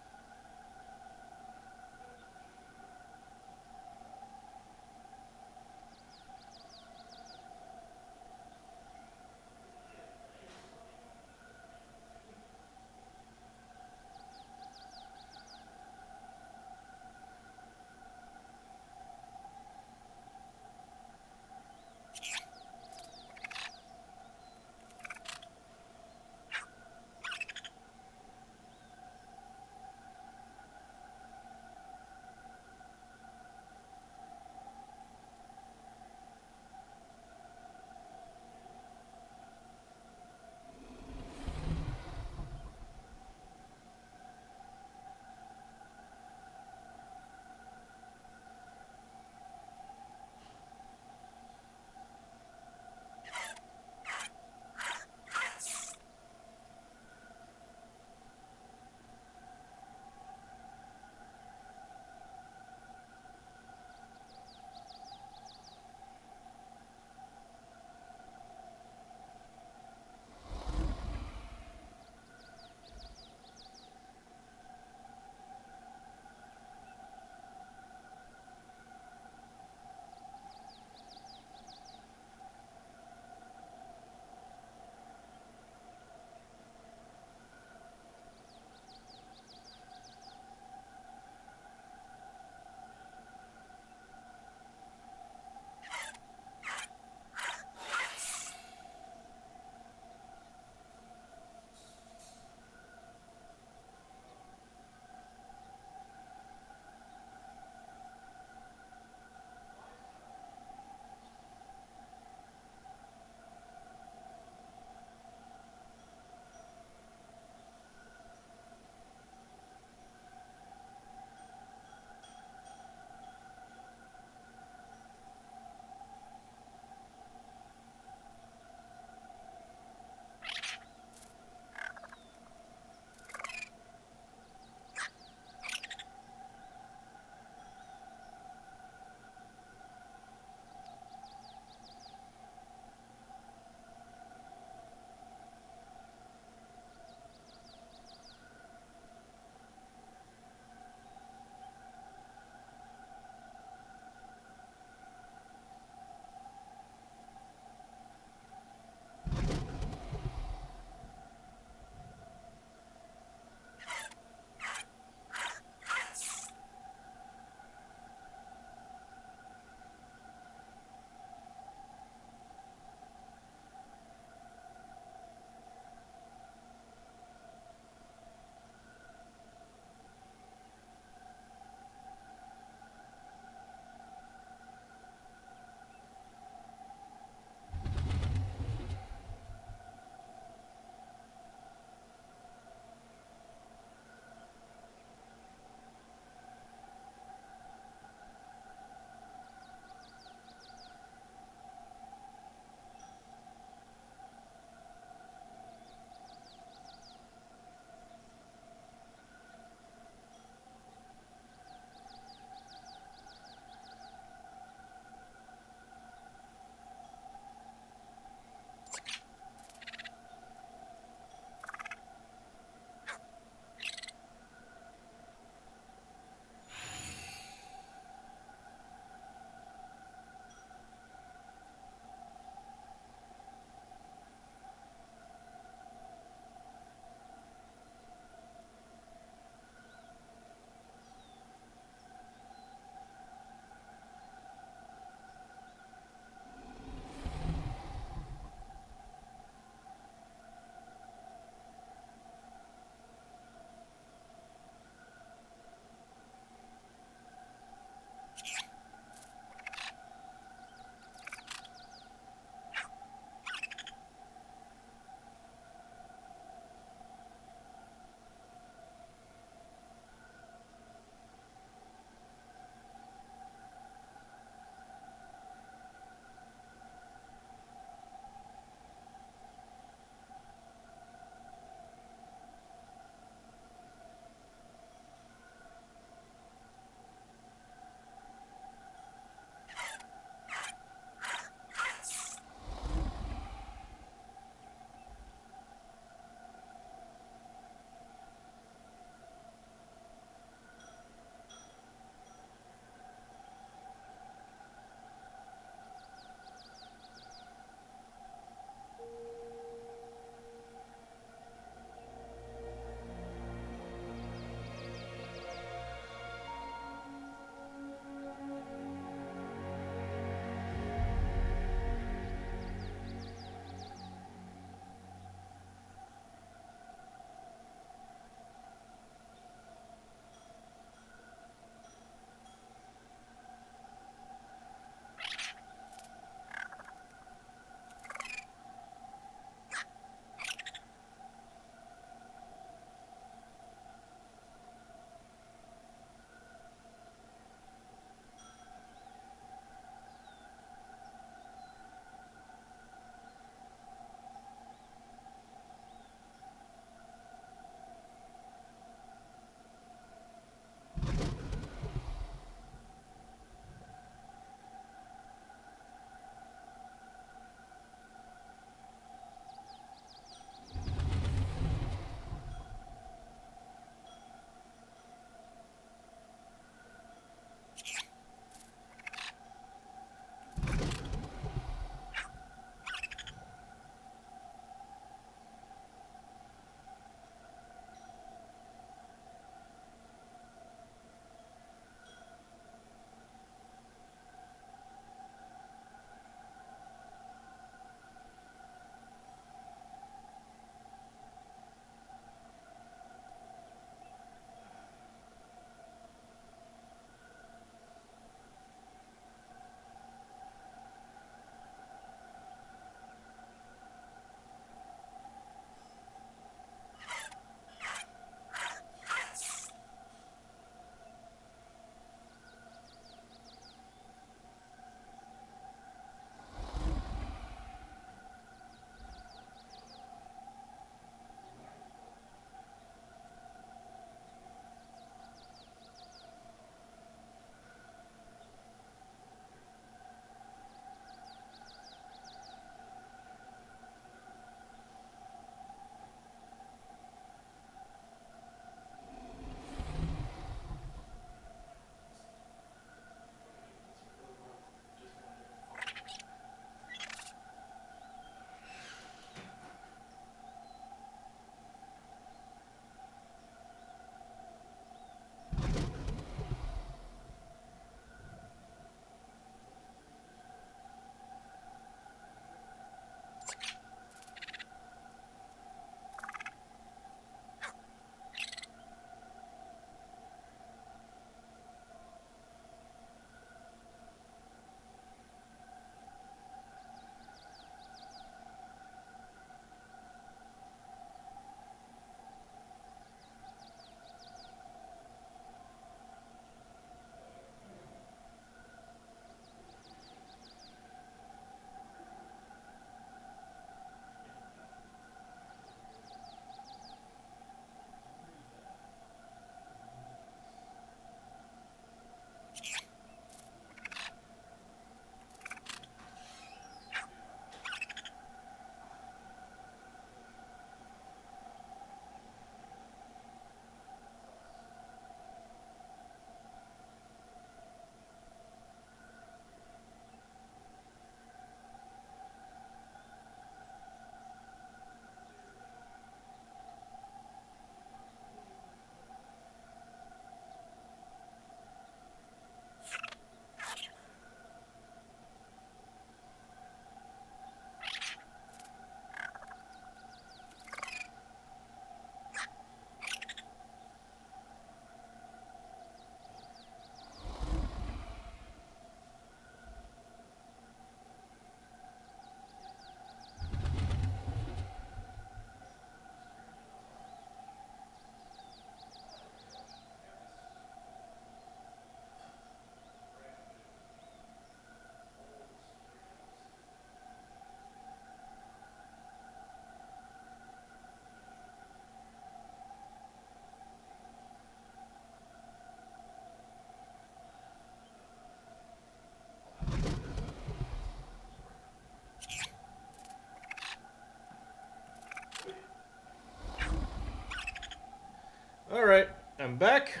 [SPEAKER 1] All right, I'm back.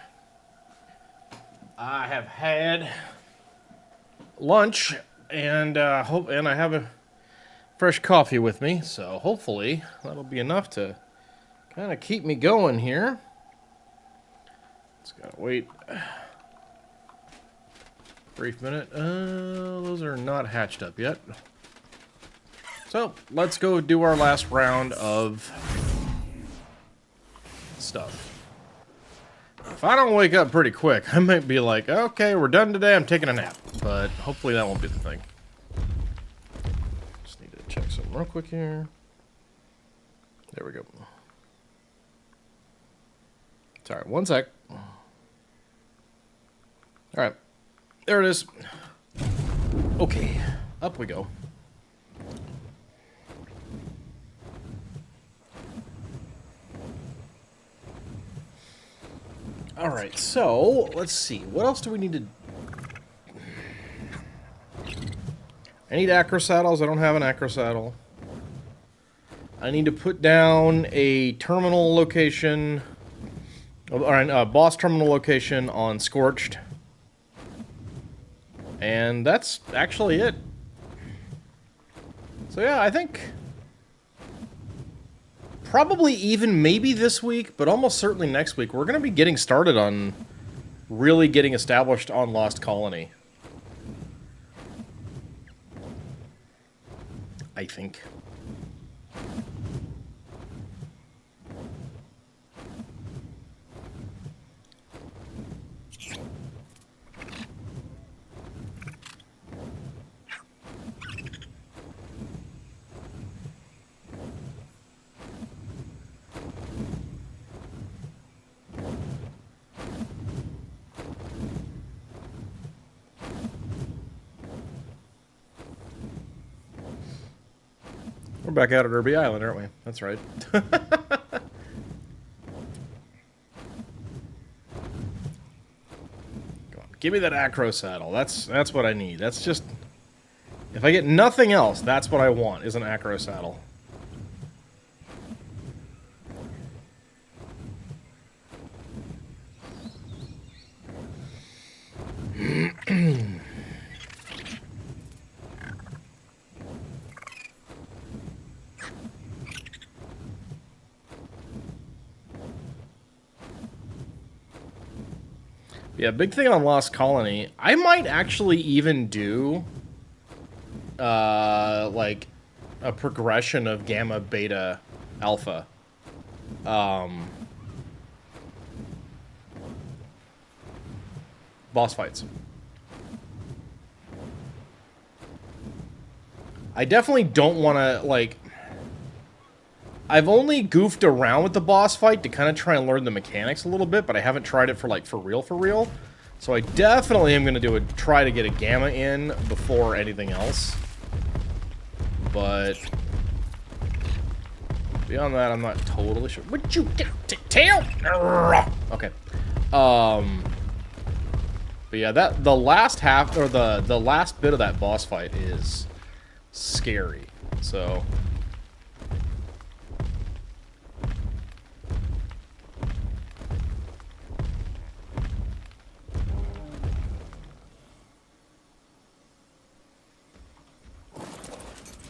[SPEAKER 1] I have had lunch and and I have a fresh coffee with me, so hopefully that'll be enough to kind of keep me going here. Just gotta wait a brief minute. Those are not hatched up yet. So let's go do our last round of stuff. If I don't wake up pretty quick, I might be like, okay, we're done today, I'm taking a nap. But hopefully that won't be the thing. Just need to check something real quick here. There we go. Sorry, one sec. Alright, there it is. Okay, up we go. Alright, so, let's see. What else do we need to... I need acro saddles. I don't have an acro saddle. I need to put down a terminal location... Alright, boss terminal location on Scorched. And that's actually it. So yeah, I think... probably even maybe this week, but almost certainly next week, we're going to be getting started on really getting established on Lost Colony. I think. We're back out at Irby Island, aren't we? That's right. Come on, give me that acro saddle. That's what I need. That's just... if I get nothing else, that's what I want, is an acro saddle. Yeah, big thing on Lost Colony. I might actually even do, like, a progression of Gamma, Beta, Alpha. Boss fights. I definitely don't want to, like... I've only goofed around with the boss fight to kind of try and learn the mechanics a little bit, but I haven't tried it for, like, for real. So I definitely am going to try to get a Gamma in before anything else. But... beyond that, I'm not totally sure. Would you get tail? Okay. But yeah, the last half, or the last bit of that boss fight is scary. So...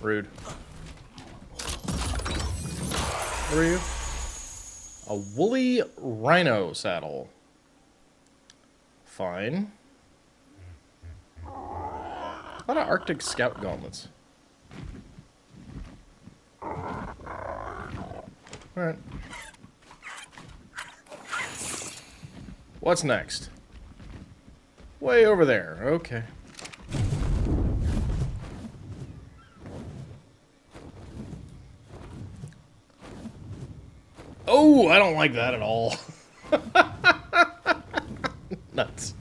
[SPEAKER 1] rude. What are you? A woolly rhino saddle. Fine. A lot of Arctic Scout gauntlets. Alright. What's next? Way over there. Okay. Oh, I don't like that at all. Nuts.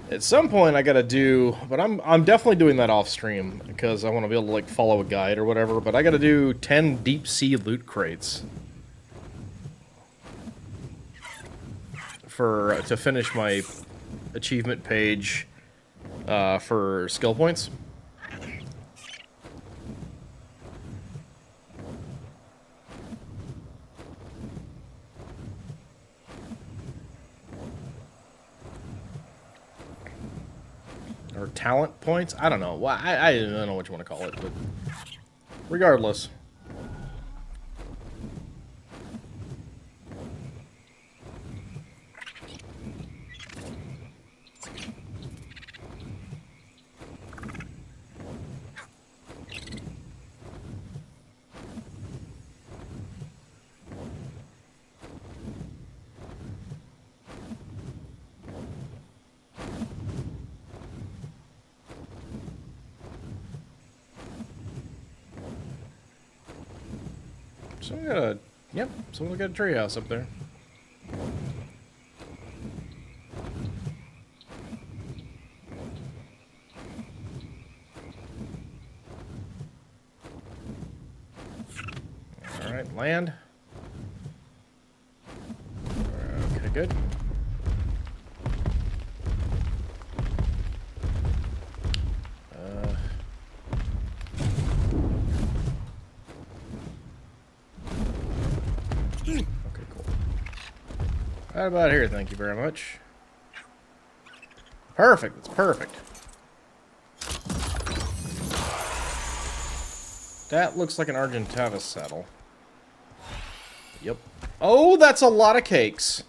[SPEAKER 1] At some point I gotta do, but I'm definitely doing that off stream because I want to be able to like follow a guide or whatever, but I gotta do 10 deep sea loot crates to finish my achievement page for skill points. Or talent points? I don't know. Well, I don't know what you want to call it, but regardless. Someone got a, yep, someone's got a treehouse up there. All right, land. Okay, good. Okay, cool. Right about here, thank you very much. Perfect, that's perfect. That looks like an Argentavis saddle. Yep. Oh, that's a lot of cakes.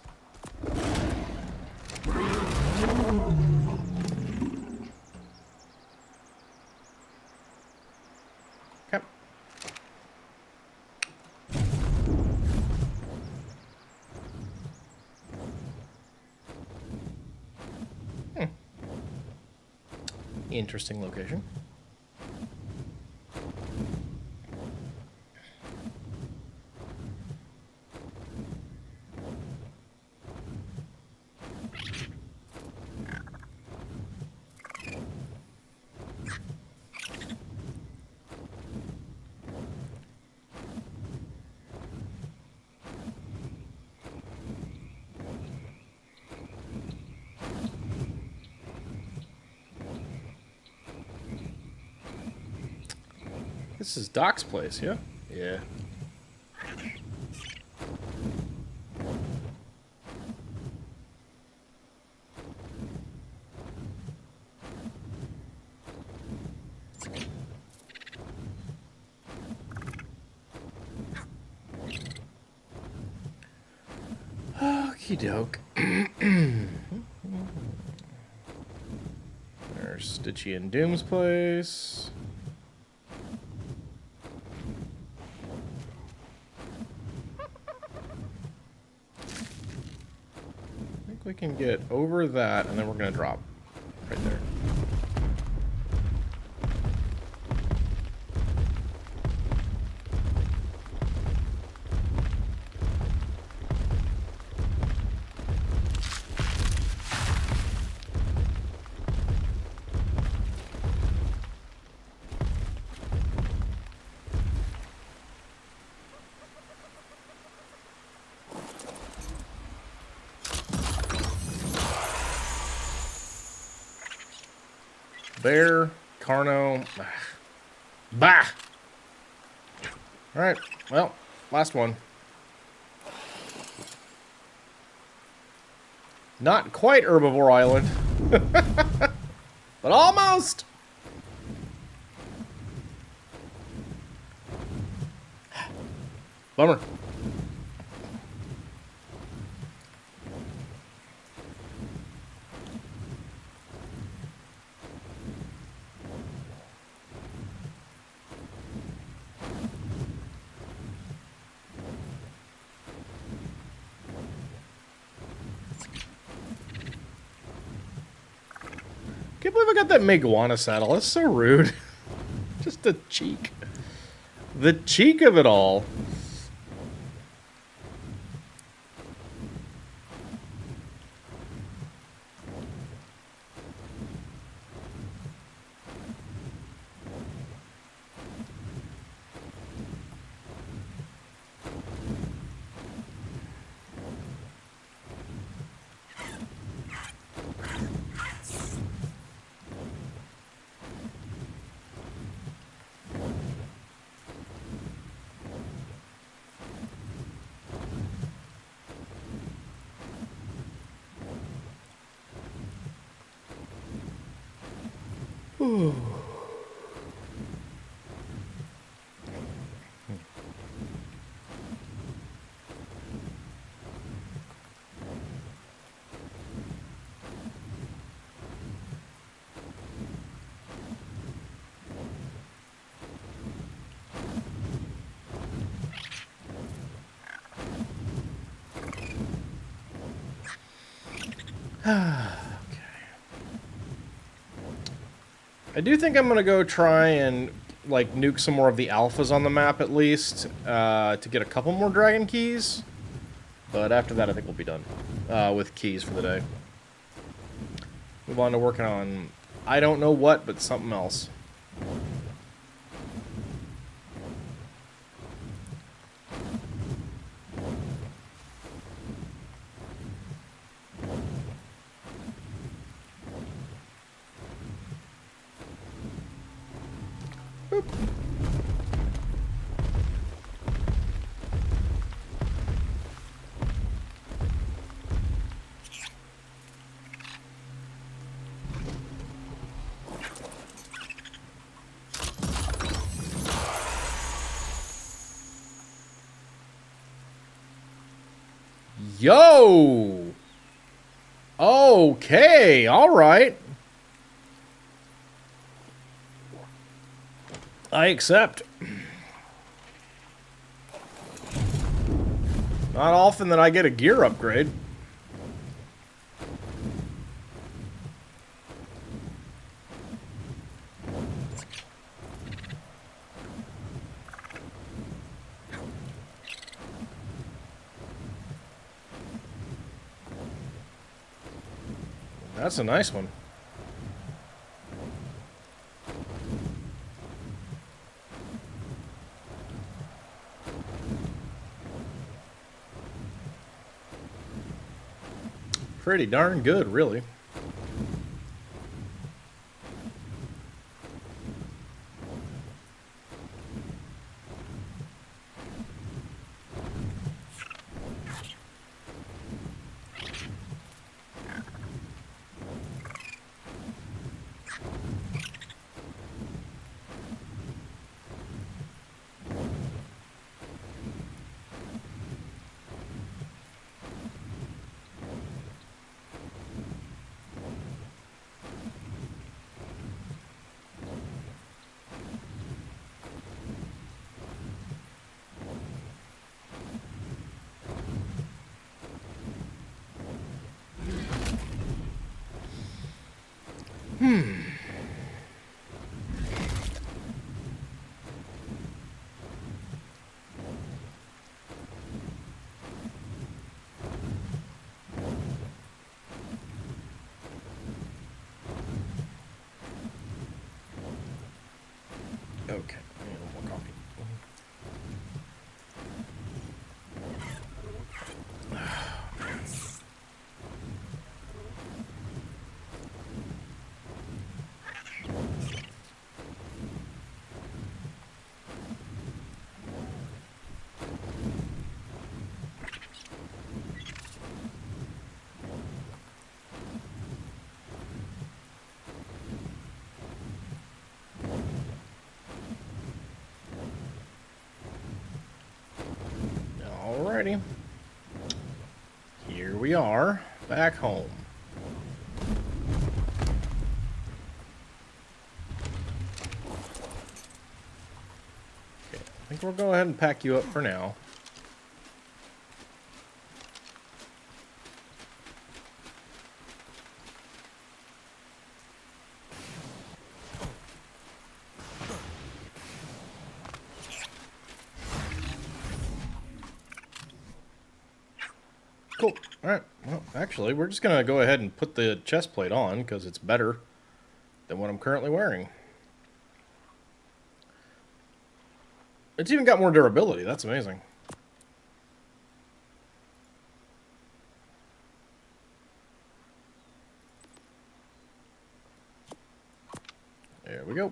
[SPEAKER 1] Okay. Interesting location. This is Doc's place, yeah? Yeah. Okie doke. There's Stitchy and Doom's place. I think we can get over that, and then we're going to drop right there. Bear, Carno. Bah! Alright, well, last one. Not quite Herbivore Island. But almost! Bummer. Can't believe I got that Meguana saddle. That's so rude. Just the cheek. The cheek of it all. I do think I'm going to go try and like nuke some more of the alphas on the map at least to get a couple more dragon keys. But after that, I think we'll be done with keys for the day. Move on to working on, I don't know what, but something else. Boop. Yo! Okay, alright. I accept. Not often that I get a gear upgrade. That's a nice one. Pretty darn good, really. Okay, one more coffee. Alrighty. Here we are, back home. Okay, I think we'll go ahead and pack you up for now. Cool. Alright, well, actually, we're just going to go ahead and put the chest plate on, because it's better than what I'm currently wearing. It's even got more durability. That's amazing. There we go.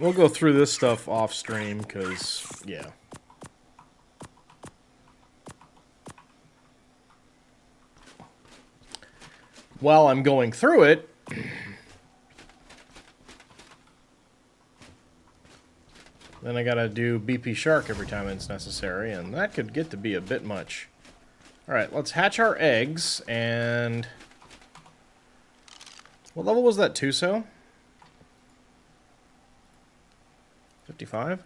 [SPEAKER 1] We'll go through this stuff off stream, because, yeah. While I'm going through it, then I gotta do BP Shark every time it's necessary, and that could get to be a bit much. Alright, let's hatch our eggs, and... What level was that Tuso? 55?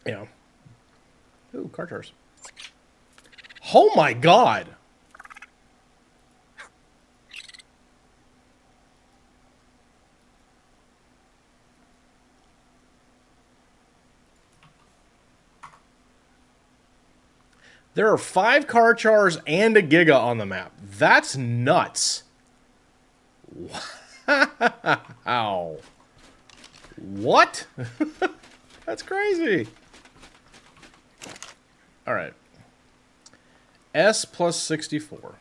[SPEAKER 1] Yeah. Ooh, card jars. Oh my god! There are 5 Karchars and a Giga on the map. That's nuts. Wow. What? That's crazy. Alright. S plus 64.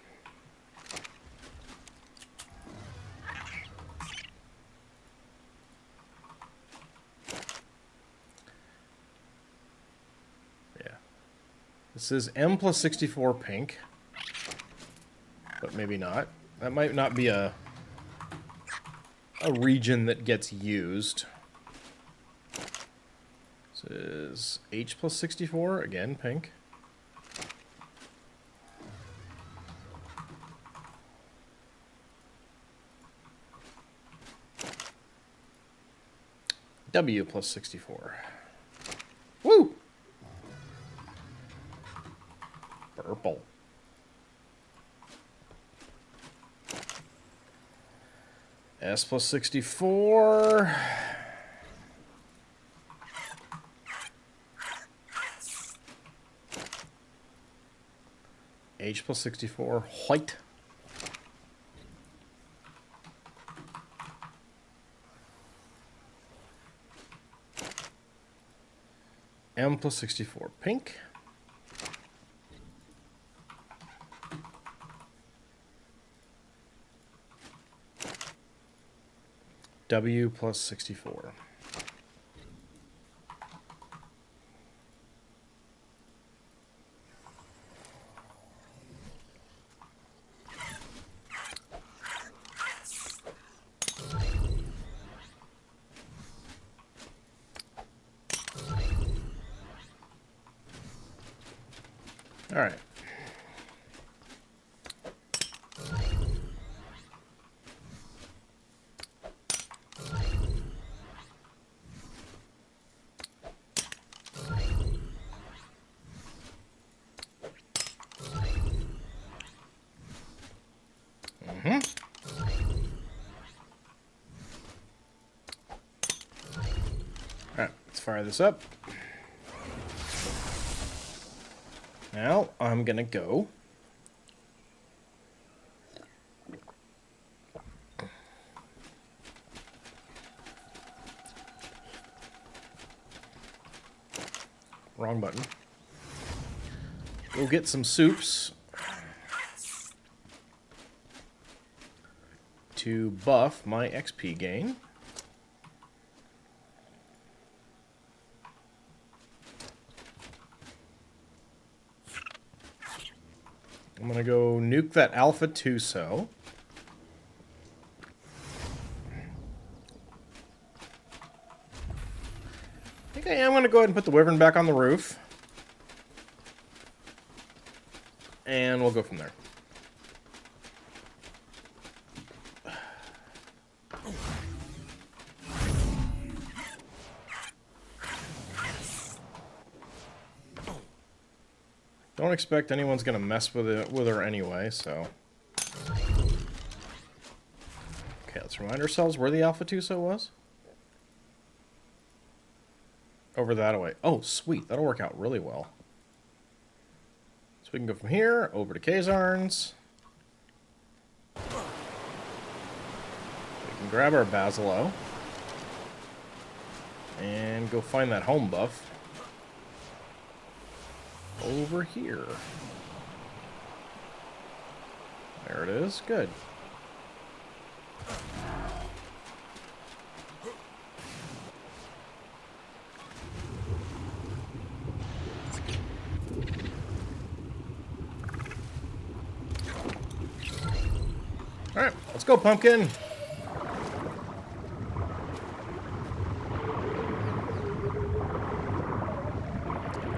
[SPEAKER 1] Yeah. This is M plus 64 pink. But maybe not. That might not be a region that gets used. This is H plus 64, again, pink. W plus 64. Woo! Purple. S plus 64. H plus 64. White. M plus 64. Pink. W plus 64. All right. Alright, let's fire this up. Now, I'm gonna go. Wrong button. We'll get some soups to buff my XP gain. I'm gonna go nuke that Alpha Tuso. I think I am gonna go ahead and put the Wyvern back on the roof. And we'll go from there. Don't expect anyone's gonna mess with her anyway, so. Okay, let's remind ourselves where the Alpha Tuso was. Over that way. Oh, sweet. That'll work out really well. So we can go from here over to Khazarn's. We can grab our Basilo and go find that home buff over here. There it is. Good. go, Pumpkin.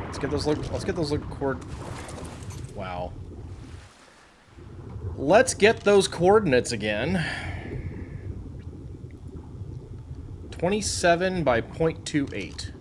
[SPEAKER 1] Let's get those wow. Let's get those coordinates again. 27 by 0.28.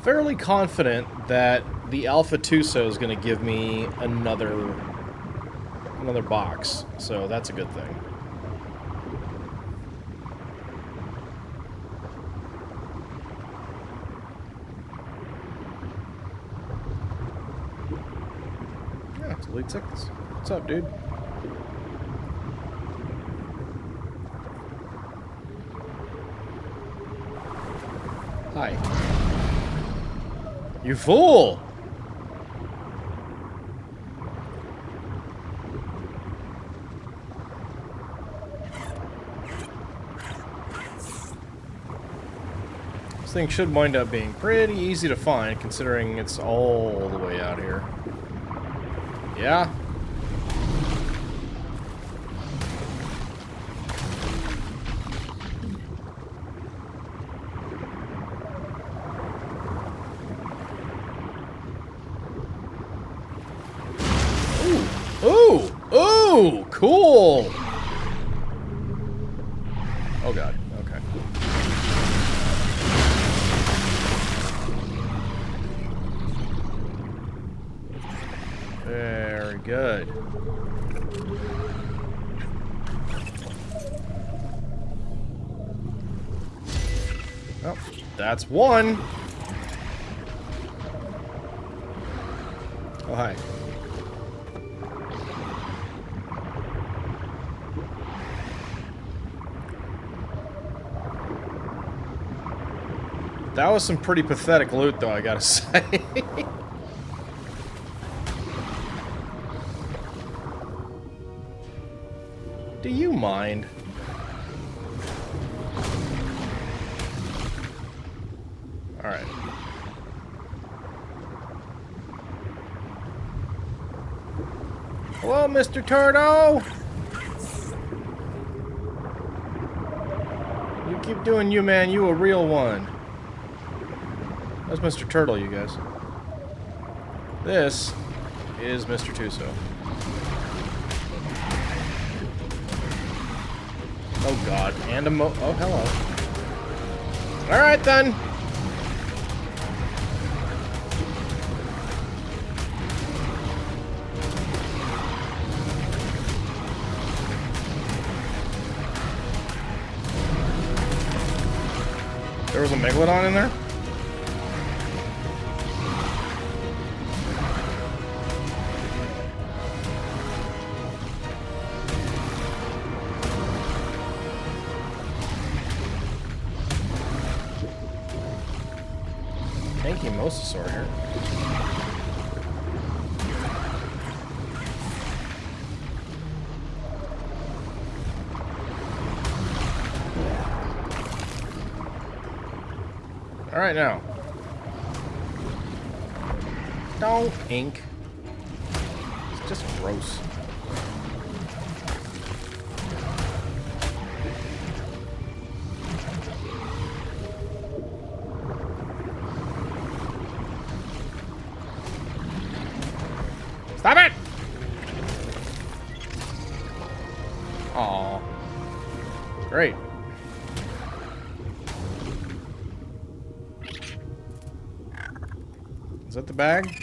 [SPEAKER 1] Fairly confident that the Alpha Tuso is going to give me another box, so that's a good thing. Yeah, it's Elite 6. What's up, dude? Hi. You fool! This thing should wind up being pretty easy to find, considering it's all the way out here. Yeah? Ooh! Ooh! Cool! Oh god, okay. Very good. Oh, that's one! Oh, hi. That was some pretty pathetic loot, though, I gotta say. Do you mind? Alright. Hello, Mr. Turtle! You keep doing you, man. You a real one. That's Mr. Turtle, you guys. This is Mr. Tuso. Oh god, and a oh, hello. Alright then! There was a Megalodon in there? Tanky Mosasaur here. Alright now. Don't ink. It's just gross. Stop it! Aw. Great. Is that the bag?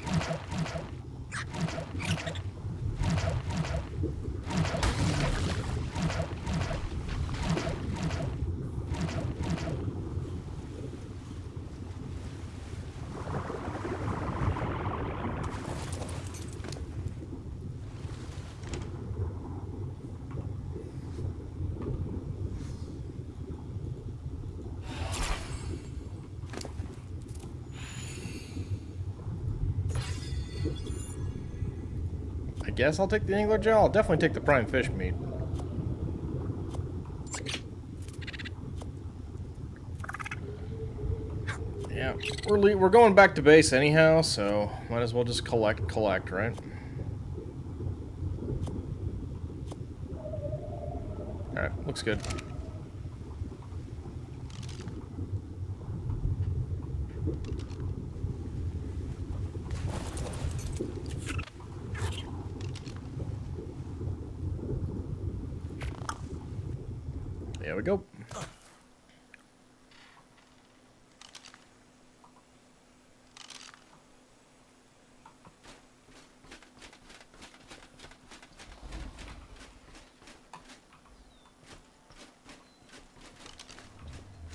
[SPEAKER 1] guess I'll take the angler gel. I'll definitely take the prime fish meat. Yeah, we're going back to base anyhow, so might as well just collect, right? Alright, looks good. There we go.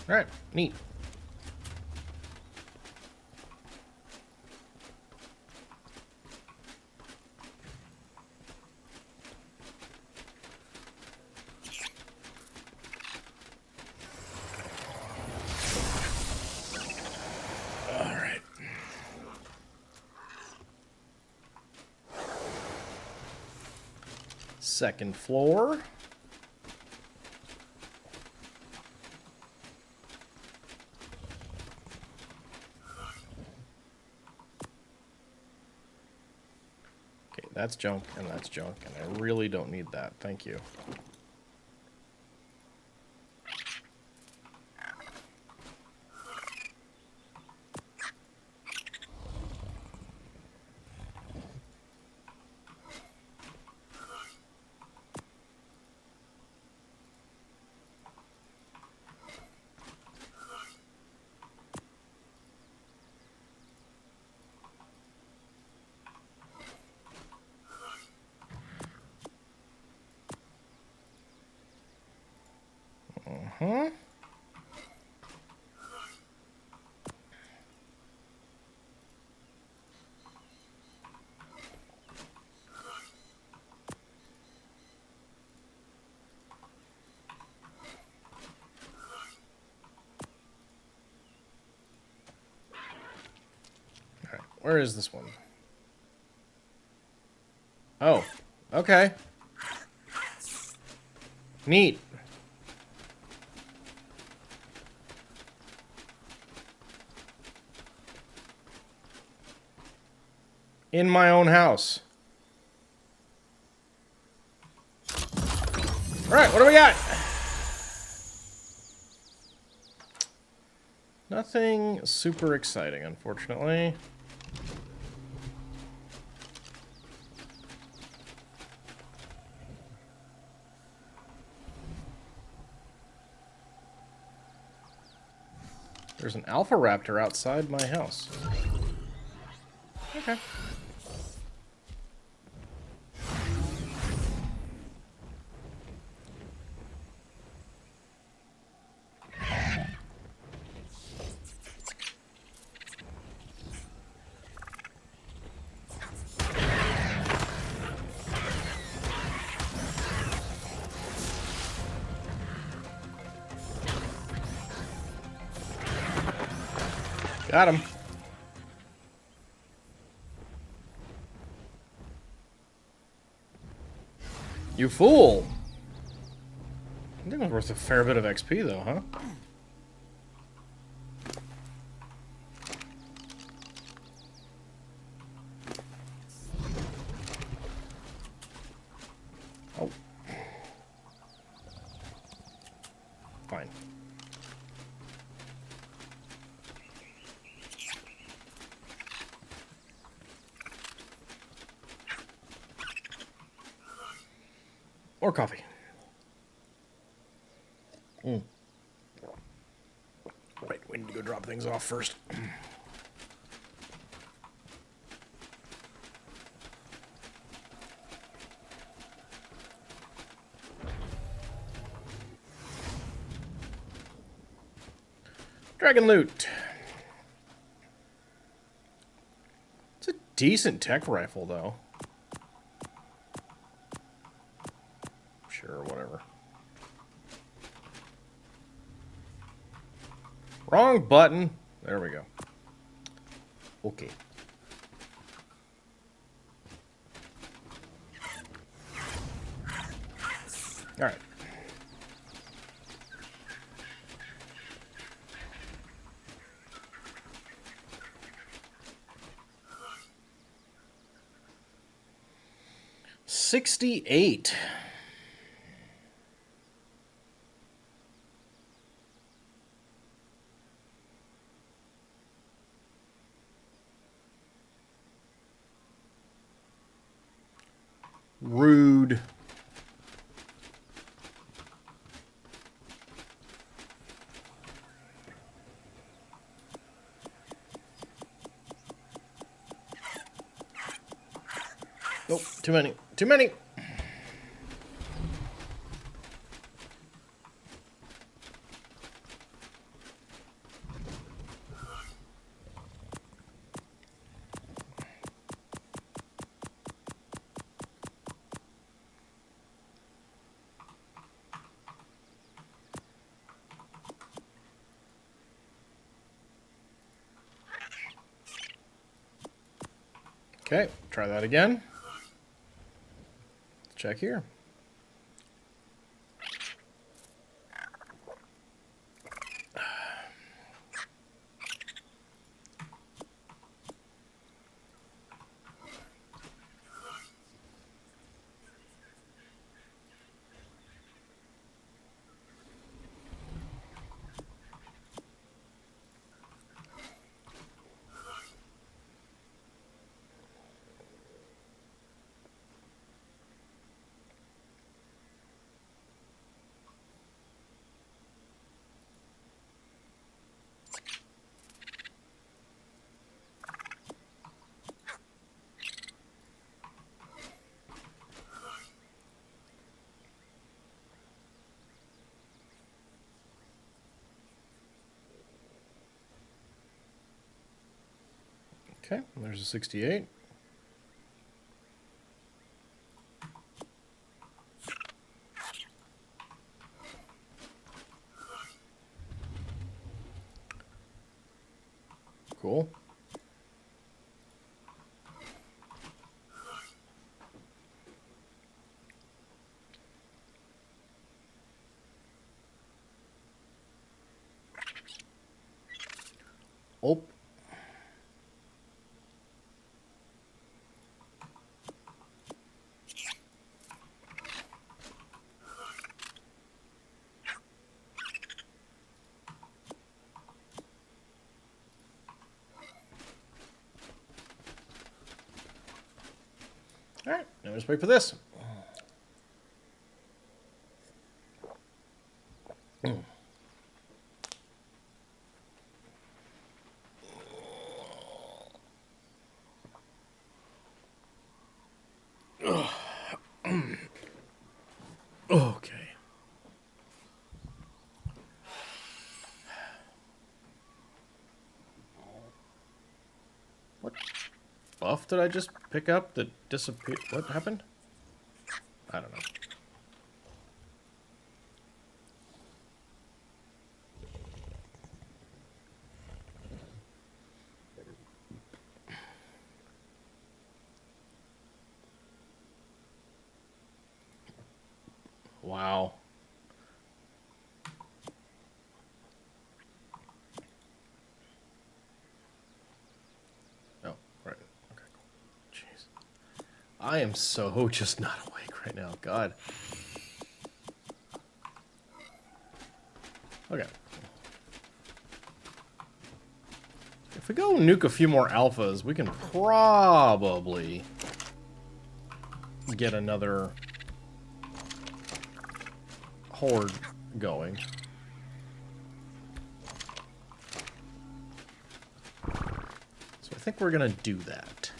[SPEAKER 1] Alright, neat. Alright. Second floor. That's junk, and that's junk, and I really don't need that. Thank you. Uh-huh. Alright, where is this one? Oh, okay. Neat. In my own house. Alright, what do we got? Nothing super exciting, unfortunately. There's an alpha raptor outside my house. Okay. Got him. You fool! I think it was worth a fair bit of XP, though, huh? Oh. Fine. Or coffee. Wait, we need to go drop things off first. Dragon loot. It's a decent tech rifle, though. Sure, whatever. Wrong button. There we go. Okay. All right. $68. Rude. Nope, too many. Too many. Okay, try that again. Let's check here. Okay, there's a 68. Cool. Oh. All right, now just wait for this. Okay. What buff did I just pick up that disappeared? What happened? I don't know. Wow. Oh, right. Okay, cool. Jeez. I am so just not awake right now. God. Okay. If we go nuke a few more alphas, we can probably get another horde going. So I think we're gonna do that.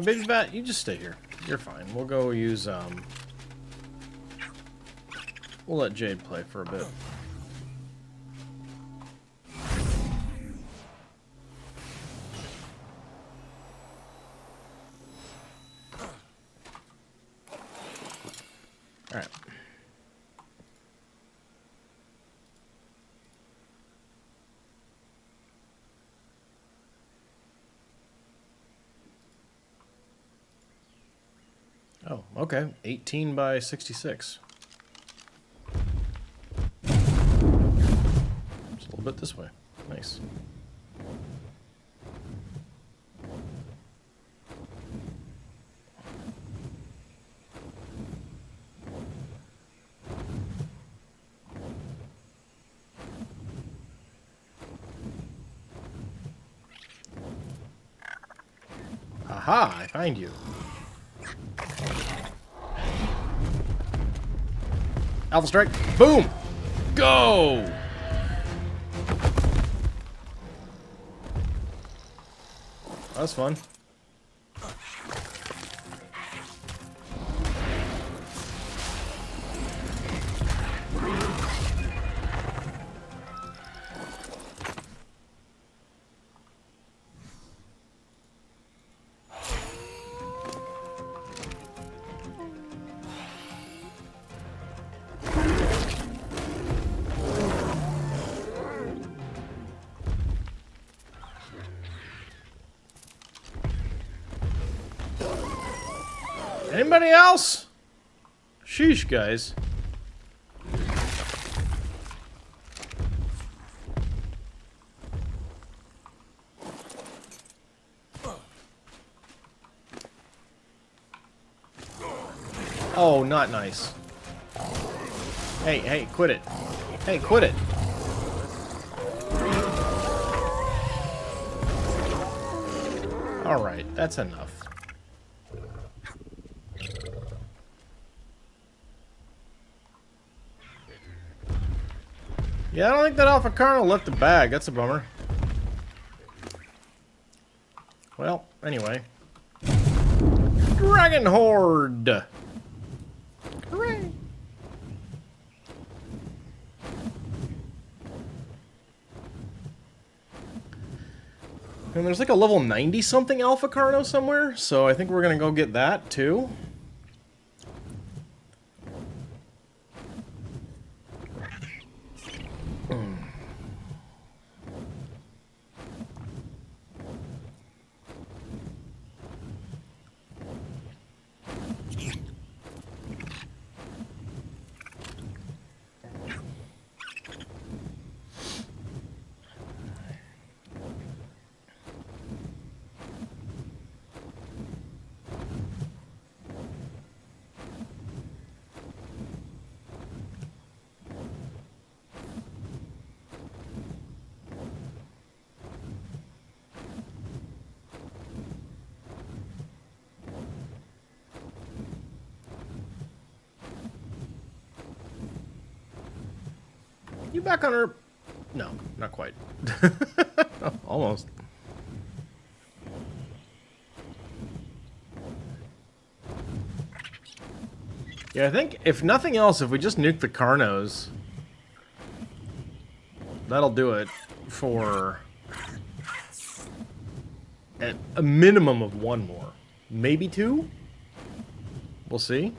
[SPEAKER 1] Baby Bat, you just stay here. You're fine. We'll go use, we'll let Jade play for a bit. Oh, okay. 18 by 66. Just a little bit this way. Nice. Aha, I find you. Alpha strike. Boom! Go! That was fun. Anybody else? Sheesh, guys. Oh, not nice. Hey, quit it. Hey, quit it. Alright, that's enough. Yeah, I don't think that Alpha Carno left the bag. That's a bummer. Well, anyway. Dragon Horde! Hooray! And there's like a level 90 something Alpha Carno somewhere, so I think we're gonna go get that too. You back on her? No, not quite. Almost. Yeah, I think, if nothing else, if we just nuke the Carnos, that'll do it for at a minimum of one more. Maybe two? We'll see.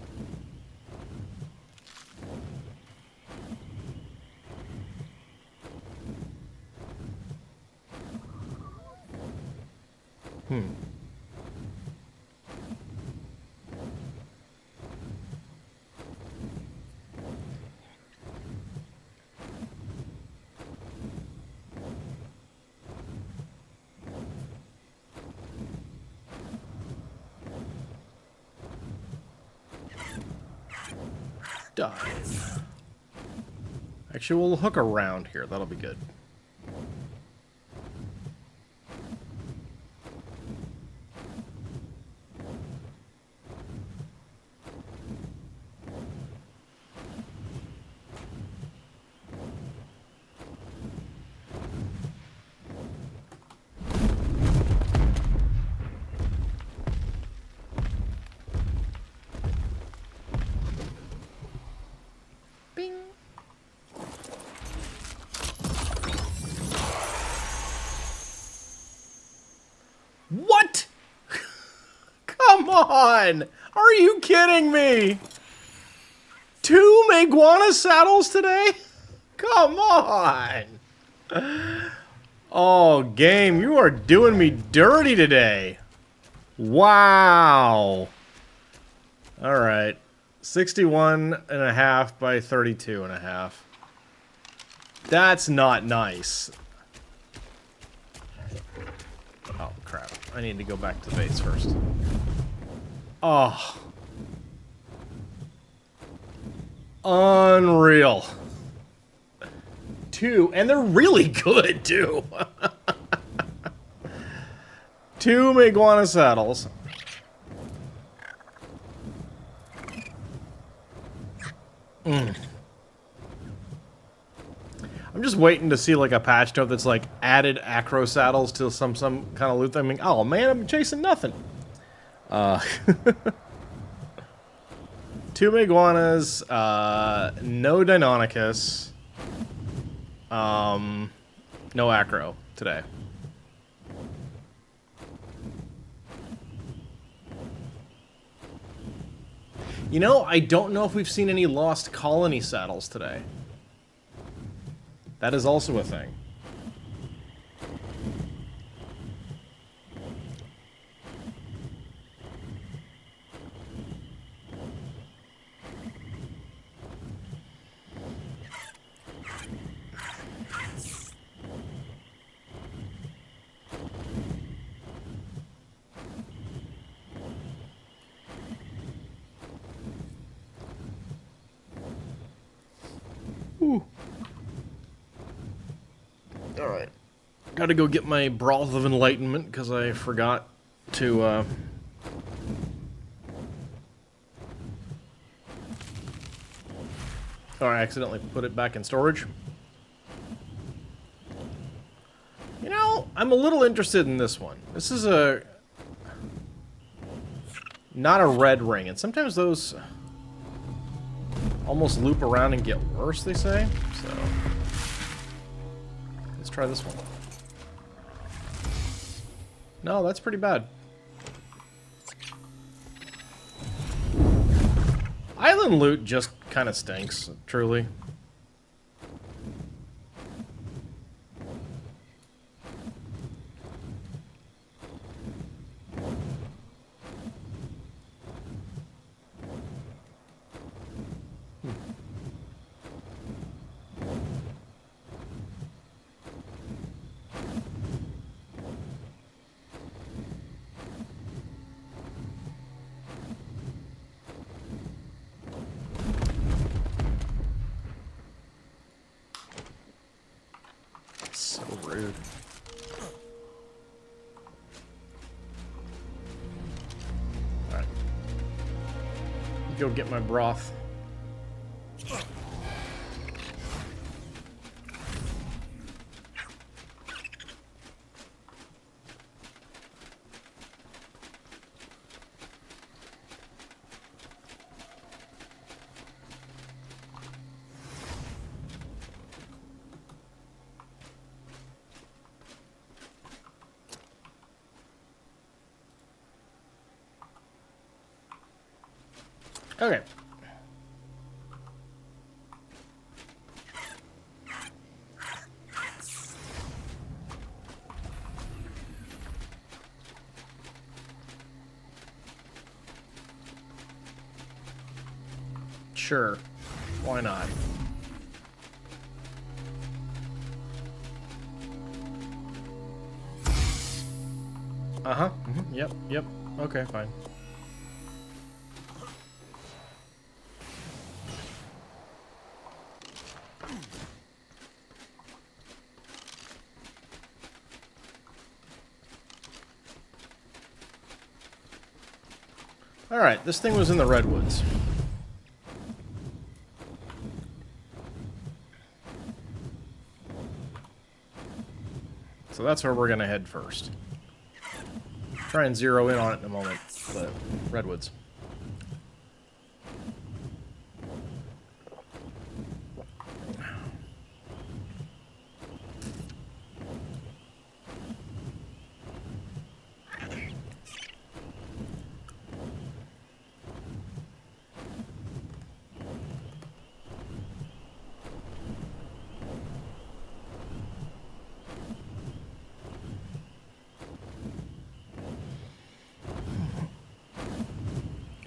[SPEAKER 1] Dive. Actually, we'll hook around here. That'll be good. What? Come on! Are you kidding me? 2 Maguana saddles today? Come on! Oh, game, you are doing me dirty today. Wow. All right. 61.5 by 32.5. That's not nice. Oh, crap. I need to go back to the base first. Oh. Unreal. Two, and they're really good, too. Two Meguana saddles. I'm just waiting to see like a patch note that's like added acro saddles to some kind of loot. I mean, oh man, I'm chasing nothing. Two Meguanas, no Deinonychus, no acro today. You know, I don't know if we've seen any Lost Colony saddles today. That is also a thing. Ooh. Alright. Gotta go get my Broth of Enlightenment, because I forgot to, or I accidentally put it back in storage. You know, I'm a little interested in this one. This is a... not a red ring, and sometimes those almost loop around and get worse, they say. So, let's try this one. No, that's pretty bad. Island loot just kind of stinks, truly. So rude. Alright. Go get my broth. Okay. Sure. Why not? Uh-huh. Mm-hmm. Yep, yep. Okay, fine. Alright, this thing was in the Redwoods. So that's where we're gonna head first. Try and zero in on it in a moment, the Redwoods.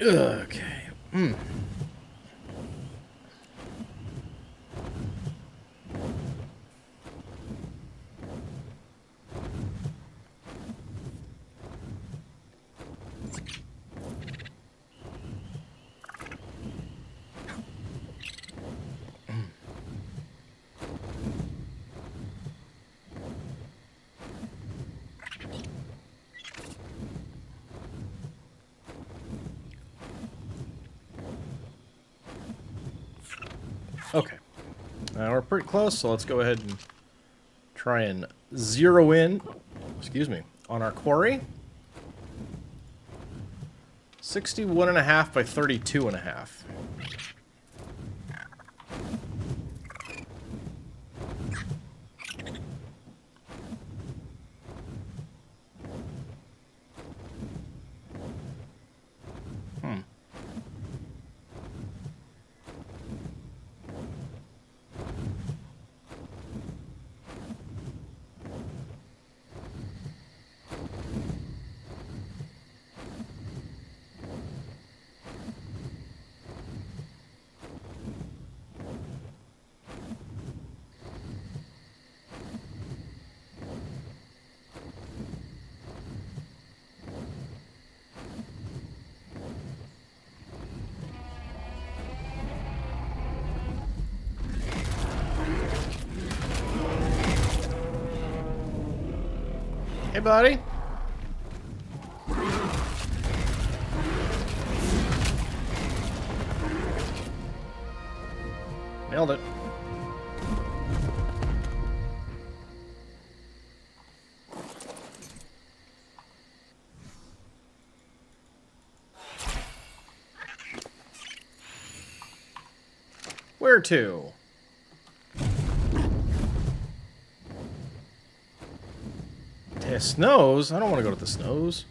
[SPEAKER 1] Okay, Okay. Now we're pretty close, so let's go ahead and try and zero in, excuse me, on our quarry. 61.5 by 32.5. Hey, buddy. Nailed it. Where to? To Snows? I don't want to go to the Snows.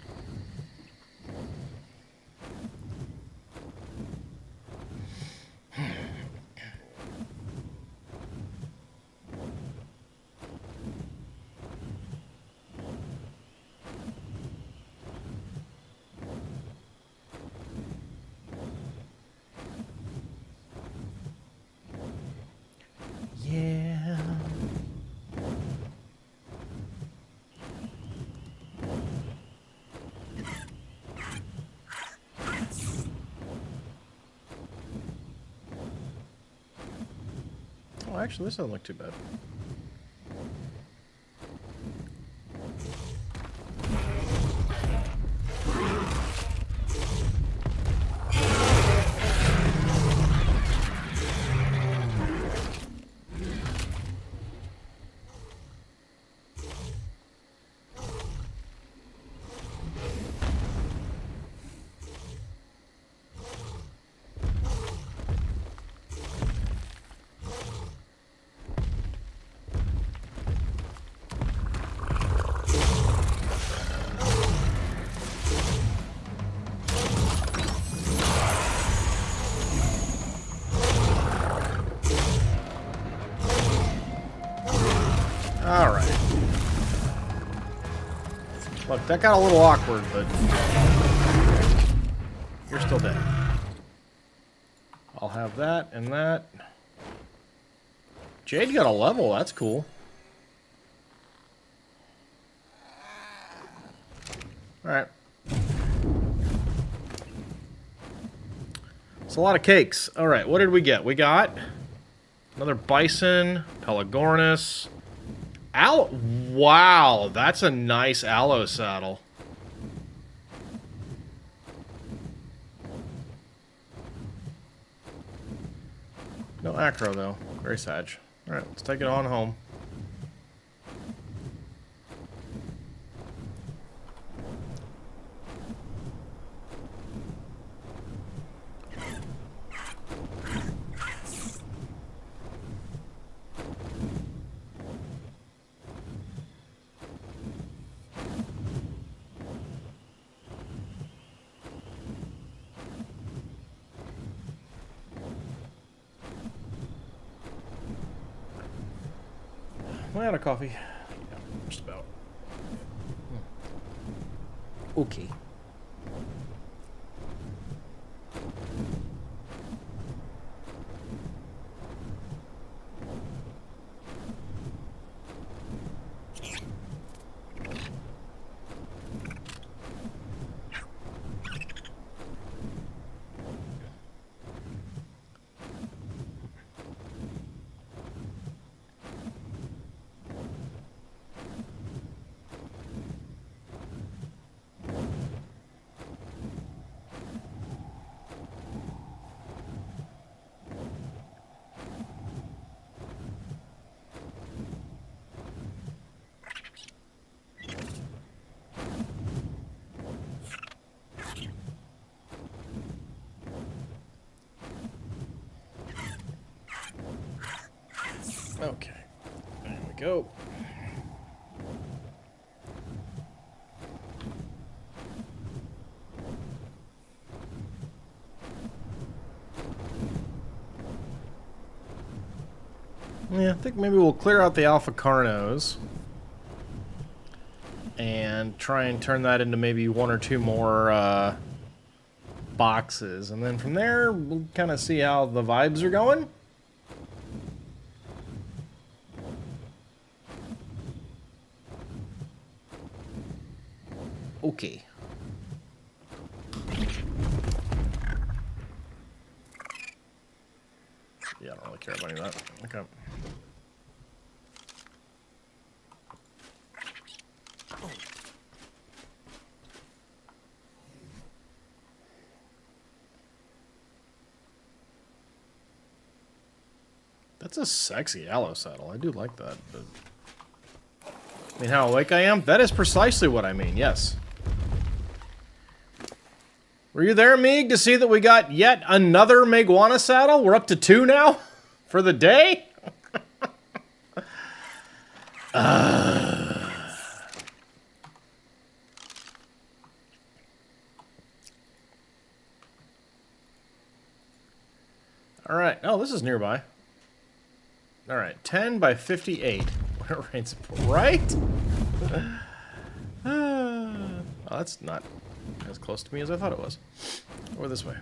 [SPEAKER 1] Yeah. Oh, actually, this doesn't look too bad. Alright. Look, that got a little awkward, but you're still dead. I'll have that and that. Jade got a level, that's cool. Alright. It's a lot of cakes. Alright, what did we get? We got another bison, Pelagornis. Wow, that's a nice aloe saddle. No acro, though. Very sad. Alright, let's take it on home. Am I out of coffee? Yeah, just about.
[SPEAKER 2] Okay.
[SPEAKER 1] go. Yeah, I think maybe we'll clear out the Alpha Carnos and try and turn that into maybe one or two more boxes. And then from there, we'll kind of see how the vibes are going. Okay. Yeah, I don't really care about any of that. Okay. That's a sexy aloe saddle. I do like that. But... I mean, how awake I am? That is precisely what I mean, yes. Were you there, Meeg, to see that we got yet another Meguana saddle? We're up to 2 now? For the day? Alright. Oh, this is nearby. Alright, 10 by 58. Right? Oh, that's not as close to me as I thought it was. Or this way.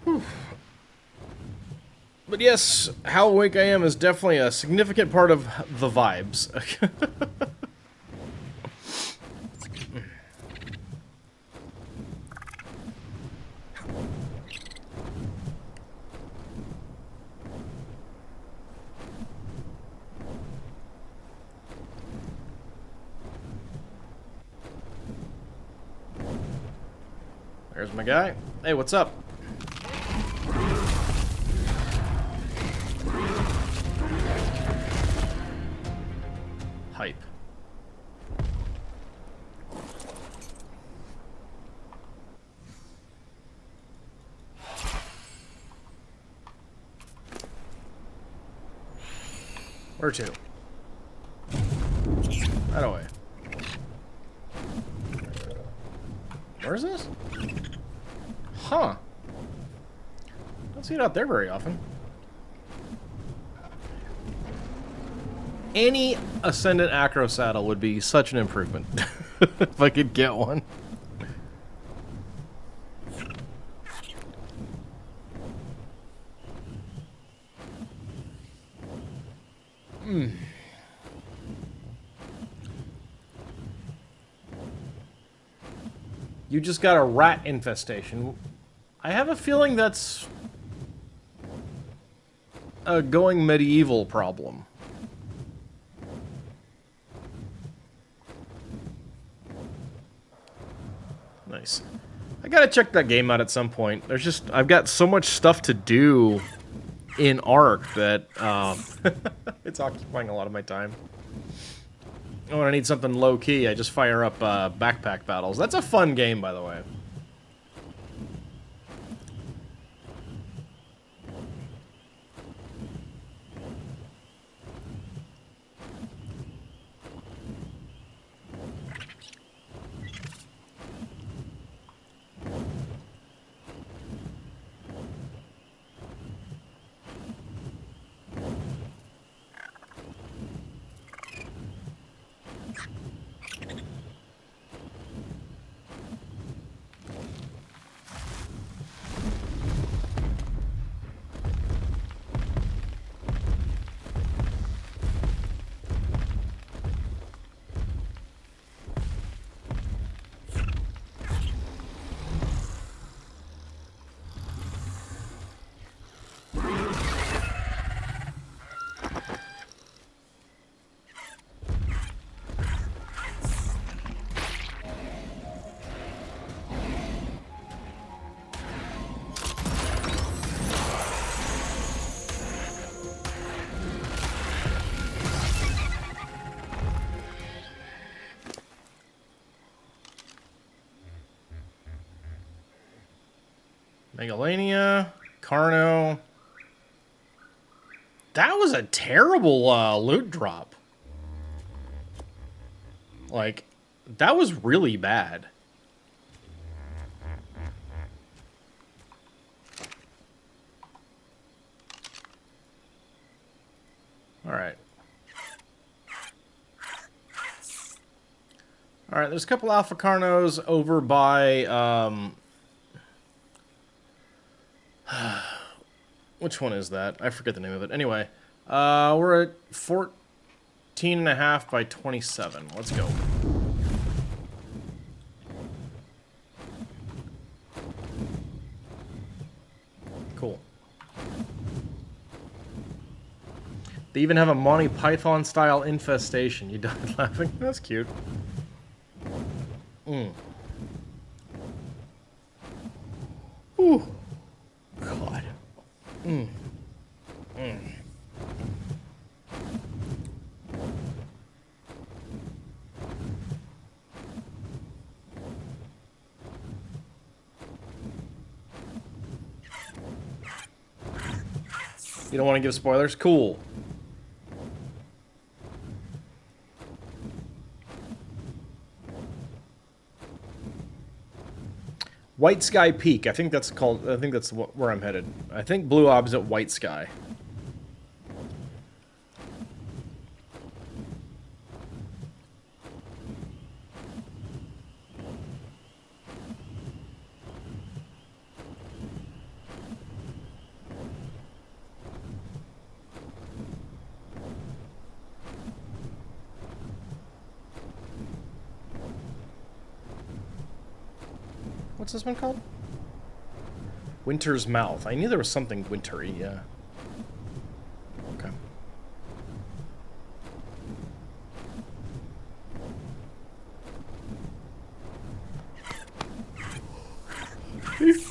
[SPEAKER 1] Whew. But yes, how awake I am is definitely a significant part of the vibes. There's my guy. Hey, what's up? Hype. Where to? Right away. Where's this? Huh. Don't see it out there very often. Any Ascendant Acro saddle would be such an improvement. If I could get one. You just got a rat infestation. I have a feeling that's a going medieval problem. Nice. I gotta check that game out at some point. There's just, I've got so much stuff to do in Ark that it's occupying a lot of my time. Oh, when I need something low-key, I just fire up backpack battles. That's a fun game, by the way. Megalania, Carno. That was a terrible loot drop. Like, that was really bad. Alright. Alright, there's a couple Alpha Carnos over by, which one is that? I forget the name of it. Anyway, we're at 14.5 by 27. Let's go. Cool. They even have a Monty Python style infestation. You died laughing? That's cute. Ooh. God. You don't want to give spoilers? Cool. White Sky Peak. I think that's called. I think that's where I'm headed. I think Blue Ob's at White Sky. What's this one called? Winter's Mouth. I knew there was something wintry, yeah. Okay.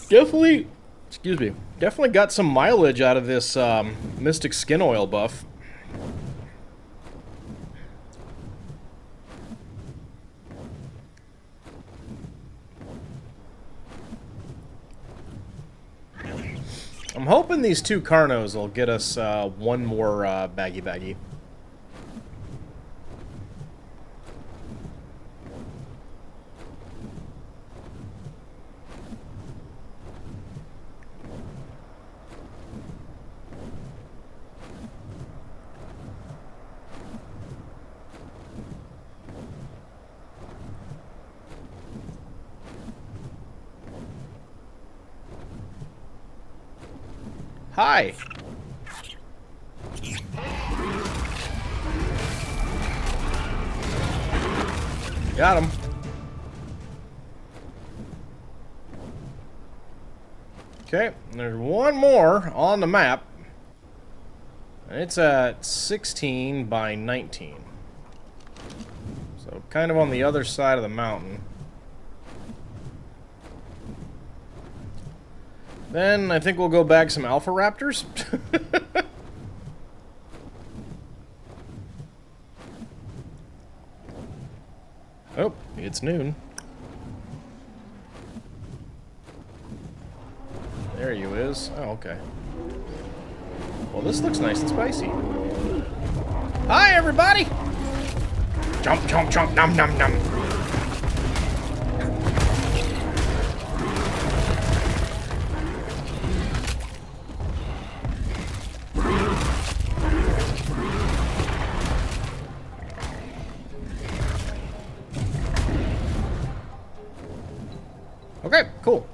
[SPEAKER 1] Definitely, excuse me, definitely got some mileage out of this Mystic Skin Oil buff. I'm hoping these two Carnos will get us one more baggy. Hi. Got him. Okay, there's one more on the map. And it's at 16 by 19. So kind of on the other side of the mountain. Then I think we'll go bag some Alpha Raptors. Oh, it's noon. There you is. Oh, okay. Well, this looks nice and spicy. Hi, everybody! Jump, jump, jump, nom, nom, nom. Okay, cool.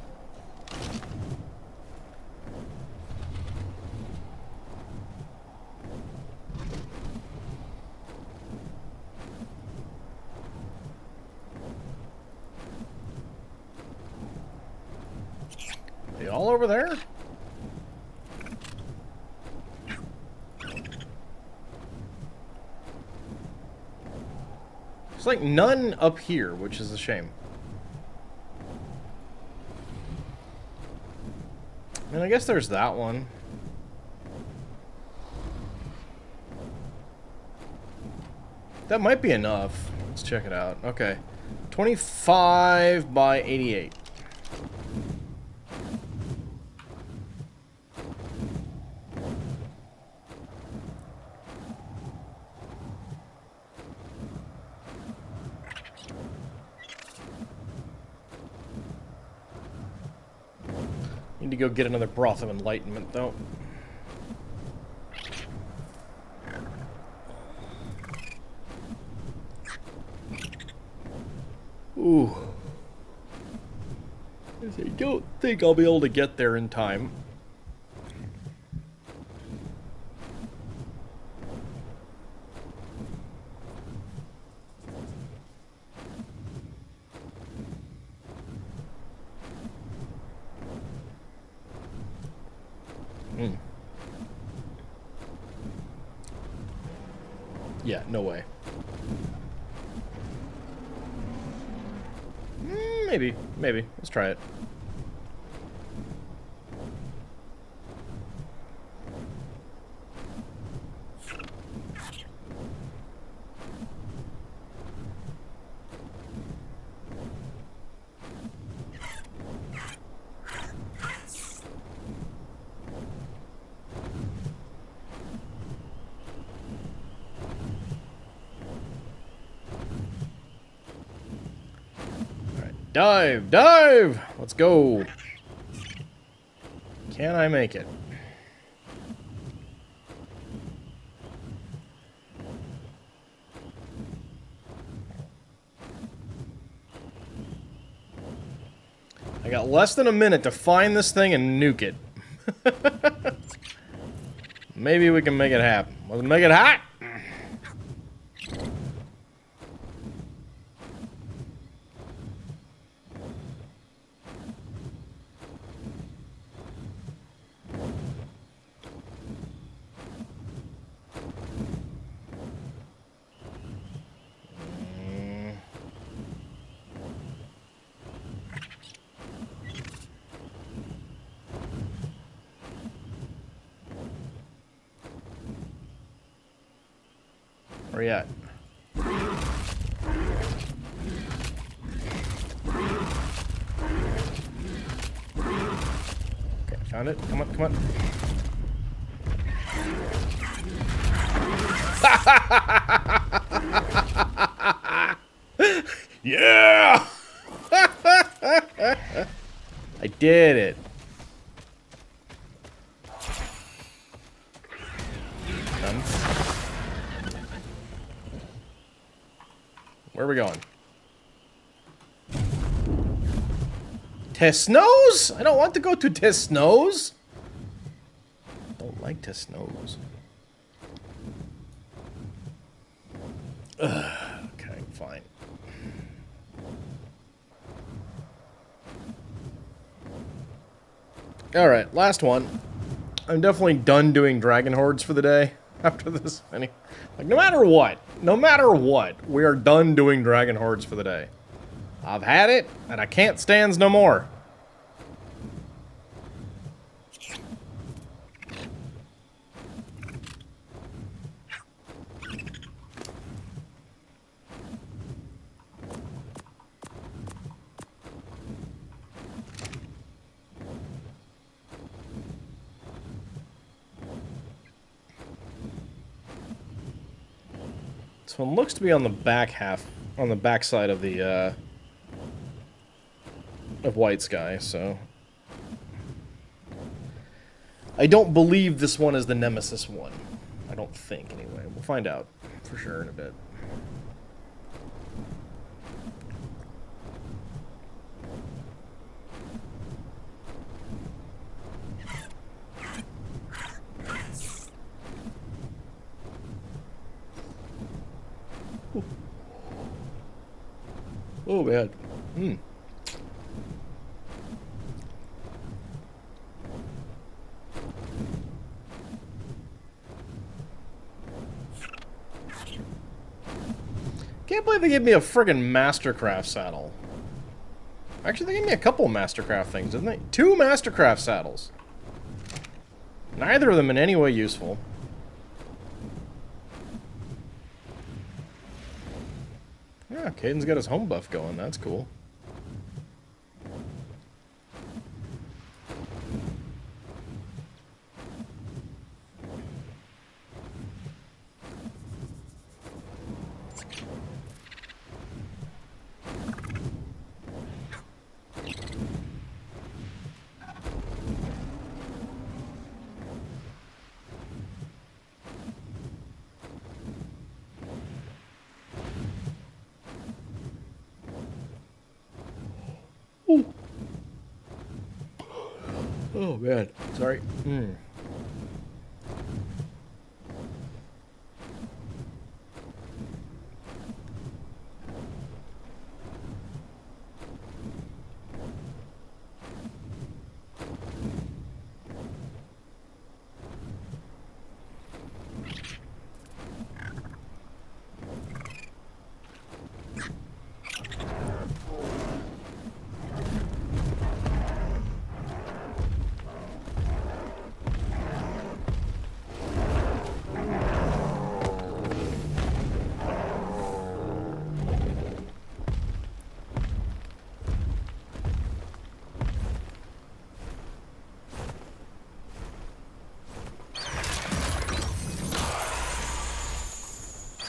[SPEAKER 1] Are they all over there? There's like none up here, which is a shame. And I guess there's that one. That might be enough. Let's check it out. Okay. 25 by 88. Need to go get another Broth of Enlightenment, though. Ooh. I don't think I'll be able to get there in time. Yeah, no way. Maybe. Let's try it. Dive! Dive! Let's go. Can I make it? I got less than a minute to find this thing and nuke it. Maybe we can make it happen. Let's make it hot! Where you at? Okay, found it. Come on, come on. Yeah! I did it. Done. Where are we going? Tesnos? I don't want to go to Tesnos. Don't like Tesnos. Okay, fine. Alright, last one. I'm definitely done doing Dragon Hordes for the day after this. Like, no matter what, we are done doing Dragon Hordes for the day. I've had it, and I can't stands no more. This one looks to be on the back half, on the back side of the, of White Sky, so... I don't believe this one is the Nemesis one. I don't think, anyway. We'll find out for sure in a bit. Oh, man. Can't believe they gave me a friggin' Mastercraft saddle. Actually, they gave me a couple Mastercraft things, didn't they? 2 Mastercraft saddles. Neither of them in any way useful. Yeah, Caden's got his home buff going. That's cool. Oh man, sorry.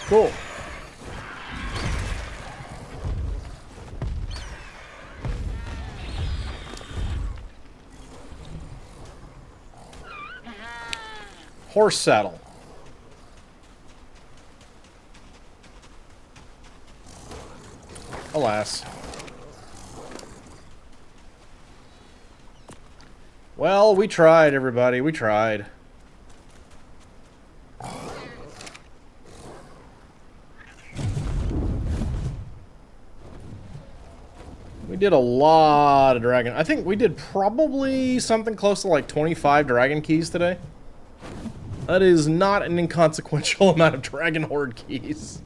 [SPEAKER 1] Cool. Horse saddle. Alas. Well, we tried, everybody. We tried. We did a lot of dragon. I think we did probably something close to like 25 dragon keys today. That is not an inconsequential amount of dragon horde keys.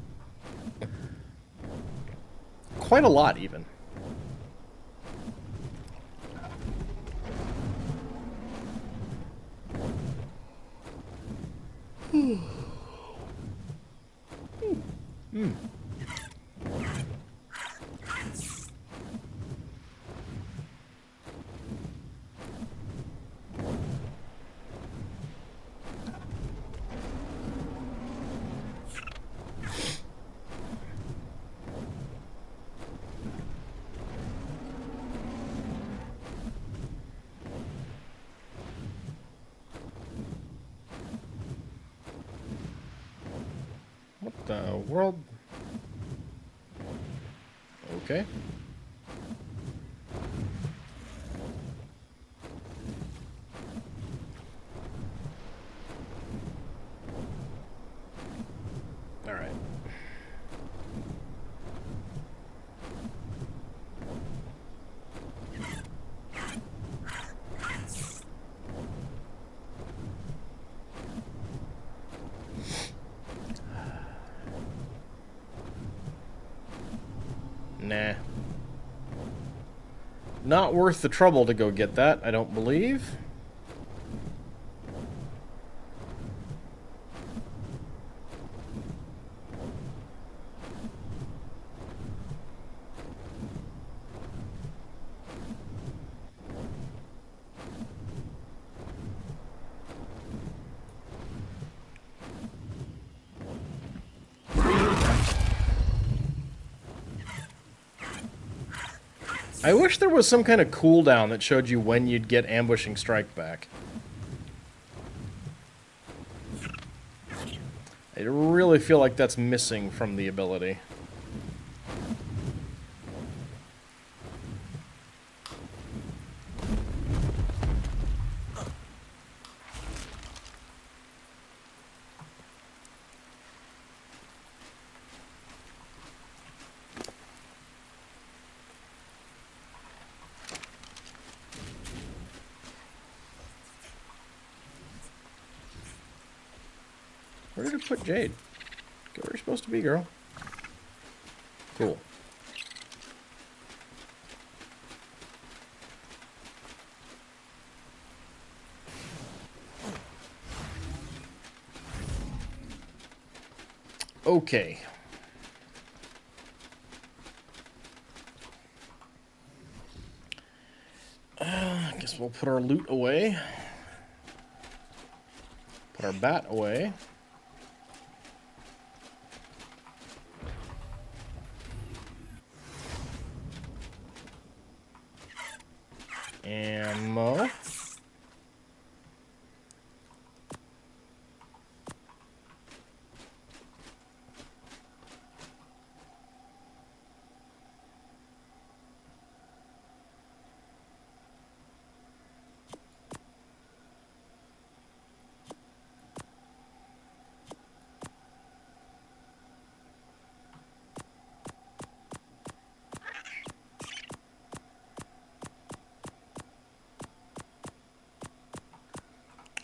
[SPEAKER 1] Quite a lot, even. What the world? Okay. All right. Nah. Not worth the trouble to go get that, I don't believe. I wish there was some kind of cooldown that showed you when you'd get ambushing strike back. I really feel like that's missing from the ability. Where did it put Jade? Go where you're supposed to be, girl. Cool. Okay. I guess we'll put our loot away. Put our bat away. Ammo.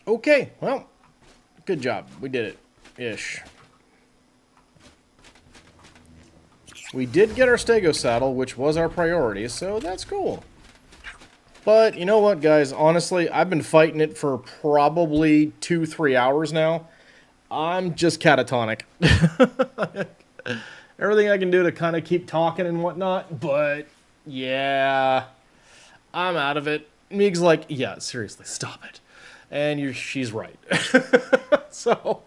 [SPEAKER 1] Okay, well, good job. We did it. Ish. We did get our Stego saddle, which was our priority, so that's cool. But you know what, guys? Honestly, I've been fighting it for probably 2-3 hours now. I'm just catatonic. Everything I can do to kind of keep talking and whatnot, but yeah, I'm out of it. Meeg's like, yeah, seriously, stop it. And she's right. So,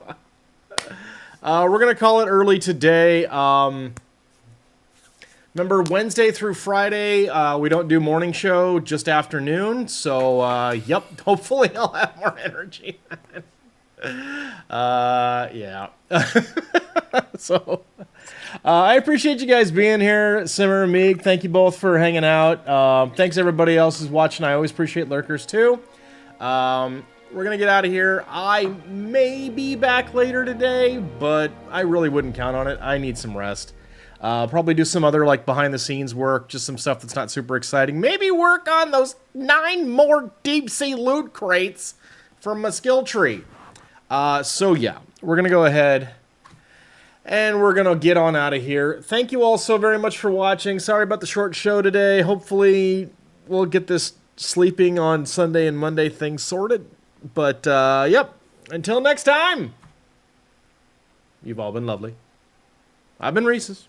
[SPEAKER 1] we're going to call it early today. Remember, Wednesday through Friday, we don't do morning show, just afternoon. So, yep, hopefully I'll have more energy. Yeah. So, I appreciate you guys being here. Simmer and Meeg, thank you both for hanging out. Thanks everybody else who's watching. I always appreciate lurkers too. We're going to get out of here. I may be back later today, but I really wouldn't count on it. I need some rest. Probably do some other like behind the scenes work, just some stuff that's not super exciting. Maybe work on those 9 more deep sea loot crates from my skill tree. So yeah, we're going to go ahead and we're going to get on out of here. Thank you all so very much for watching. Sorry about the short show today. Hopefully we'll get this sleeping on Sunday and Monday thing sorted. But, yep, until next time, you've all been lovely. I've been Reese's.